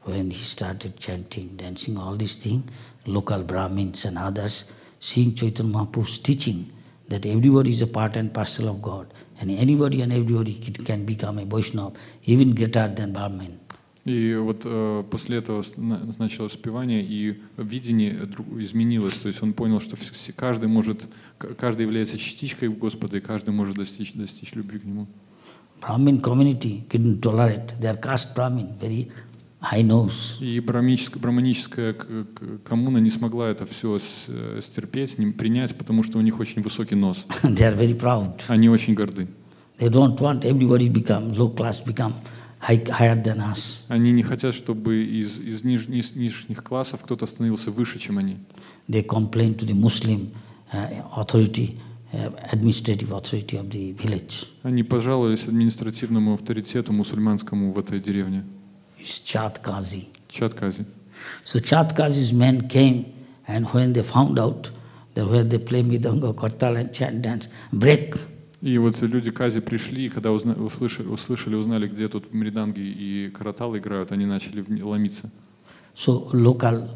when he started chanting, dancing, all these things, local Brahmins and others, seeing Chaitanya Mahaprabhu's teaching, that everybody is a part and parcel of God, and anybody and everybody can become a Vaishnava, even greater than Brahmin. И вот после этого началось спевание, и видение изменилось. То есть он понял, что каждый является частичкой Господа, и каждый может достичь любви к Нему. Brahmin community couldn't tolerate. Their caste Brahmin, very high nose. И браманическая коммуна не смогла это все стерпеть, принять, потому что у них очень высокий нос. They are very proud. Они очень горды. They don't want everybody become low class, become higher than us. Они не хотят, чтобы из нижних классов кто-то становился выше, чем они. They complain to the Muslim authority, administrative authority of the village. Они пожаловались административному авторитету мусульманскому в этой деревне. It's Chat Qazi. Чат Кази. So Chat Qazi's men came, and when they found out that where they play midanga, kartal and chant dance, break. И вот люди Кази пришли, и когда узнали, где тут мриданги и каратал играют, они начали ломиться. So local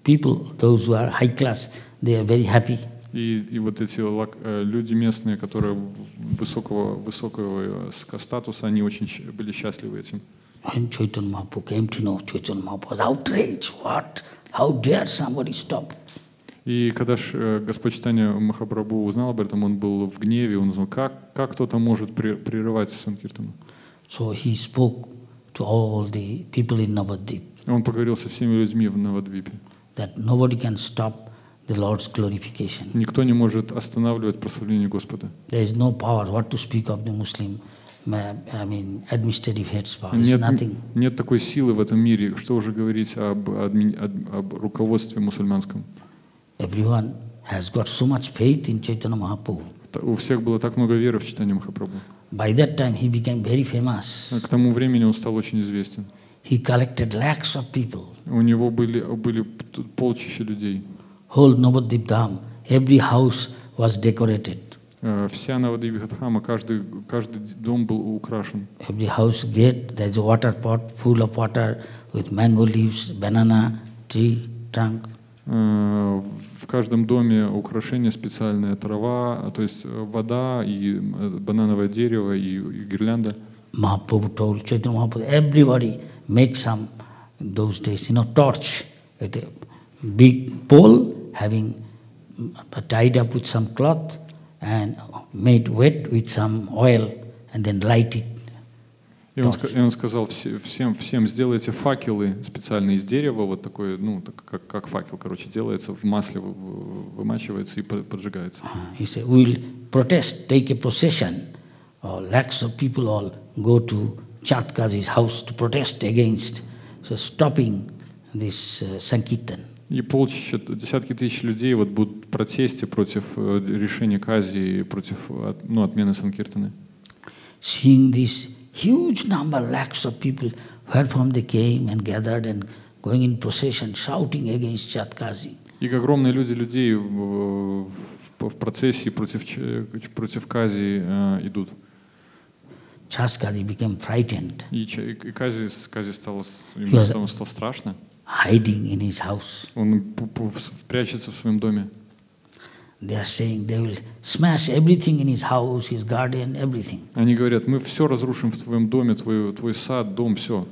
people, those who are high class, they are very happy. И вот эти люди местные, которые высокого статуса, они очень были счастливы этим. When Chaitanya Mahaprabhu came to know, Chaitanya Mahaprabhu was outraged. What? How dare somebody stop? И когда Господь Чайтанья Махапрабху узнал об этом, он был в гневе, он узнал, как кто-то может прерывать Санкиртану. So he spoke to all the people in Navadvip. Он поговорил со всеми людьми в Навадвипе. That nobody can stop the Lord's glorification. Никто не может останавливать прославление Господа. There is no power, what to speak of the Muslim, administrative heads power. It's nothing. Нет такой силы в этом мире, что уже говорить об руководстве мусульманском. Everyone has got so much faith in Chaitanya Mahaprabhu. У всех было так много веры в Чайтанью Махапрабху. By that time he became very famous. К тому времени он стал очень известен. He collected lakhs of people. У него были полчища людей. Whole Navadvip Dham, every house was decorated. Вся Навадвипадхама, каждый дом был украшен. Every house gate, there is a water pot full of water with mango leaves, banana tree trunk. В каждом доме украшение специальное, трава, то есть вода и банановое дерево и гирлянда. Mahaprabhu told Chaitanya Mahaprabhu, everybody make some those days, torch with a big pole having tied up with some cloth and made wet with some oil and then light it. И он сказал всем сделайте факелы специальные из дерева, вот такой, как факел, делается, в масле вымачивается и поджигается. He said, we will protest, take a procession. Lakhs of people all go to Chatkazi's house to protest against stopping this Sankirtan. И полчища, десятки тысяч людей будут в протесте против решения Кази, против отмены Санкиртаны. Seeing this huge number, lakhs of people, wherefrom they came and gathered and going in procession, shouting against Chatkazi. И огромные людей в процессии против Кази идут. Chatkazi became frightened. И Кази стало страшно. Hiding in his house. Он прячется в своем доме. They are saying they will smash everything in his house, his garden, everything. Они говорят, мы все разрушим в твоем доме, твой сад, дом, все.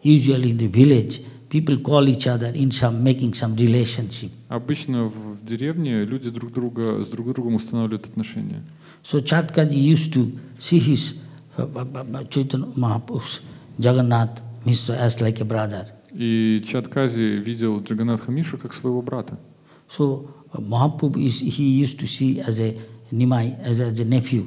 Usually in the village, people call each other making some relationship. Обычно в деревне люди с друг другом устанавливают отношения. So Chatkaji used to see his Chaitanya Mahaprabhu's Jagannath Mishra as like a brother. И Чаткази видел Джаганатха Мишу как своего брата. So Mahaprabhu he used to see as a Nimai, as a nephew.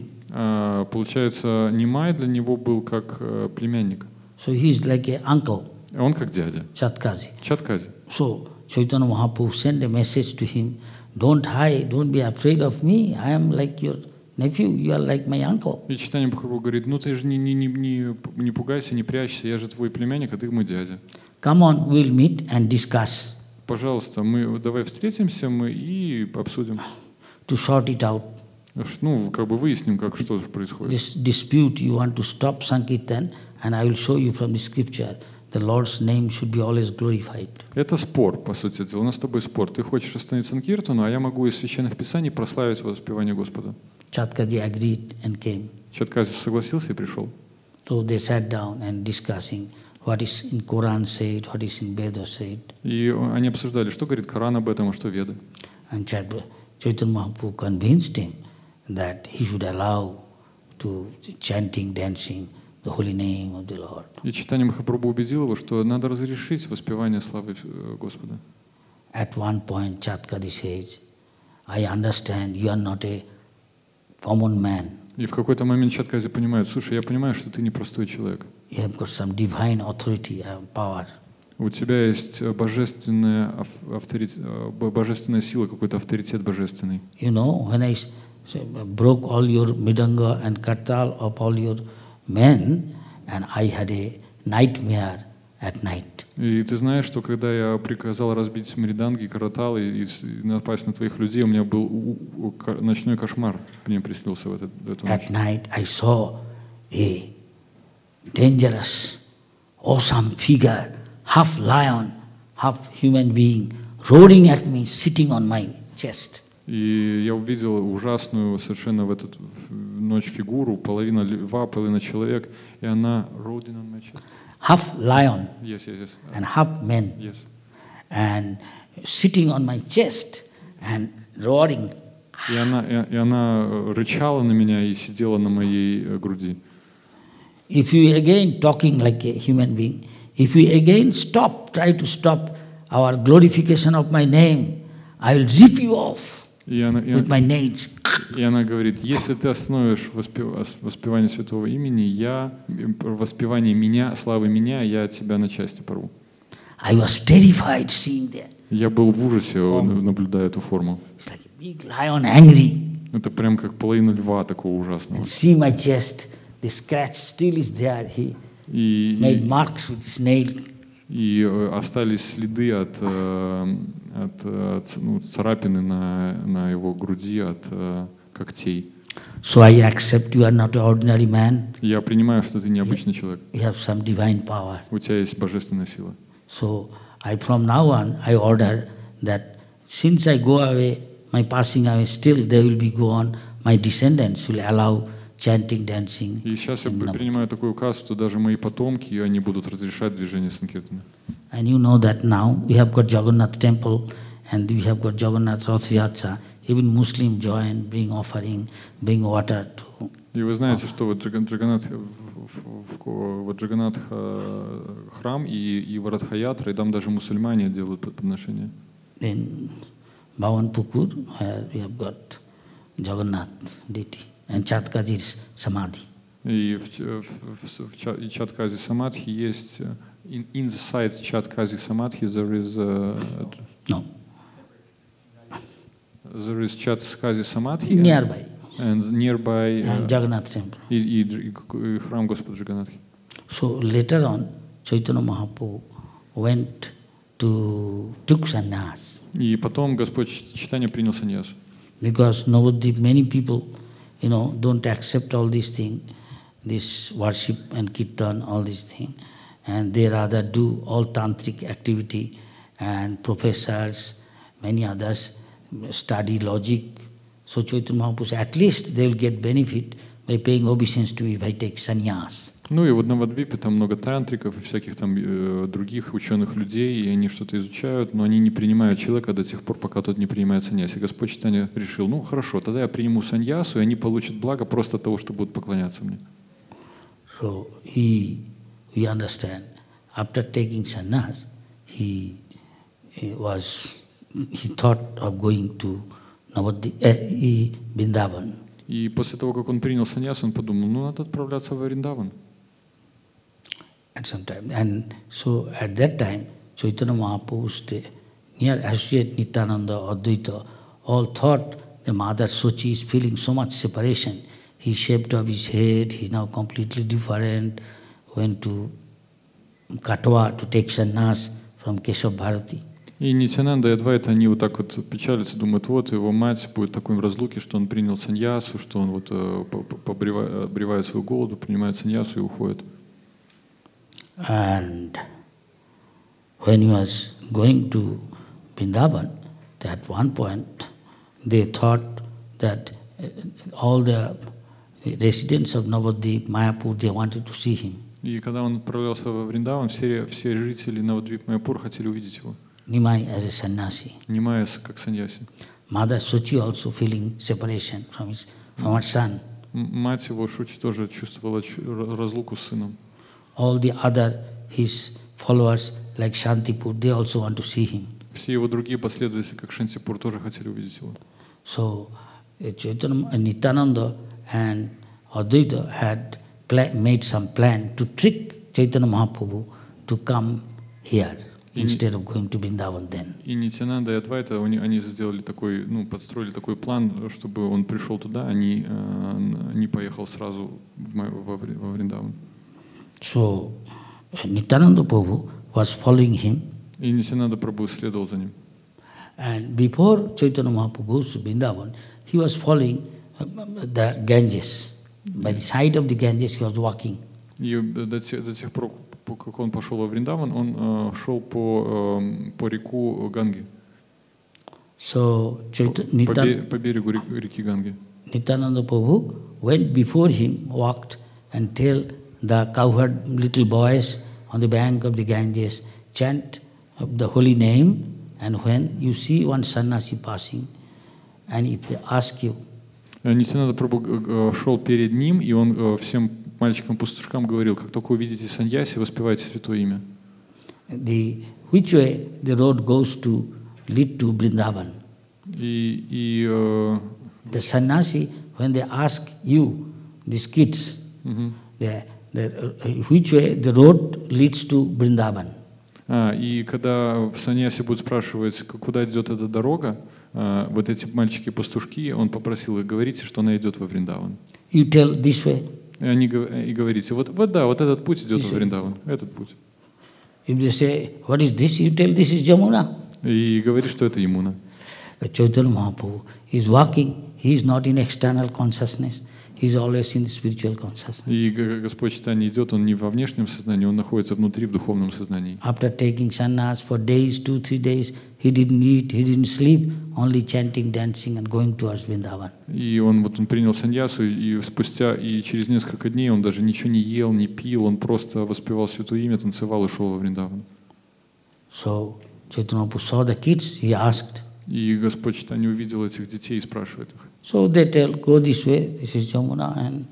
Получается, Нимай для него был как племянник. So he is like an uncle. Он как дядя. Chatkazi. Чаткази. So Chaitanya Mahaprabhu sent a message to him: don't hide, don't be afraid of me. I am like your nephew. You are like my uncle. И Чайтанья Махапрабху говорит, ты же не пугайся, не прячься, я же твой племянник, а ты мой дядя. Come on, we'll meet and discuss. Пожалуйста, давай встретимся и обсудим. To sort it out. Выясним, что происходит. This dispute, you want to stop Sankirtan, and I will show you from the scripture. The Lord's name should be always glorified. Это спор, по сути дела. У нас с тобой спор. Ты хочешь остановить Санкиртану, а я могу из священных писаний прославить воспевание Господа. Chatkaji agreed and came. Чаткази согласился и пришел. So they sat down and discussing what is in Quran said, what is in Veda said. И они обсуждали, что говорит Коран об этом, а что Веды. And Chaitanya Mahaprabhu convinced him that he should allow to chanting, dancing the holy name of the Lord. И Чайтанья Махапрабху убедил его, что надо разрешить воспевание славы Господа. At one point, Chatkaji says, I understand you are not a common man. И в какой-то момент Чаткази понимает, слушай, я понимаю, что ты не простой человек. You have got some divine authority, power. У тебя есть божественная сила, какой-то авторитет божественный. You know, when I broke all your midanga and kartal of all your men, and I had a nightmare at night. И ты знаешь, что когда я приказал разбить мриданги, каратал и напасть на твоих людей, у меня был ночной кошмар, мне приснился в эту ночь. At night I saw a dangerous, awesome figure, half lion, half human being, roaring at me, sitting on my chest. И я увидел ужасную совершенно в эту ночь фигуру, половина льва, половина человек, и она roaring on my chest. Half lion Yes. and half man, Yes. and sitting on my chest and roaring. И она рычала на меня и сидела на моей груди. If you again talking like a human being, if you again try to stop our glorification of my name, I will rip you off И with my nails. она говорит, если ты остановишь воспевание святого имени, воспевание меня, славы меня, я тебя на части порву. I was terrified seeing that. Я был в ужасе, наблюдая эту форму. It's like a big lion angry. Это прям как половина льва такого ужасного. And see my chest, the scratch still is there. He made marks with his nail. И остались следы от царапины на его груди от когтей. So I accept you are not an ordinary man. Я принимаю, что ты необычный человек. You have some divine power. У тебя есть божественная сила. So from now on, I order that since I go away, my passing away, still there will be go on. My descendants will allow chanting, dancing. И сейчас я принимаю такой указ, что даже мои потомки, они будут разрешать движение Санкиртана. And you know that now we have got Jagannath temple and we have got Jagannath Rath Yatra. Even Muslim join, bring offering, bring water to. И вы знаете, что вот Джаганнат храм и Варадха-ятра, и там даже мусульмане делают подношения. In Bhavanpukur, we have got Jagannath deity and Chatkaji's Samadhi. И в Чаткази Самадхи есть, in the side Chatkazi Samadhi there is No. There is Chatkazi Samadhi Nearby. And nearby Jagannath temple. И храм Господа Джаганнатхи. So later on, Chaitanya Mahaprabhu took sannyas. И потом Господь Чайтанья принял саньяс. Because Navadvip, many people, don't accept all these things, this worship and kirtan, all these things, and they rather do all tantric activity, and professors, many others study logic. So Chaitanya Mahaprabhu said, at least they will get benefit by paying obeisance to me if I take sannyas. Ну и вот на Навадвипе там много тантриков и всяких там других ученых людей, и они что-то изучают, но они не принимают человека до тех пор, пока тот не принимает саньяс. И Господь Чайтанья решил, ну хорошо, тогда я приму саньясу, и они получат благо просто от того, что будут поклоняться мне. So we understand, after taking sannyas, he thought of going to Vrindavan. И после того, как он принял саньяс, он подумал, ну надо отправляться в Вриндаван. At some time. And so at that time, Chaitanya Mahaprabhu's near associate Nityananda, Advaita, all thought the mother Sochi is feeling so much separation. He shaved off his head, he's now completely different, went to Katwa to take sannyas from Keshav Bharati. И Нитянанда и Адвайта, они вот так вот печалятся, думают, вот его мать будет такой в разлуке, что он принял саньясу, что он вот обревает свою голову, принимает саньясу и уходит. And when he was going to Vrindavan, at one point they thought that all the residents of Navadvip, Mayapur, they wanted to see him. И когда он отправлялся во Вриндаван, все жители Навадвип Майяпур хотели увидеть его. Nimai as a sannyasi. Nimai как саньяси. Mother Sochi also feeling separation from her son. Мать его Шучи тоже чувствовала разлуку с сыном. All the other his followers like Shantipur, they also want to see him. Все его другие последователи, как Шантипур, тоже хотели увидеть его. So Nityananda and Advaita had made some plan to trick Chaitanya Mahaprabhu to come here instead of going to Vrindavan then. И Нитянанда и Адвайта, они сделали такой, подстроили такой план, чтобы он пришел туда, а не поехал сразу во Вриндаван. So Nityananda Prabhu was following him. И Нитянанда Прабху следовал за ним. And before Chaitanya Mahaprabhu goes to Vrindavan, he was following the Ganges. By the side of the Ganges he was walking. И до тех пор, как он пошел во Вриндаван, он шел по реку Ганги. So по берегу реки Ганги. Nityananda Prabhu went before him, walked and tell the cowherd little boys on the bank of the Ganges, chant the holy name, and when you see one sannyasi passing, and if they ask you, Нитянанда Прабху шел перед ним, и он всем мальчикам-пастушкам говорил, как только увидите саньяси, воспевайте святое имя. Which way the road goes to lead to Vrindavan? The sannyasi, when they ask you, these kids, which way the road leads to Vrindavan. И когда в саньясе будут спрашивать, куда идет эта дорога, вот эти мальчики-пастушки, он попросил их, говорите, что она идет во Вриндаван. You tell this way. И говорите, вот этот путь идет во Вриндаван, этот путь. If they say, what is this? You tell this is Jamuna. И говорит, что это Ямуна. But Chaitanya Mahaprabhu is walking, he is not in external consciousness, he is always in the spiritual consciousness. И Господь Чайтанья идет, он не во внешнем сознании, он находится внутри, в духовном сознании. After taking sannyas for days, 2-3 days, he didn't eat, he didn't sleep, only chanting, dancing and going towards Vrindavan. И он принял саньясу, и через несколько дней он даже ничего не ел, не пил, он просто воспевал святое имя, танцевал и шел во Вриндаван. So Chaitanya Mahaprabhu saw the kids, he asked. И Господь Чайтанья увидел этих детей и спрашивает их. So they tell, go this way, this is Jamuna. And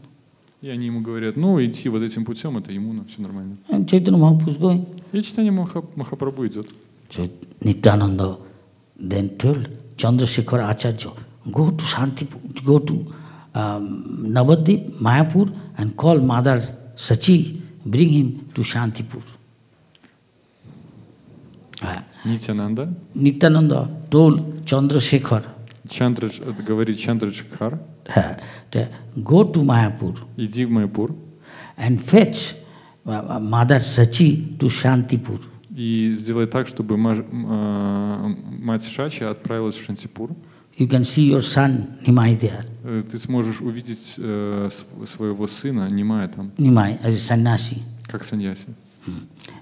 и они ему говорят, идти вот этим путем, это Ямуна, все нормально. And Chaitanya Mahaprabhu is going. И Чайтанья Махапрабху идет. So Nityananda then told Chandrasekhar Acharya, go to Shantipur, go to Navadvip, Mayapur, and call Mother Sachi, bring him to Shantipur. Nityananda told Chandrasekhar, говорит Chandrasekhar, go to Mayapur, иди в Майяпур, and fetch Mother Sachi to Shantipur. И сделай так, чтобы мать Шачи отправилась в Шантипур. You can see your son Nimai there. Ты сможешь увидеть своего сына Нимая там. Nimai as a sannyasi. Как саньяси.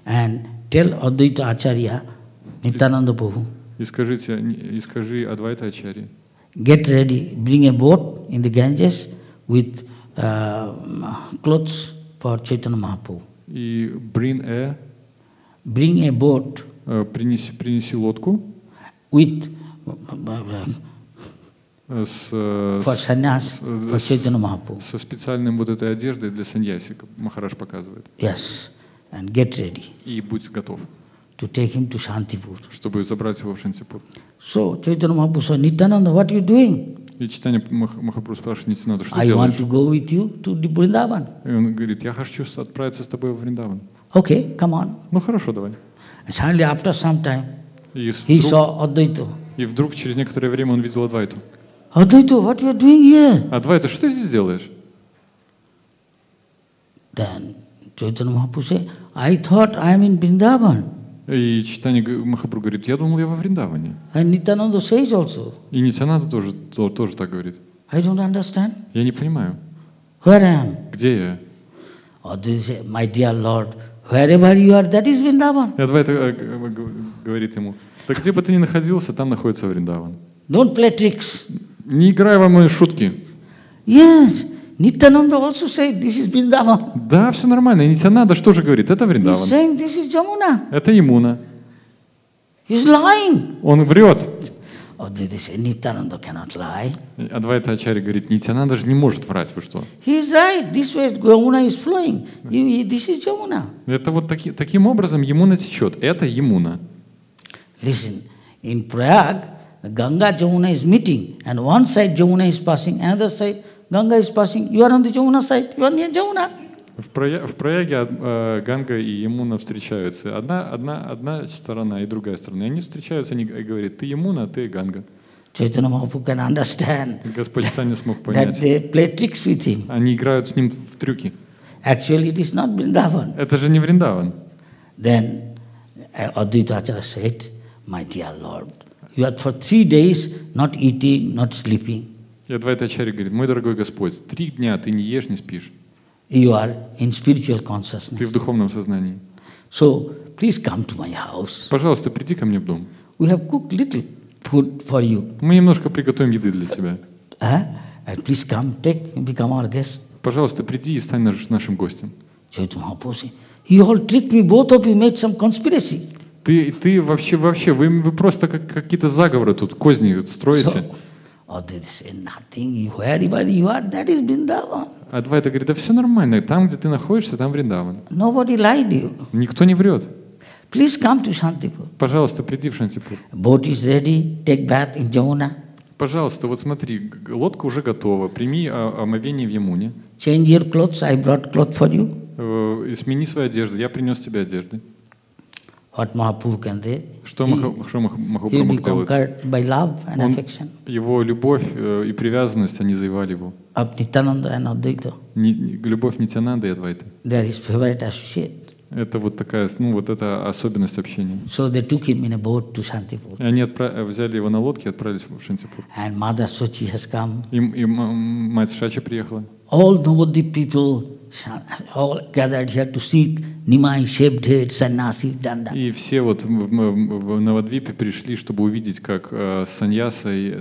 And tell Advaita Acharya, Nityananda Prabhu. И скажи Адвайта Ачарье. Get ready, bring a boat in the Ganges with clothes for Chaitanya Mahaprabhu. И bring a boat. Принеси лодку. With for sannyas, for Chaitanya Mahaprabhu. Со специальным вот этой одеждой для саньяси, как Махараш показывает. Yes, and get ready. И будь готов. To take him to Shantipur. Чтобы забрать его в Шантипур. So Chaitanya Mahaprabhu said, Nityananda, what are you doing? И Чайтанья Махапрабху спрашивает Нитянанду, что I делаешь? want to go with you to the Vrindavan. И он говорит, я хочу отправиться с тобой в Вриндаван. Okay, come on. Хорошо, давай. And suddenly after some time, he saw Advaita. И вдруг через некоторое время он видел Адвайту. Advaita, what you are doing here? Адвайта, что ты здесь делаешь? Then Chaitanya Mahaprabhu said, I thought I am in Vrindavan. И Чайтанья Махапрабху говорит, я думал, я во Вриндаване. And Nityananda says also. И Нитянанда тоже так говорит. I don't understand. Я не понимаю. Where I am? Где я? Advaita said, my dear Lord, wherever you are, that is Vrindavan. И Адвайта говорит ему, так где бы ты ни находился, там находится Вриндаван. Don't play tricks. Не играй во мои шутки. Yes, Nityananda also said, this is Vrindavan. Да, все нормально. И Нитянанда что же говорит? Это Вриндаван. He's saying, this is Jamuna. Это Ямуна. He's lying. Он врет. Advaita said, Nityananda cannot lie. Адвайта Ачарья говорит, Нитянанда же не может врать, вы что? He's right. This way Jamuna is flowing. This is Jamuna. Это вот таким образом Ямуна течет. Это Ямуна. Listen, in Prayag, Ganga Jamuna is meeting, and one side Jamuna is passing, another side Ganga is passing. You are on the Jamuna side. You are near Jamuna. В Праяге Ганга и Ямуна встречаются. Одна сторона и другая сторона. И они встречаются, они говорят, ты Ямуна, а ты Ганга. Chaitanya Mahaprabhu can understand Господь Чайтанья смог that понять. they play tricks with him. Они играют с ним в трюки. Actually, it is not Vrindavan. Это же не Вриндаван. Then Advaita Acharya said, my dear Lord, you are for 3 days not eating, not sleeping. И Адвайта Ачарья говорит, мой дорогой Господь, 3 дня ты не ешь, не спишь. You are in spiritual consciousness. Ты в духовном сознании. So, please come to my house. Пожалуйста, приди ко мне в дом. We have cooked little food for you. Мы немножко приготовим еды для тебя. And please come, take, become our guest. Пожалуйста, приди и стань нашим гостем. Chaitanya Mahaprabhu said, you all tricked me, both of you made some conspiracy. Ты вообще, вы просто какие-то заговоры тут, козни строите. Advaita said, nothing, wherever you are, that is Vrindavan. Адвайта говорит, да все нормально, там, где ты находишься, там Вриндаван. Nobody lied you. Никто не врет. Please come to Shantipur. Пожалуйста, приди в Шантипур. Boat is ready, take bath in Jamuna. пожалуйста, вот смотри, лодка уже готова, прими омовение в Ямуне. Change your clothes, I brought cloth for you. И смени свою одежду, я принес тебе одежды. What Mahaprabhu can say? Что Махапрабху He will be мог делать? conquered by love and affection. Его любовь и привязанность, они завоевали его. Of Nityananda and Advaita. Любовь Нитянанды и Адвайты. They are his favorite associate. Это вот такая, ну вот это особенность общения. So they took him in a boat to Shantipur. И они взяли его на лодке и отправились в Шантипур. And Mother Sochi has come. И мать Шача приехала. All Navadvip people all gathered here to seek Nimai, shaved head, sannyasi, danda. И все вот в Навадвипе пришли, чтобы увидеть, как саньяси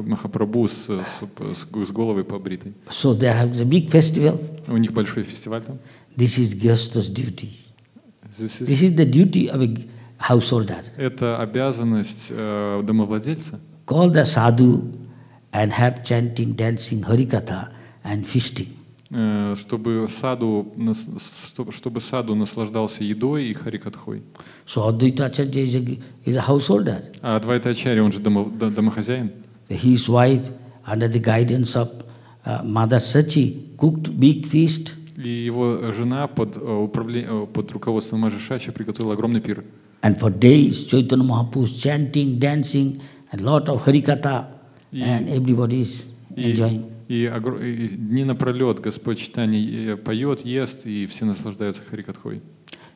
Махапрабху с головой побритой. So they have a big festival. У них большой фестиваль там. This is Gyasta's duty. This is the duty of a householder. Это обязанность домовладельца. Call the sadhu and have chanting, dancing, harikatha and feasting. Чтобы саду наслаждался едой и харикатхой. So Advaita Acharya is a householder. А Адвайта Ачарья, он же домохозяин. His wife, under the guidance of Mother Sachi, cooked big feast. И его жена под руководством Маджи Шачи приготовила огромный пир. And for days, Chaitanya Mahaprabhu is chanting, dancing, and lot of harikatha, and everybody is enjoying. И дни напролет Господь Чайтанья поет, ест, и все наслаждаются харикатхой.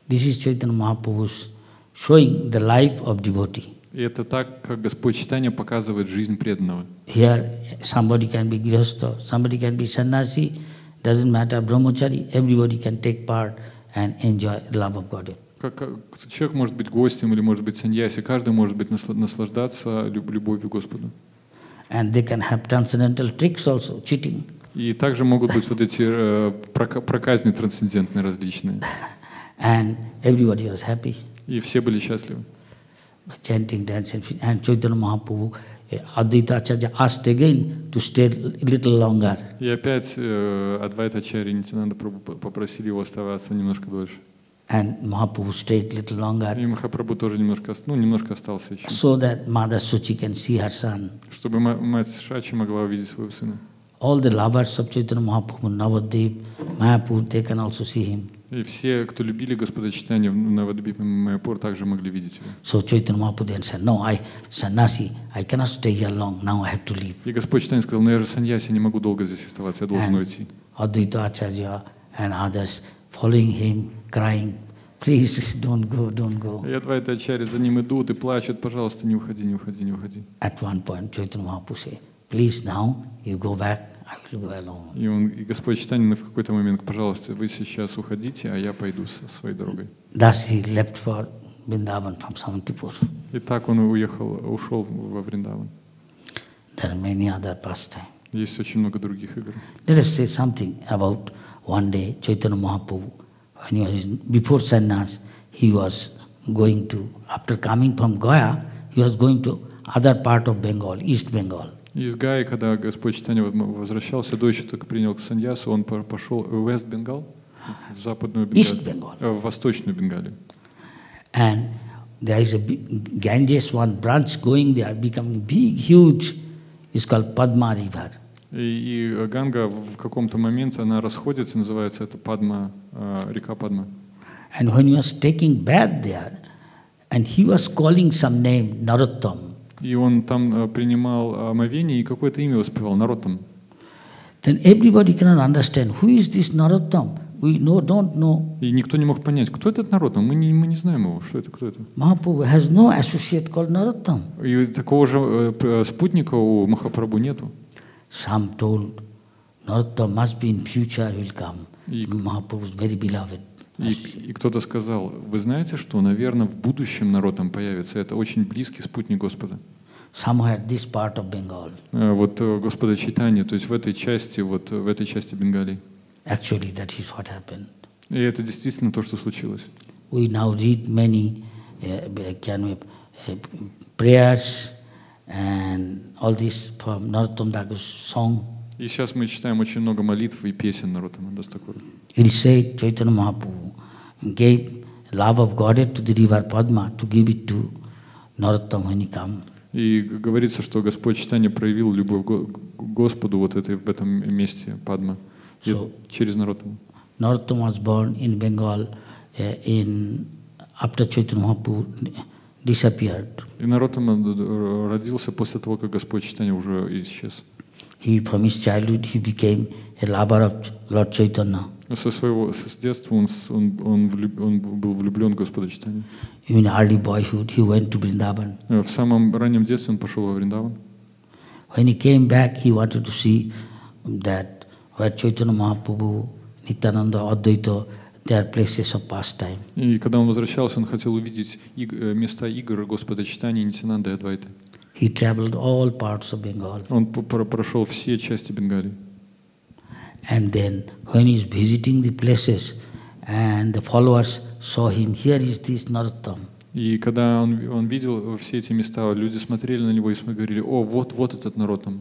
This is Chaitanya Mahaprabhu showing the life of devotee. И это так, как Господь Чайтанья показывает жизнь преданного. Here, somebody can be grihastha, somebody can be sannyasi, doesn't matter, brahmachari, everybody can take part and enjoy the love of God. Человек может быть гостем или может быть саньяси, каждый может быть наслаждаться любовью к Господу. And they can have transcendental tricks also, cheating. И также могут быть вот эти проказни трансцендентные различные. And everybody was happy. И все были счастливы. By chanting, dancing, and Chaitanya Mahaprabhu, Advaita Acharya asked again to stay a little longer. И опять Адвайта Ачарья и Нитянанда Прабху попросили его оставаться немножко дольше. And Mahaprabhu stayed a little longer. И Махапрабху тоже немножко остался еще. So that Mother Suchi can see her son. Чтобы мать Шачи могла увидеть своего сына. All the lovers of Chaitanya Mahaprabhu, Navadvip, Mayapur, they can also see him. И все, кто любили Господа Чайтанью в Навадвипе, Майяпур, также могли видеть его. So Chaitanya Mahaprabhu then said, "No, sannyasi, I cannot stay here long. Now I have to leave." И Господь Чайтанья сказал: "Но я же саньяси, не могу долго здесь оставаться, я должен уйти." Advaita Acharya and others following him, crying, "Please don't go, don't go." И Адвайта Ачарья за ним идут и плачут: "Пожалуйста, не уходи, не уходи, не уходи." At one point, Chaitanya Mahaprabhu said, "Please now you go back. I will go alone." И Господь Чайтанья в какой-то момент: "Пожалуйста, вы сейчас уходите, а я пойду своей дорогой." Thus he left for Vrindavan from Shantipur. И так он ушел во Вриндаван. There are many other pastimes. Есть очень много других игр. Let us say something about one day Chaitanya Mahaprabhu. When he was before sannyas, he was going to, after coming from Gaya, he was going to other part of Bengal, East Bengal. Из Гаи, когда Господь Чайтанья возвращался, до еще только принял к саньясу, он пошел в Вест Бенгал, в западную Бенгалию, в восточную Бенгалию. And there is a Ganges, one branch going there, becoming big, huge. It's called Padma River. И Ганга в каком-то моменте она расходится, называется это Падма, река Падма. And when he was taking bath there, and he was calling some name, Narottam. И он там принимал омовение и какое-то имя воспевал, Нароттам. Then everybody cannot understand who is this Narottam. We don't know. И никто не мог понять, кто этот Нароттам. Мы не знаем его, что это, кто это. Mahaprabhu has no associate called Narottam. И такого же спутника у Махапрабху нету. Some told Narottam must be in future will come. Mahaprabhu is very beloved. И кто-то сказал: вы знаете, что, наверное, в будущем Нароттам появится. Это очень близкий спутник Господа. Somewhere this part of Bengal. Вот Господа Чайтанья, то есть в этой части Бенгалии. Actually, that is what happened. И это действительно то, что случилось. We now read many prayers and all this from Narottam Thakur's song. И сейчас мы читаем очень много молитв и песен Нароттама Даса Такура. It is said Chaitanya Mahaprabhu gave love of Godhead to the river Padma to give it to Narottam when he came. И говорится, что Господь Чайтанья проявил любовь к Господу вот в этом месте Падма через Нароттаму. Narottama was born in Bengal after Chaitanya Mahaprabhu disappeared. И Нароттама родился после того, как Господь Чайтанья уже исчез. From his childhood, he became a lover of Lord Chaitanya. С детства он был влюблен в Господа Чайтанью. In early boyhood, he went to Vrindavan. В самом раннем детстве он пошел во Вриндаван. When he came back, he wanted to see that where Chaitanya Mahaprabhu, Nityananda, Advaita, their places of pastime. И когда он возвращался, он хотел увидеть места игр Господа Чайтаньи, Нитянанды и Адвайты. He traveled all parts of Bengal. Он прошел все части Бенгалии. And then, when he is visiting the places, and the followers saw him, here is this Narottama. И когда он видел все эти места, люди смотрели на него и говорили: «О, вот этот Нароттама».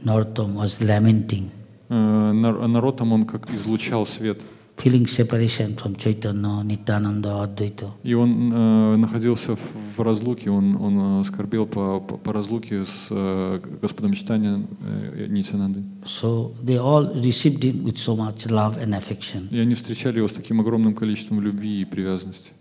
Narottama was lamenting. Нароттама он как излучал свет. Feeling separation from Chaitanya, Nityananda, Advaita. И он находился в разлуке, он скорбел по разлуке с Господом Чайтаньей и Нитянандой. So they all received him with so much love and affection. И они встречали его с таким огромным количеством любви и привязанности.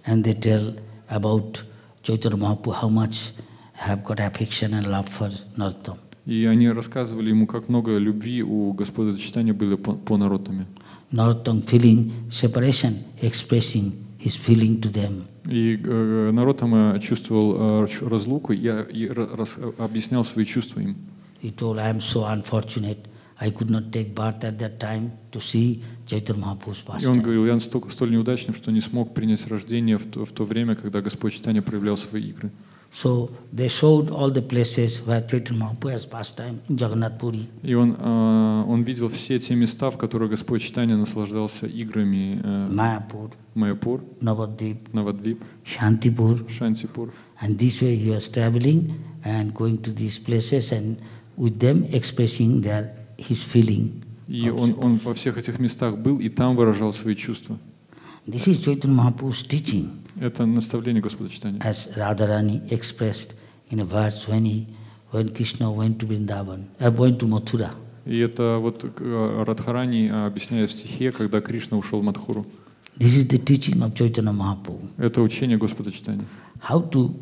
And they tell about Chaitanya Mahaprabhu how much have got affection and love for Narottama. И они рассказывали ему, как много любви у Господа Чайтаньи было по Нароттаме. Narottama feeling separation, expressing his feeling to them. И Нароттама чувствовал разлуку и объяснял свои чувства им. He told, I am so unfortunate, I could not take birth at that time to see Chaitanya Mahaprabhu's pastime. И он говорил: я столь неудачным, что не смог принять рождение в то время, когда Господь Чайтанья проявлял свои игры. So they showed all the places where Chaitanya Mahaprabhu has pastime in Jagannath Puri. И он видел все те места, в которых Господь Чайтанья наслаждался играми. Майяпур, Навадвип, Шантипур. And this way he was traveling and going to these places and with them expressing his feeling. И он во всех этих местах был и там выражал свои чувства. This is Chaitanya Mahaprabhu's teaching. Это наставление Господа Чайтаньи. As Radharani expressed in a verse when Krishna went to Vrindavan, went to Mathura. И это вот Радхарани объясняет в стихе, когда Кришна ушел в Мадхуру. This is the teaching of Chaitanya Mahaprabhu. Это учение Господа Чайтаньи. How to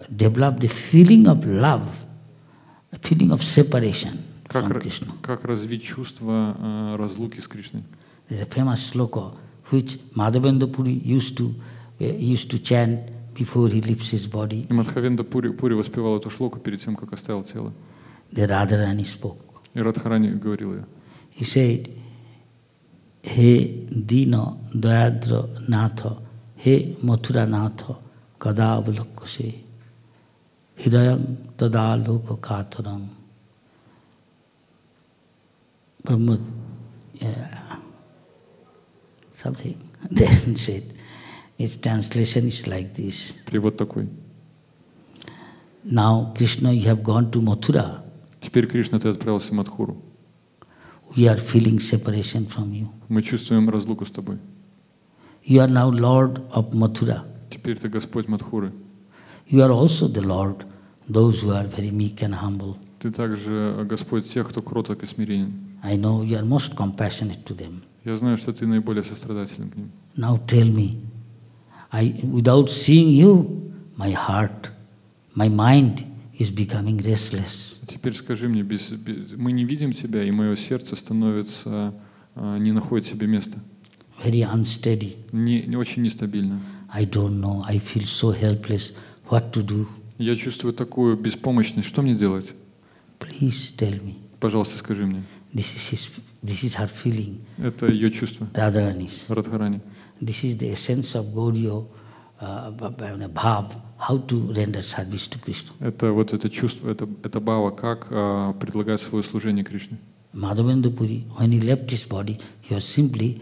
develop the feeling of love, a feeling of separation from Krishna. Как развить чувство разлуки с Кришной. There's a famous sloka which Madhavendra Puri used to chant before he leaves his body. И Мадхавендра Пури воспевал эту шлоку перед тем, как оставил тело. The Radharani spoke. И Радхарани говорил ее. He said, He Dina Dayadra Natha, He Mathura Natha, Kada Avalokase, Hidayam Tada Loka Kataram. Brahma, something. Then said, its translation is like this. Перевод такой. Now, Krishna, you have gone to Mathura. Теперь, Кришна, ты отправился в Мадхуру. We are feeling separation from you. Мы чувствуем разлуку с тобой. You are now Lord of Mathura. Теперь ты Господь Мадхуры. You are also the Lord, those who are very meek and humble. Ты также Господь тех, кто кроток и смиренен. I know you are most compassionate to them. Я знаю, что ты наиболее сострадателен к ним. Now tell me, without seeing you, my heart, my mind is becoming restless. Теперь скажи мне, мы не видим тебя, и мое сердце становится, не находит себе места. Very unsteady. Не очень нестабильно. I don't know. I feel so helpless. What to do? Я чувствую такую беспомощность. Что мне делать? Please tell me. Пожалуйста, скажи мне. This is her feeling. Это ее чувство. Radharani's. Радхарани. This is the essence of Gaudiya bhav, how to render service to Krishna. Это вот это чувство, это бхава, как предлагать свое служение Кришне. Madhavendra Puri, when he left his body, he was simply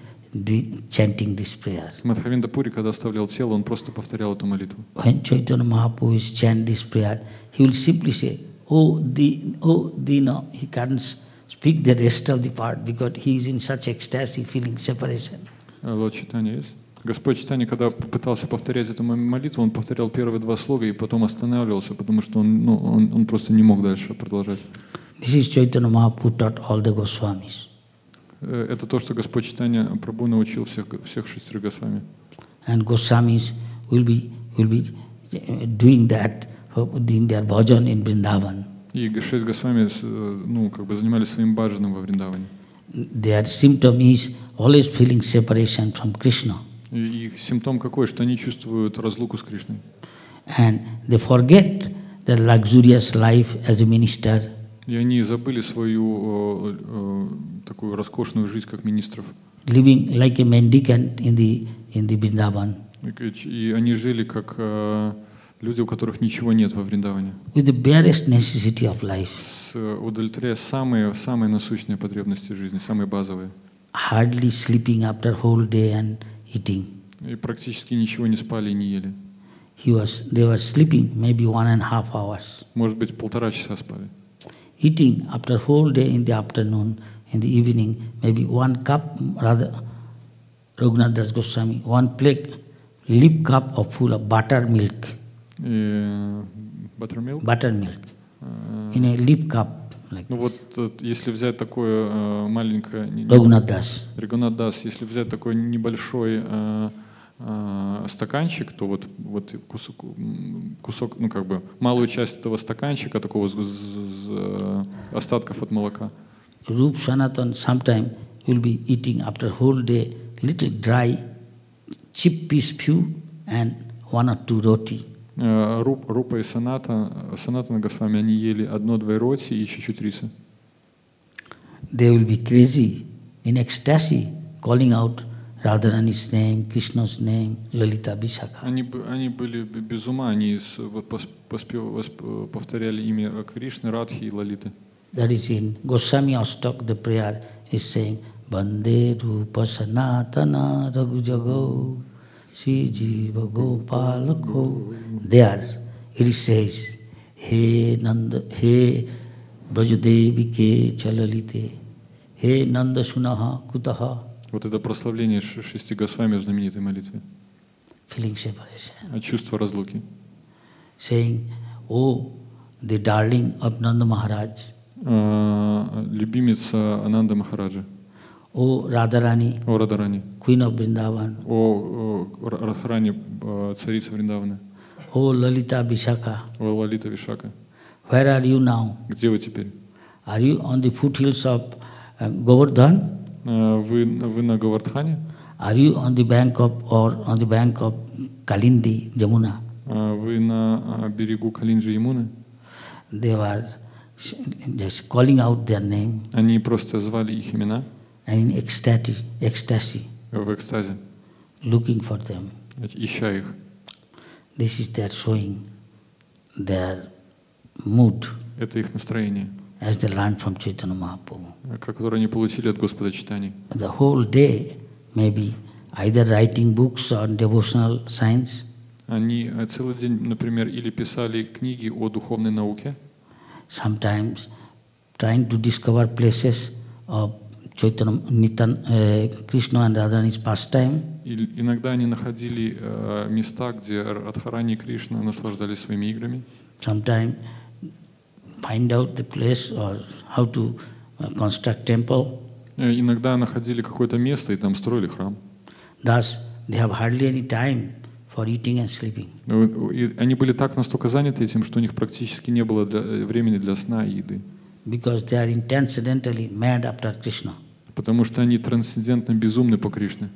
chanting this prayer. Мадхавендра Пури, когда оставлял тело, он просто повторял эту молитву. When Chaitanya Mahaprabhu is chant this prayer, he will simply say, "Oh Dina," he can't speak the rest of the part because he is in such ecstasy, feeling separation. Lord Chaitanya is? Господь Чайтанья, когда пытался повторять эту молитву, он повторял первые два слога и потом останавливался, потому что он просто не мог дальше продолжать. This is Chaitanya Mahaprabhu taught all the Goswamis. Это то, что Господь Чайтанья Прабху научил всех шестерых Госвами. And Goswamis will be doing that, doing their bhajan in Vrindavan. И 6 Госвами, занимались своим баджаном во Вриндаване. Their symptom is always feeling separation from Krishna. И их симптом какой, что они чувствуют разлуку с Кришной. And they forget their luxurious life as a minister. И они забыли свою такую роскошную жизнь как министров. Living like a mendicant in the Vrindavan. И они жили как люди, у которых ничего нет во Вриндаване. With the barest necessity of life. Удовлетворяя самые насущные потребности жизни, самые базовые. Hardly sleeping after whole day and eating. И практически ничего не спали и не ели. They were sleeping maybe 1.5 hours. Может быть, 1,5 часа спали. Eating after whole day in the afternoon, in the evening, maybe 1 cup, rather, Raghunath Das Goswami, 1 plate, lip cup of full of buttermilk. Buttermilk? Buttermilk. In a lip cup. Like если взять такое маленькое... Raghunath Das. Raghunath Das, если взять такой небольшой стаканчик, то вот кусок, малую часть этого стаканчика, такого остатков от молока. Rup Sanatan sometime will be eating after whole day little dry, cheap piece few and 1 or 2 roti. Рупа и Санатана Госвами, они ели 1-2 роти и чуть-чуть риса. They will be crazy, in ecstasy, calling out Radharani's name, Krishna's name, Lalita Vishakha. Они были без ума, они повторяли имя Кришны, Радхи и Лалиты. That is in Goswami Astak, the prayer is saying, Bande Rupa Sanatana Raghujago Sri Jiva Gopalako. There it says, He Nanda, He Brajadevi Ke Chalalite, He Nanda Sunaha Kutaha. Вот это прославление 6 Госвами в знаменитой молитве. Feeling separation. Чувство разлуки. Saying, oh, the darling of Nanda Maharaj. Любимица Ананда Махараджа. Oh, Radharani. О Радарани. Queen of Vrindavan. О Радхарани, царица Вриндавана. Oh, Lalita Vishakha. О Лалита Вишака. Where are you now? Где вы теперь? Are you on the foothills of Govardhan? Вы на Говардхане? Are you on the bank of Kalindi, Jamuna? Вы на берегу Калинджи Ямуны? They were just calling out their name. Они просто звали их имена. And in ecstasy, В экстазе. looking for them. Ища их. This is their showing their mood. Это их настроение, as they learned from Chaitanya Mahaprabhu. которое они получили от Господа Чайтаньи. The whole day, maybe either writing books on devotional science. Они целый день, например, или писали книги о духовной науке. Sometimes trying to discover places of Krishna and Radharani's pastime. Иногда они находили места, где Радхарани и Кришна наслаждались своими играми. Sometimes find out the place or how to construct temple. Иногда находили какое-то место и там строили храм. Thus, they have hardly any time for eating and sleeping. И они были так настолько заняты этим, что у них практически не было времени для сна и еды. Because they are transcendentally mad after Krishna. Потому что они трансцендентно безумны по Кришне.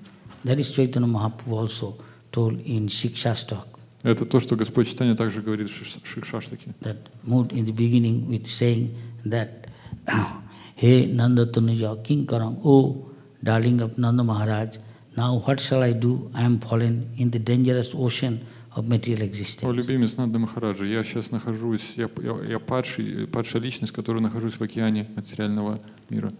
That is Chaitanya Mahaprabhu also told in Shikshastak. Это то, что Господь Чайтанья также говорит в Шикшаштаке. That moved in the beginning with saying that, Hey Nanda Tanuja Kinkaram, oh darling of Nanda Maharaj, now what shall I do? I am fallen in the dangerous ocean of material existence. О, любимец Нанда Махараджа, я сейчас нахожусь, я падшая личность, которая нахожусь в океане материального мира.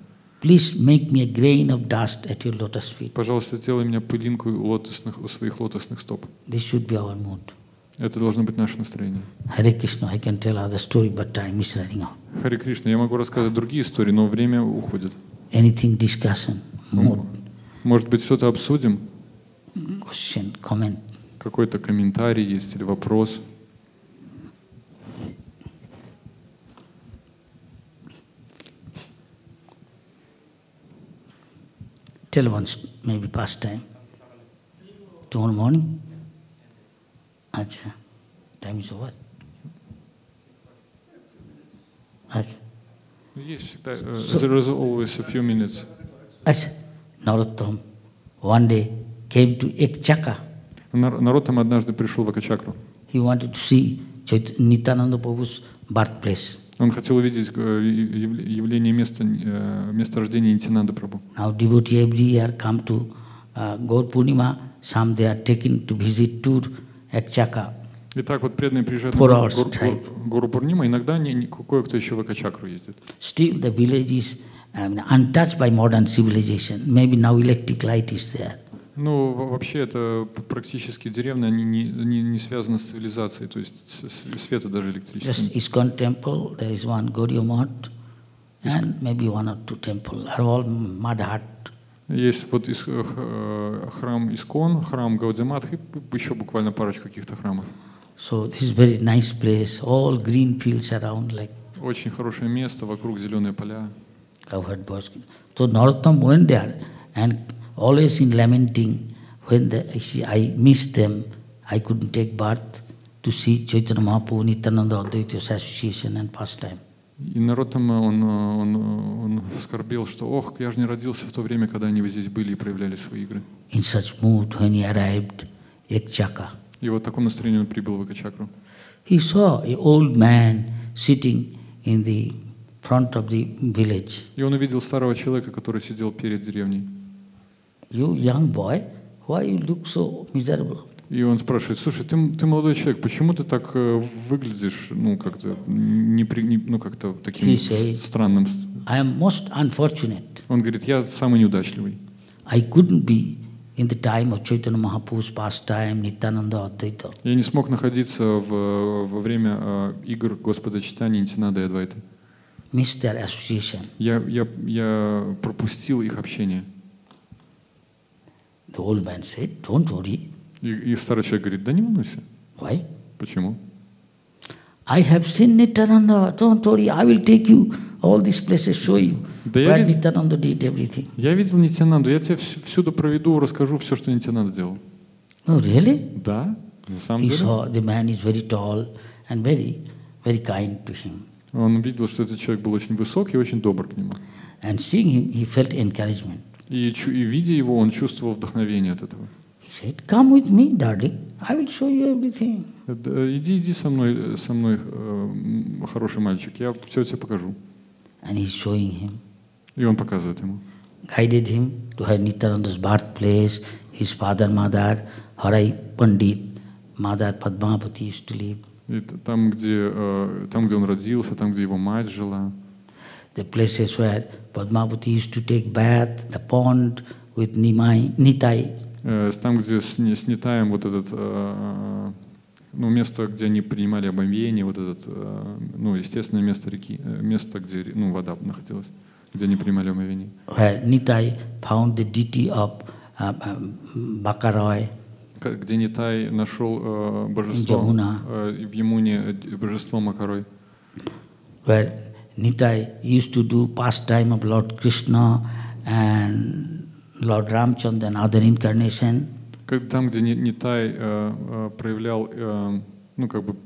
Please make me a grain of dust at your lotus feet. Пожалуйста, сделай меня пылинку у своих лотосных стоп. This should be our mood. Это должно быть наше настроение. Hare Krishna, I can tell other story, but time is running out. Харе Кришна, я могу рассказать другие истории, но время уходит. Anything discussion, mood. Может быть, что-то обсудим? question, comment? Какой-то комментарий есть или вопрос? Tell once, maybe past time. Tomorrow morning? Acha. Time is over. Acha. Есть всегда, there is always a few minutes. Acha. Narottam one day came to Ekchaka. Нароттам однажды пришел в Акачакру. He wanted to see Nityananda Prabhu's birthplace. Он хотел увидеть явление места рождения Нитянанды Прабху. Now devotee every year come to Gaur Purnima. Some they are taken to visit to Ekchaka. Итак, вот преданные приезжают в Гору Пурнима, иногда кое-кто еще в Акачакру ездит. Still the village is untouched by modern civilization. Maybe now electric light is there. Ну, вообще это практически деревня, они не связаны с цивилизацией, то есть света даже электрического. Just ISKCON temple, there is one Gauriya Math, and maybe one or two temples are all mud hut. Есть вот храм ISKCON, храм Гаудия-Матх, и еще буквально парочку каких-то храмов. So this is very nice place, all green fields around like. Очень хорошее место, вокруг зеленые поля. Covered boys. So Narottam went there and always in lamenting, when I missed them, I couldn't take birth to see Chaitanya Mahaprabhu, Nityananda Advaita Association and pastime. И Нароттам он скорбел, что ох, я же не родился в то время, когда они здесь были и проявляли свои игры. In such mood, when he arrived Ekchaka, и вот в таком настроении он прибыл в Акачакру. He saw an old man sitting in the front of the village. И он увидел старого человека, который сидел перед деревней. You young boy, why you look so miserable? И он спрашивает: слушай, ты молодой человек, почему ты так выглядишь, ну как-то как-то таким странным? I am most unfortunate. Он говорит: я самый неудачливый. I couldn't be in the time of Chaitanya Mahaprabhu's pastime, Nityananda Advaita. Я не смог находиться во время игр Господа Чайтаньи, Нитянанды и Адвайты. Missed their association. Я пропустил их общение. The old man said, "Don't worry." И старый человек говорит: да не волнуйся. Why? Почему? I have seen Nityananda. Don't worry, I will take you all these places, show you where Nityananda did everything. Я видел Нитянанду, я тебя всюду проведу, расскажу все, что Нитянанда делал. Oh, really? Да, на самом He деле. saw the man is very tall and very, very kind to him. Он видел, что этот человек был очень высокий и очень добр к нему. And seeing him, he felt encouragement. И видя его, он чувствовал вдохновение от этого. He said, "Come with me, darling. I will show you everything." Иди со мной, хороший мальчик, я все тебе покажу. And he's showing him. И он показывает ему. Guided him to her Nityananda's birthplace, his father, mother, Harai Pandit, mother Padmavati used to live. И там, где он родился, там, где его мать жила. The places where Padmavati used to take bath, the pond with Nitai. Там, где с Нитаем вот этот, место, где они принимали омовение, вот этот, естественное место реки, место, где вода находилась, где они принимали омовение. Where Nitai found the deity of Bakaroy. Где Нитай нашел божество в Ямуне, божество Макарой. Where Nitai used to do pastime of Lord Krishna and Lord Ramchandra and other incarnation. Там, где Нитай проявлял,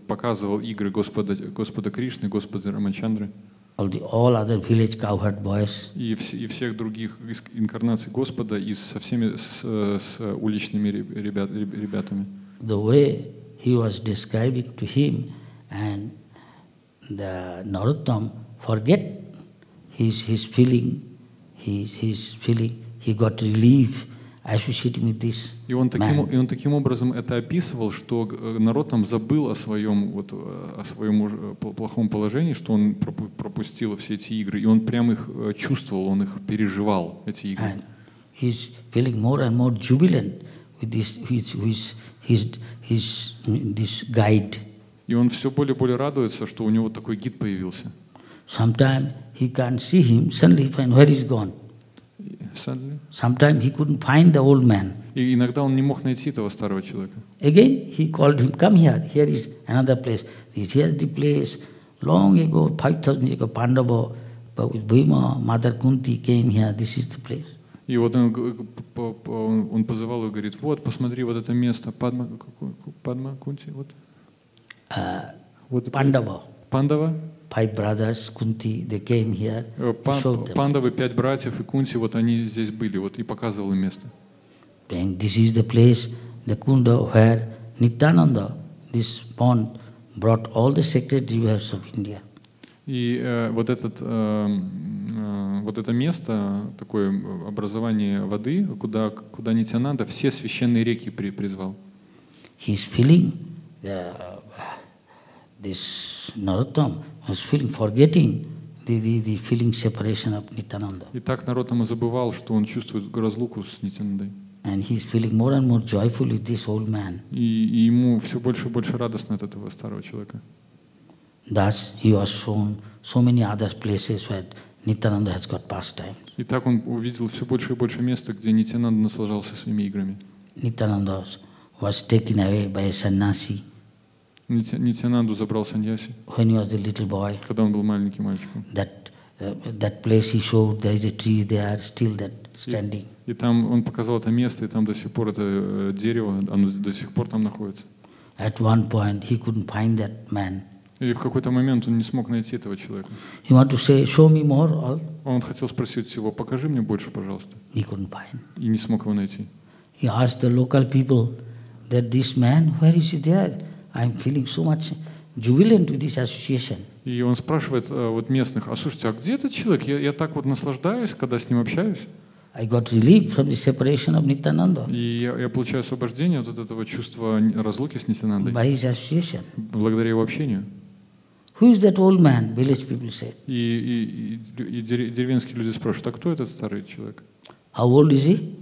показывал игры Господа Кришны, Господа Рамачандры. All other village cowherd boys. И всех других инкарнаций Господа и со всеми с уличными ребятами. The way he was describing to him, and the Narottam forget his feeling, he got relief associating with this. И он таким образом это описывал, что Нароттам забыл о своем плохом положении, что он пропустил все эти игры, и он прямо их чувствовал, он их переживал, эти игры. And he's feeling more and more jubilant with this guide. И он все более и более радуется, что у него такой гид появился. Sometime he can't see him, suddenly find where he's gone. Suddenly? Sometimes he couldn't find the old man. И иногда он не мог найти этого старого человека. Again, he called him, come here, here is another place. This here is the place. Long ago, 5,000 years ago, Pandava, with Bhima, Mother Kunti came here, this is the place. И вот он позывал и говорит, вот, посмотри, вот это место, Падма Кунти, вот. Pandava. Пандава. 5 brothers, Kunti, they came here, showed them. Пандавы, 5 братьев и Кунти, вот они здесь были, вот и показывал им место. And this is the place, the Kunda, where Nityananda, this pond, brought all the sacred rivers of India. И вот это место, такое образование воды, куда Нитянанда все священные реки призвал. He is feeling this Narottam was feeling, forgetting the feeling separation of Nityananda. И так Нароттама забывал, что он чувствует разлуку с Нитянандой. And he is feeling more and more joyful with this old man. И ему все больше и больше радостно от этого старого человека. Thus he was shown so many other places where Nityananda has got pastime. И так он увидел все больше и больше места, где Нитянанда наслаждался своими играми. Nityananda was taken away by a sannyasi. Нитянанду забрал саньяси, When he was a little boy, когда он был маленьким мальчиком. that place he showed, there is a tree there, still that standing. И там он показал это место, и там до сих пор это дерево, оно до сих пор там находится. At one point he couldn't find that man. И в какой-то момент он не смог найти этого человека. He wanted to say, show me more, all. Он хотел спросить его, покажи мне больше, пожалуйста. He couldn't find. И не смог его найти. He asked the local people that this man, where is he there? I'm feeling so much jubilant with this association. И он спрашивает вот местных, а слушайте, а где этот человек? Я так вот наслаждаюсь, когда с ним общаюсь. I got relief from the separation of Nityananda. И я получаю освобождение от этого чувства разлуки с Нитянандой. By his association. Благодаря его общению. Who is that old man? Village people said. И деревенские люди спрашивают, а кто этот старый человек? How old is he?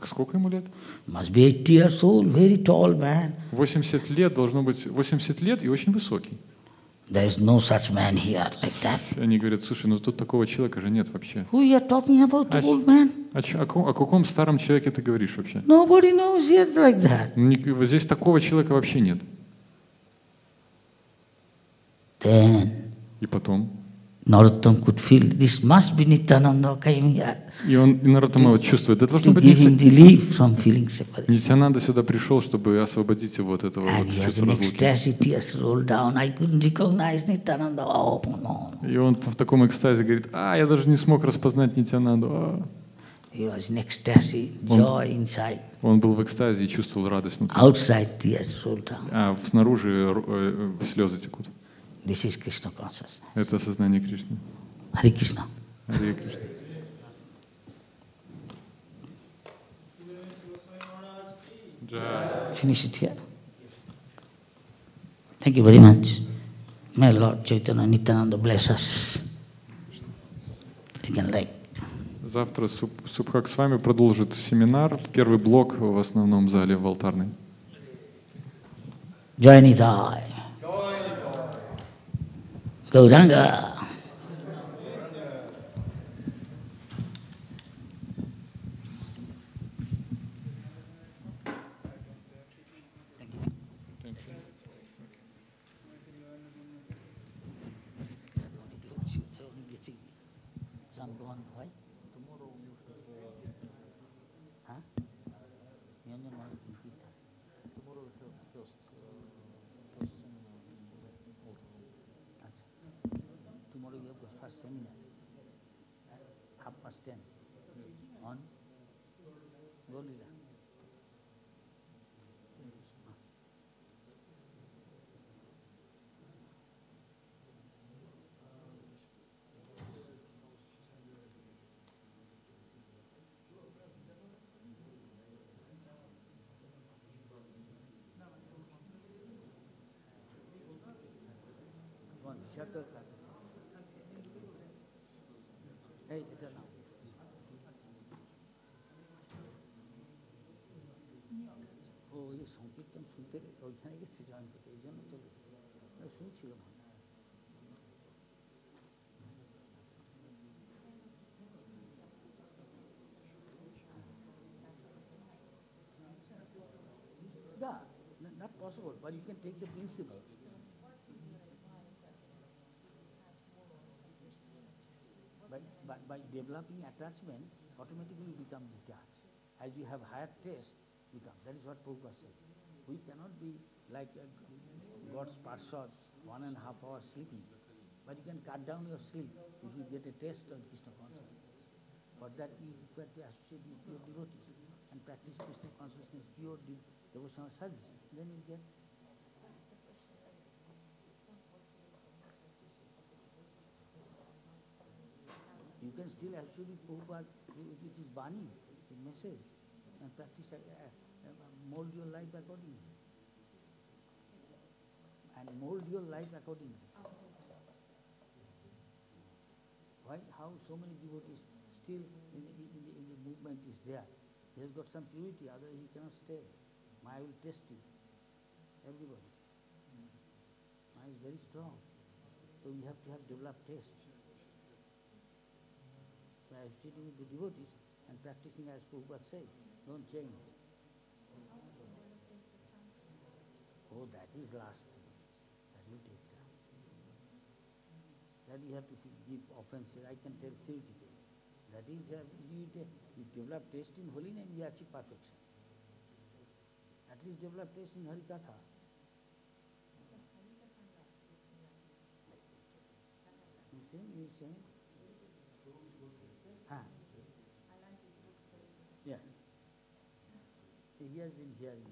Сколько ему лет? Must be 80 years old, very tall man. 80 лет, должно быть 80 лет и очень высокий. There is no such man here like that. Они говорят, слушай, ну тут такого человека же нет вообще. Who you are talking about, the old man? О каком старом человеке ты говоришь вообще? Nobody knows yet like that. Здесь такого человека вообще нет. Then И потом? Narottam could feel this must be Nityananda came here. И Нароттама чувствует, это должно To быть give him relief from feeling separate. Нитянанда сюда пришел, чтобы освободить его от этого And вот he was чувства in разлуки. ecstasy, tears rolled down. I couldn't recognize Nityananda. Oh no. И он в таком экстазе говорит, я даже не смог распознать Нитянанду. He was in ecstasy, joy inside. Он был в экстазе и чувствовал радость внутри. Outside tears rolled down. А снаружи слезы текут. This is Krishna consciousness. Это сознание Кришны. Hare Krishna. Харе Кришна. Finish it here. Thank you very much. May Lord Chaitanya Nityananda bless us. You can like. Завтра Субхак с вами продолжит семинар. Первый блок в основном зале в алтарной. Jai Nitai. Gauranga. Tomorrow we have the first seminar, 10:30 on Golila. Hey, এটা নাও। ও এই সংকীর্তন শুনতে ওইখানে গেছি join করতে, এই জন্য তো শুনছিলাম। Yeah, not possible, but you can take the principle. By developing attachment, automatically become detached. As you have higher taste, become. That is what Prabhupada said. We cannot be like God's parshad, 1.5 hours sleeping. But you can cut down your sleep if you get a taste of Krishna consciousness. For that you require to associate with pure devotees and practice Krishna consciousness, pure devotional service. Then you get. You can still associate with Prabhupada, which is Bani, the message, and practice, mold your life accordingly. And mold your life accordingly. Why? How so many devotees still in the movement is there? He has got some purity, otherwise he cannot stay. Maya will test you. Everybody. Maya is very strong. So we have to have developed taste. By associating with the devotees and practicing as Prabhupada says, don't change. Oh, that is last thing. That will take time. That you have to give offenses. I can tell theoretically. That is, you develop taste in holy name, you achieve perfection. At least develop taste in Harikatha. You saying? Huh? Yes. He has been hearing